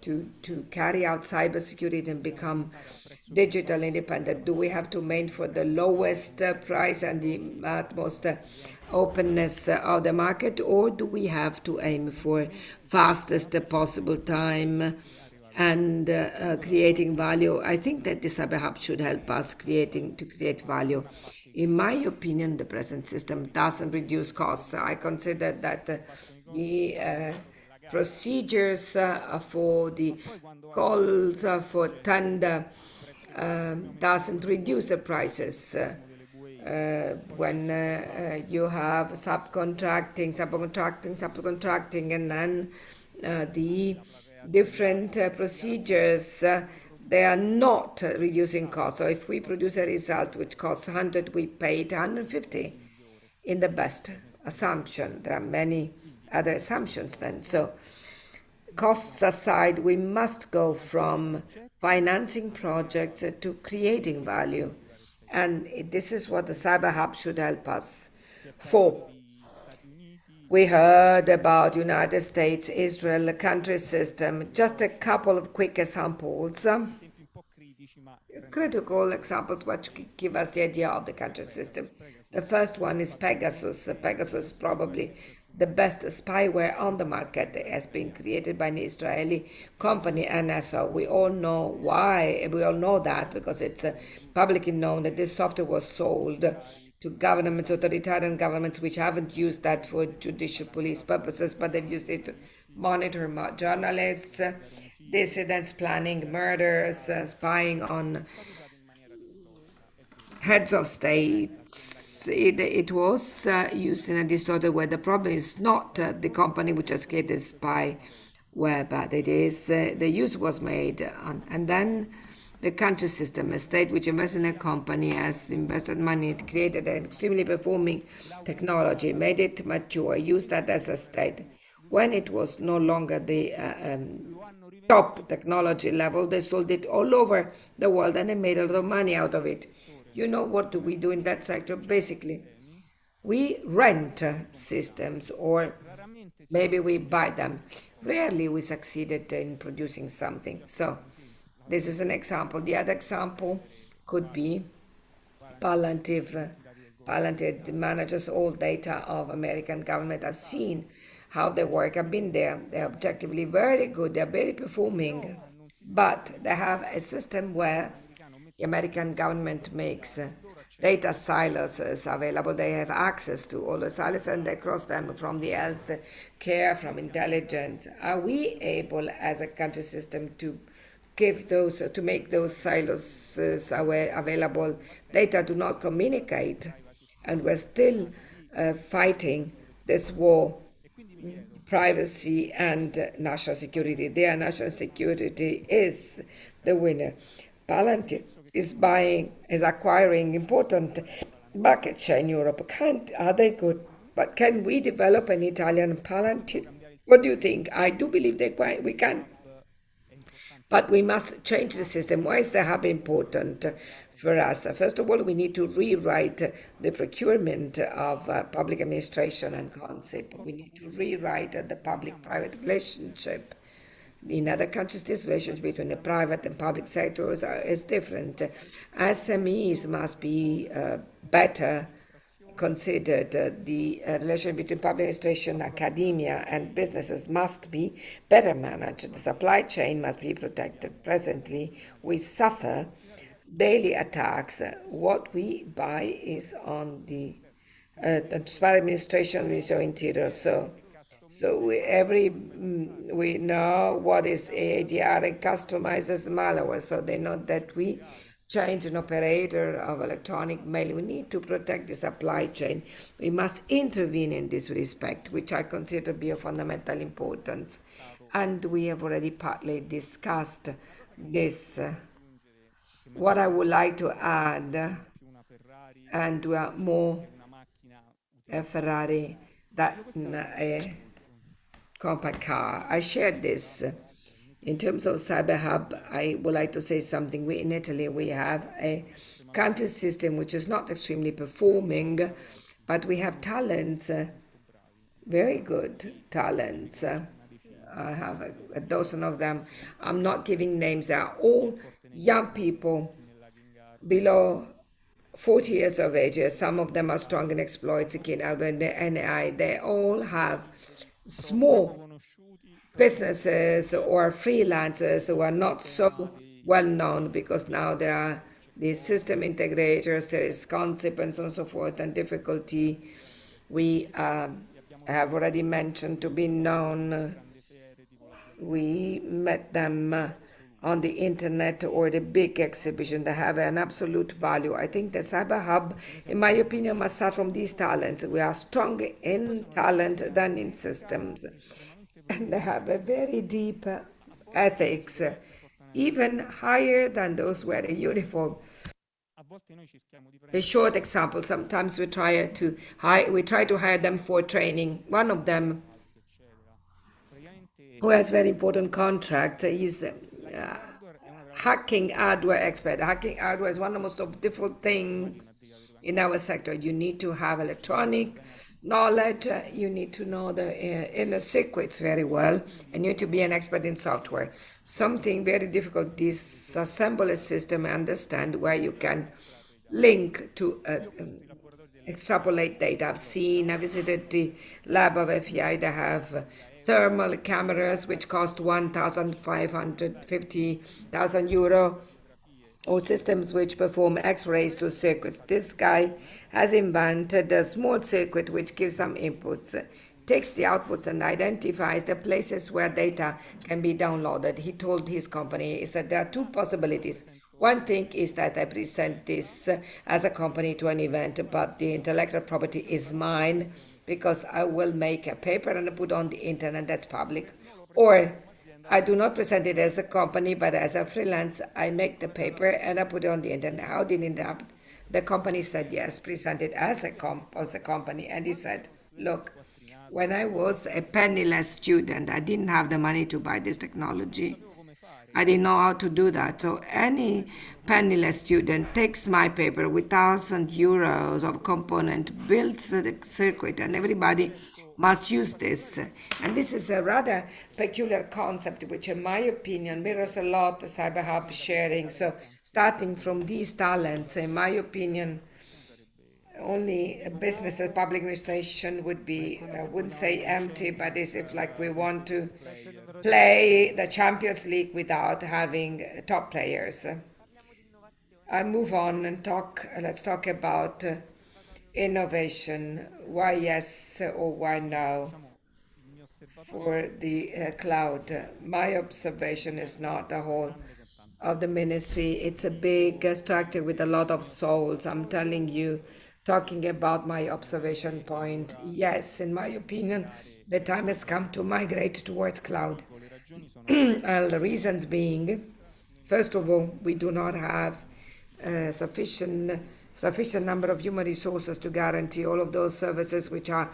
S7: to carry out cybersecurity and become digital independent, do we have to aim for the lowest price and the utmost openness of the market, or do we have to aim for fastest possible time and creating value? I think that the Cyber Hub should help us to create value. In my opinion, the present system doesn't reduce costs. I consider that the procedures for the calls for tender doesn't reduce the prices. when you have subcontracting, and then the different procedures, they are not reducing costs. So if we produce a result which costs 100, we pay it 150 in the best assumption. There are many other assumptions then. So costs aside, we must go from financing projects to creating value. And this is what the Cyber Hub should help us for. We heard about United States, Israel, country system. Just a couple of quick examples, critical examples which give us the idea of the country system. The first one is Pegasus. Pegasus is probably the best spyware on the market. It has been created by an Israeli company, NSO. We all know why. We all know that because it's publicly known that this software was sold to governments, authoritarian governments, which haven't used that for judicial police purposes, but they've used it to monitor journalists, dissidents, planning murders, spying on heads of states. It was used in a distorted way. The problem is not the company which has created spyware, but it is the use was made on, and then the country system, a state which invests in a company, has invested money, it created an extremely performing technology, made it mature, used that as a state. When it was no longer the top technology level, they sold it all over the world and they made a lot of money out of it. You know what do we do in that sector? Basically, we rent systems or maybe we buy them. Rarely we succeeded in producing something. So this is an example. The other example could be Palantir. Palantir manages all data of American government. I've seen how they work. I've been there. They're objectively very good. They're very performing. But they have a system where the American government makes data silos available. They have access to all the silos and they cross them from the health care, from intelligence. Are we able as a country system to make those silos available? Data do not communicate, and we're still fighting this war, privacy and national security. Their national security is the winner. Palantir is acquiring important market share in Europe. Are they good? But can we develop an Italian Palantir? What do you think? I do believe we can. But we must change the system. Why is the hub important for us? First of all, we need to rewrite the procurement of public administration and concept. We need to rewrite the public-private relationship. In other countries, this relationship between the private and public sectors is different. SMEs must be better considered. The relation between public administration, academia, and businesses must be better managed. The supply chain must be protected. Presently, we suffer daily attacks. What we buy is on the transparent administration, Ministry of Interior. So we know what is ADR and customizes malware. So they know that we change an operator of electronic mail. We need to protect the supply chain. We must intervene in this respect, which I consider to be of fundamental importance. And we have already partly discussed this. What I would like to add, and we are more a Ferrari than a compact car. I shared this. In terms of Cyber Hub, I would like to say something. In Italy, we have a country system which is not extremely performing, but we have talents, very good talents. I have a dozen of them. I'm not giving names. They are all young people below 40 years of age. Some of them are strong in exploits, and the NAI. They all have small businesses or freelancers who are not so well known because now there are the system integrators, there is concept and so on and so forth, and difficulty. We have already mentioned to be known. We met them on the internet or the big exhibition that have an absolute value. I think the Cyber Hub, in my opinion, must start from these talents. We are strong in talent than in systems. And they have a very deep ethics, even higher than those wearing a uniform. A short example, sometimes we try to hire them for training. One of them, who has very important contract, is hacking hardware expert. Hacking hardware is one of the most difficult things in our sector. You need to have electronic knowledge, you need to know the inner secrets very well, and you need to be an expert in software. Something very difficult, disassemble a system and understand where you can link to extrapolate data. I visited the lab of FBI. They have thermal cameras which cost 1,550,000 euro, or systems which perform X-rays to circuits. This guy has invented a small circuit which gives some inputs, takes the outputs and identifies the places where data can be downloaded. He told his company, he said there are two possibilities. One thing is that I present this as a company to an event, but the intellectual property is mine because I will make a paper and put on the internet that's public. Or I do not present it as a company, but as a freelance, I make the paper and I put it on the internet. How did it happen? The company said yes, present it as a company. And he said, look, when I was a penniless student, I didn't have the money to buy this technology. I didn't know how to do that. So any penniless student takes my paper with 1,000 euros of component, builds the circuit, and everybody must use this. And this is a rather peculiar concept, which in my opinion mirrors a lot the Cyber Hub sharing. So starting from these talents, in my opinion, only a business and public administration would be, I wouldn't say empty, but as if like we want to play the Champions League without having top players. I move on and let's talk about innovation. Why yes or why no for the cloud? My observation is not the whole of the ministry. It's a big structure with a lot of souls. I'm telling you, talking about my observation point, yes, in my opinion, the time has come to migrate towards cloud. And the reasons being, first of all, we do not have sufficient number of human resources to guarantee all of those services which are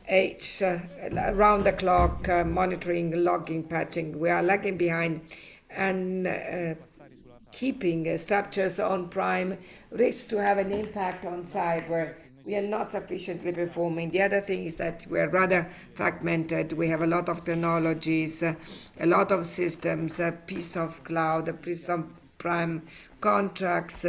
S7: around the clock monitoring, logging, patching. We are lagging behind, and keeping structures on-prem risks to have an impact on cyber. We are not sufficiently performing. The other thing is that we are rather fragmented. We have a lot of technologies, a lot of systems, a piece of cloud, a piece of prime contracts,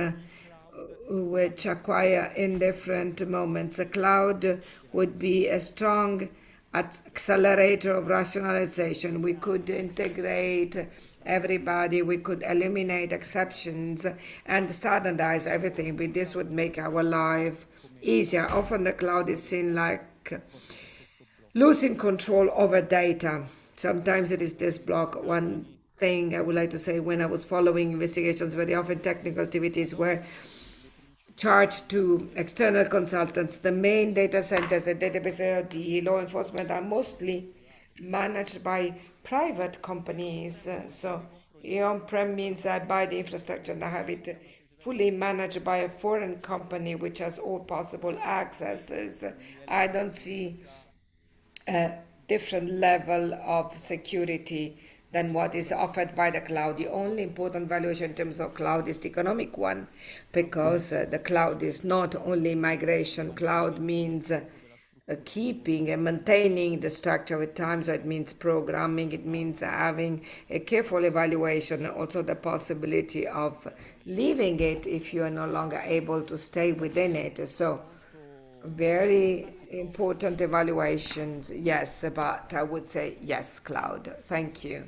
S7: which acquire in different moments. A cloud would be a strong accelerator of rationalization. We could integrate everybody, we could eliminate exceptions and standardize everything, but this would make our life easier. Often the cloud is seen like losing control over data. Sometimes it is this block. One thing I would like to say, when I was following investigations, very often technical activities were charged to external consultants. The main data centers, the database, the law enforcement are mostly managed by private companies. So on-prem means I buy the infrastructure and I have it fully managed by a foreign company which has all possible accesses. I don't see a different level of security than what is offered by the cloud. The only important valuation in terms of cloud is the economic one, because the cloud is not only migration. Cloud means keeping and maintaining the structure with time, so it means programming, it means having a careful evaluation, also the possibility of leaving it if you are no longer able to stay within it. So very important evaluations, yes, but I would say yes, cloud. Thank you.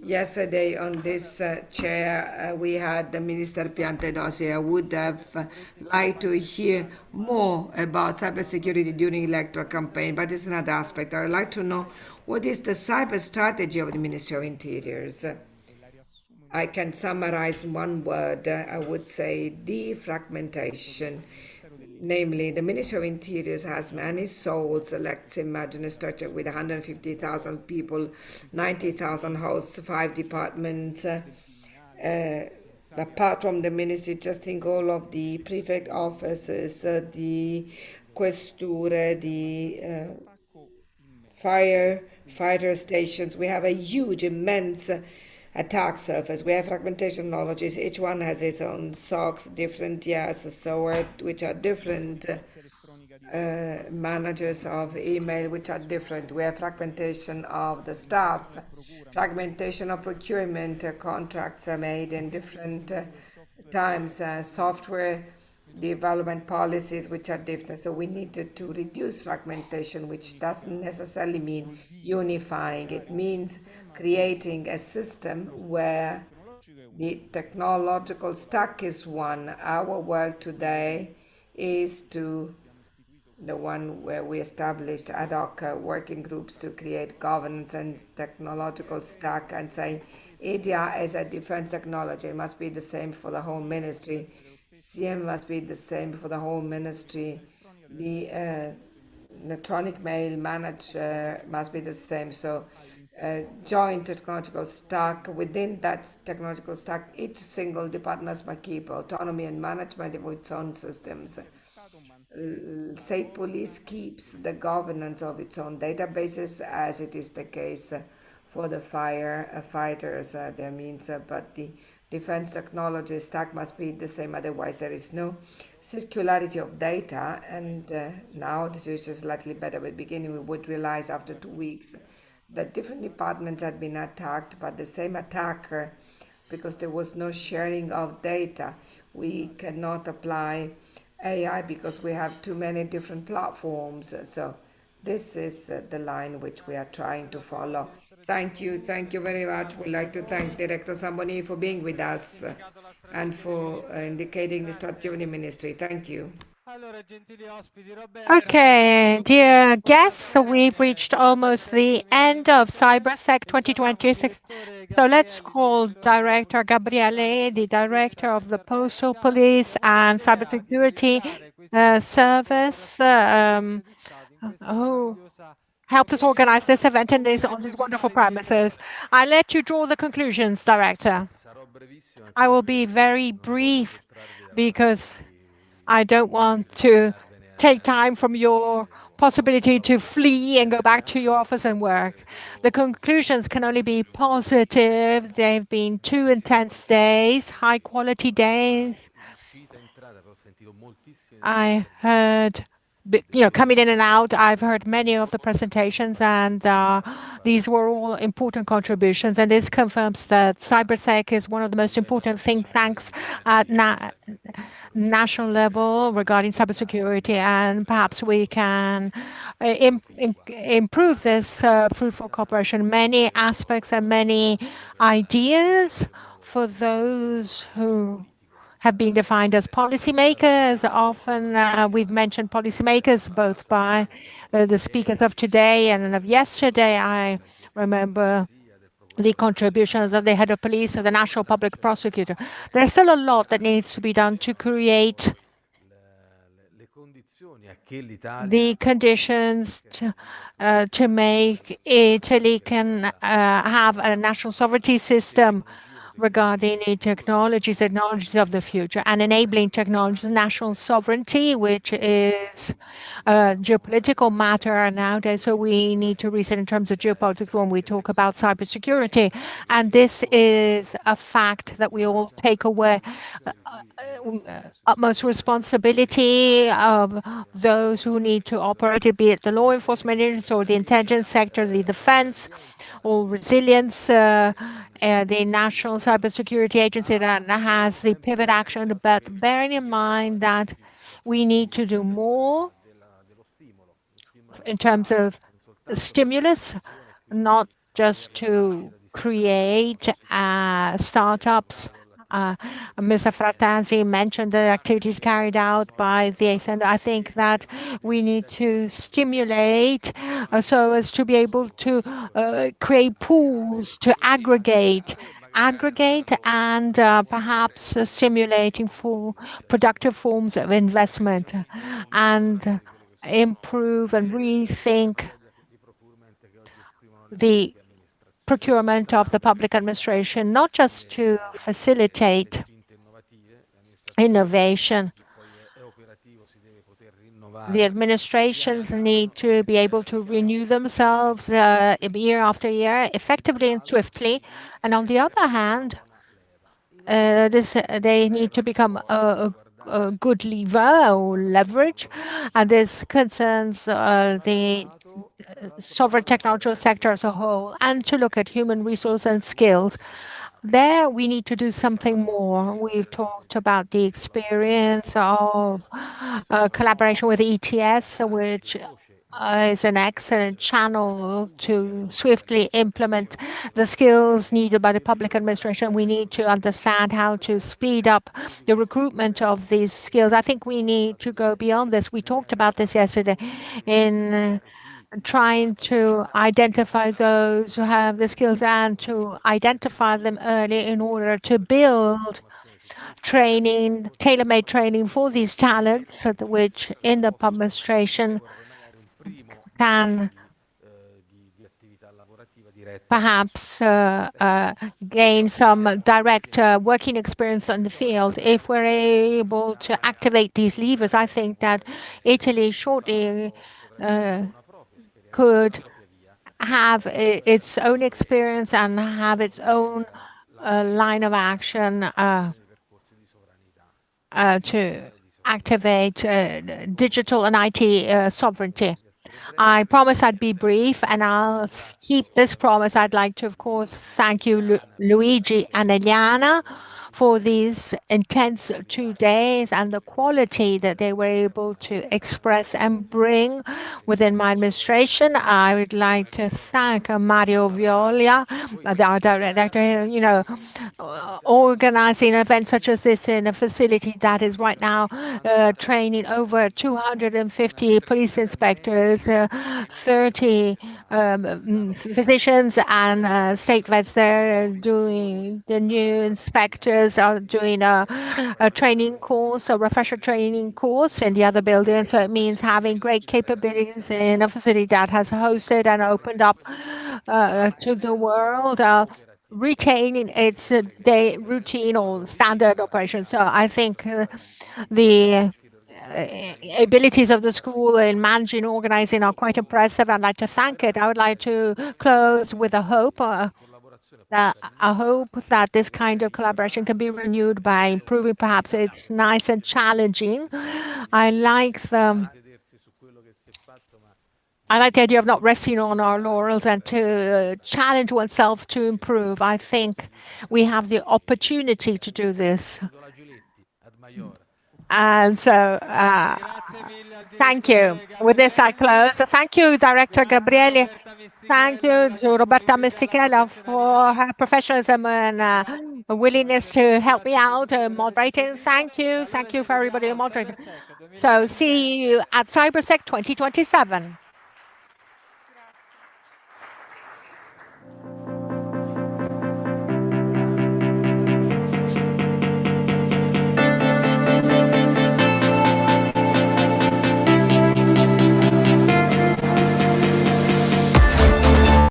S7: Yesterday on this chair, we had the Minister Piantedosi. I would have liked to hear more about cybersecurity during electoral campaign, but it's another aspect. I would like to know what is the cyber strategy of the Ministry of Interiors. I can summarize in one word. I would say defragmentation. Namely, the Ministry of Interior has many souls. Let's imagine a structure with 150,000 people, 90,000 hosts, 5 departments. Apart from the ministry, just think all of the prefect offices, the questure, the firefighter stations. We have a huge, immense attack surface. We have fragmentation knowledges. Each one has its own SOCs, different which are different. Managers of email, which are different. We have fragmentation of the staff, fragmentation of procurement. Contracts are made in different times. Software development policies, which are different. So we need to reduce fragmentation, which doesn't necessarily mean unifying. It means creating a system where the technological stack is one. Our work today is the one where we established ad hoc working groups to create governance and technological stack and say EDIA is a defense technology. It must be the same for the whole ministry. CM must be the same for the whole ministry. The electronic mail manager must be the same. So joint technological stack. Within that technological stack, each single department must keep autonomy and management of its own systems. State police keeps the governance of its own databases, as it is the case for the firefighters. But the defense technology stack must be the same, otherwise there is no circularity of data. And now the situation is slightly better. At the beginning, we would realize after 2 weeks that different departments had been attacked, but the same attacker, because there was no sharing of data. We cannot apply AI because we have too many different platforms. So this is the line which we are trying to follow. Thank you very much. We'd like to thank Director Samboni for being with us and for indicating the strategy of the ministry. Thank you.
S4: Okay, dear guests, we've reached almost the end of CyberSec 2026. So let's call Director Gabriele, the Director of the Postal Police and Cybersecurity Service, who helped us organize this event on these wonderful premises. I let you draw the conclusions, Director. I will be very brief because I don't want to take time from your possibility to flee and go back to your office and work. The conclusions can only be positive. They've been 2 intense days, high quality days. I heard, coming in and out, I've heard many of the presentations, and these were all important contributions. And this confirms that CyberSec is one of the most important think tanks at national level regarding cybersecurity, and perhaps we can improve this fruitful cooperation. Many aspects and many ideas for those who have been defined as policymakers. Often we've mentioned policymakers both by the speakers of today and of yesterday. I remember the contributions of the head of police, of the national public prosecutor. There's still a lot that needs to be done to create the conditions to make Italy can have a national sovereignty system regarding the technologies of the future and enabling technologies, national sovereignty, which is a geopolitical matter nowadays. So we need to reason in terms of geopolitics when we talk about cybersecurity. And this is a fact that we all take away. Utmost responsibility of those who need to operate, be it the law enforcement agency or the intelligence sector, the defense, or resilience, the National Cybersecurity Agency that has the pivot action, but bearing in mind that we need to do more in terms of stimulus, not just to create startups. Mr. Frattasi mentioned the activities carried out by the ASEAN. I think that we need to stimulate so as to be able to create pools to aggregate aggregate and perhaps stimulating for productive forms of investment and improve and rethink the procurement of the public administration, not just to facilitate innovation. The administrations need to be able to renew themselves year after year, effectively and swiftly. And on the other hand, they need to become a good lever or leverage, and this concerns the sovereign technological sector as a whole, and to look at human resource and skills. There, we need to do something more. We've talked about the experience of collaboration with ETS, which is an excellent channel to swiftly implement the skills needed by the public administration. We need to understand how to speed up the recruitment of these skills. I think we need to go beyond this. We talked about this yesterday in trying to identify those who have the skills and to identify them early in order to build training, tailor-made training for these talents, which in the administration can perhaps gain some direct working experience on the field. If we're able to activate these levers, I think that Italy shortly could have its own experience and have its own line of action to activate digital and IT sovereignty. I promise I'd be brief, and I'll keep this promise. I'd like to, of course, thank you, Luigi and Eliana, for these intense 2 days and the quality that they were able to express and bring within my administration. I would like to thank Mario Viola, our director, organizing events such as this in a facility that is right now training over 250 police inspectors, 30 physicians and state vets there doing the new inspectors are doing a training course, a refresher training course in the other building. So it means having great capabilities in a facility that has hosted and opened up to the world, retaining its day routine or standard operation. So I think the abilities of the school in managing, organizing are quite impressive. I'd like to thank it. I would like to close with a hope. I hope that this kind of collaboration can be renewed by improving. Perhaps it's nice and challenging. I like the idea of not resting on our laurels and to challenge oneself to improve. I think we have the opportunity to do this. And so, thank you. With this, I close. Thank you, Director Gabriele. Thank you to Roberta Mestichella for her professionalism and willingness to help me out moderating. Thank you. Thank you for everybody moderating. So, see you at CyberSec 2027.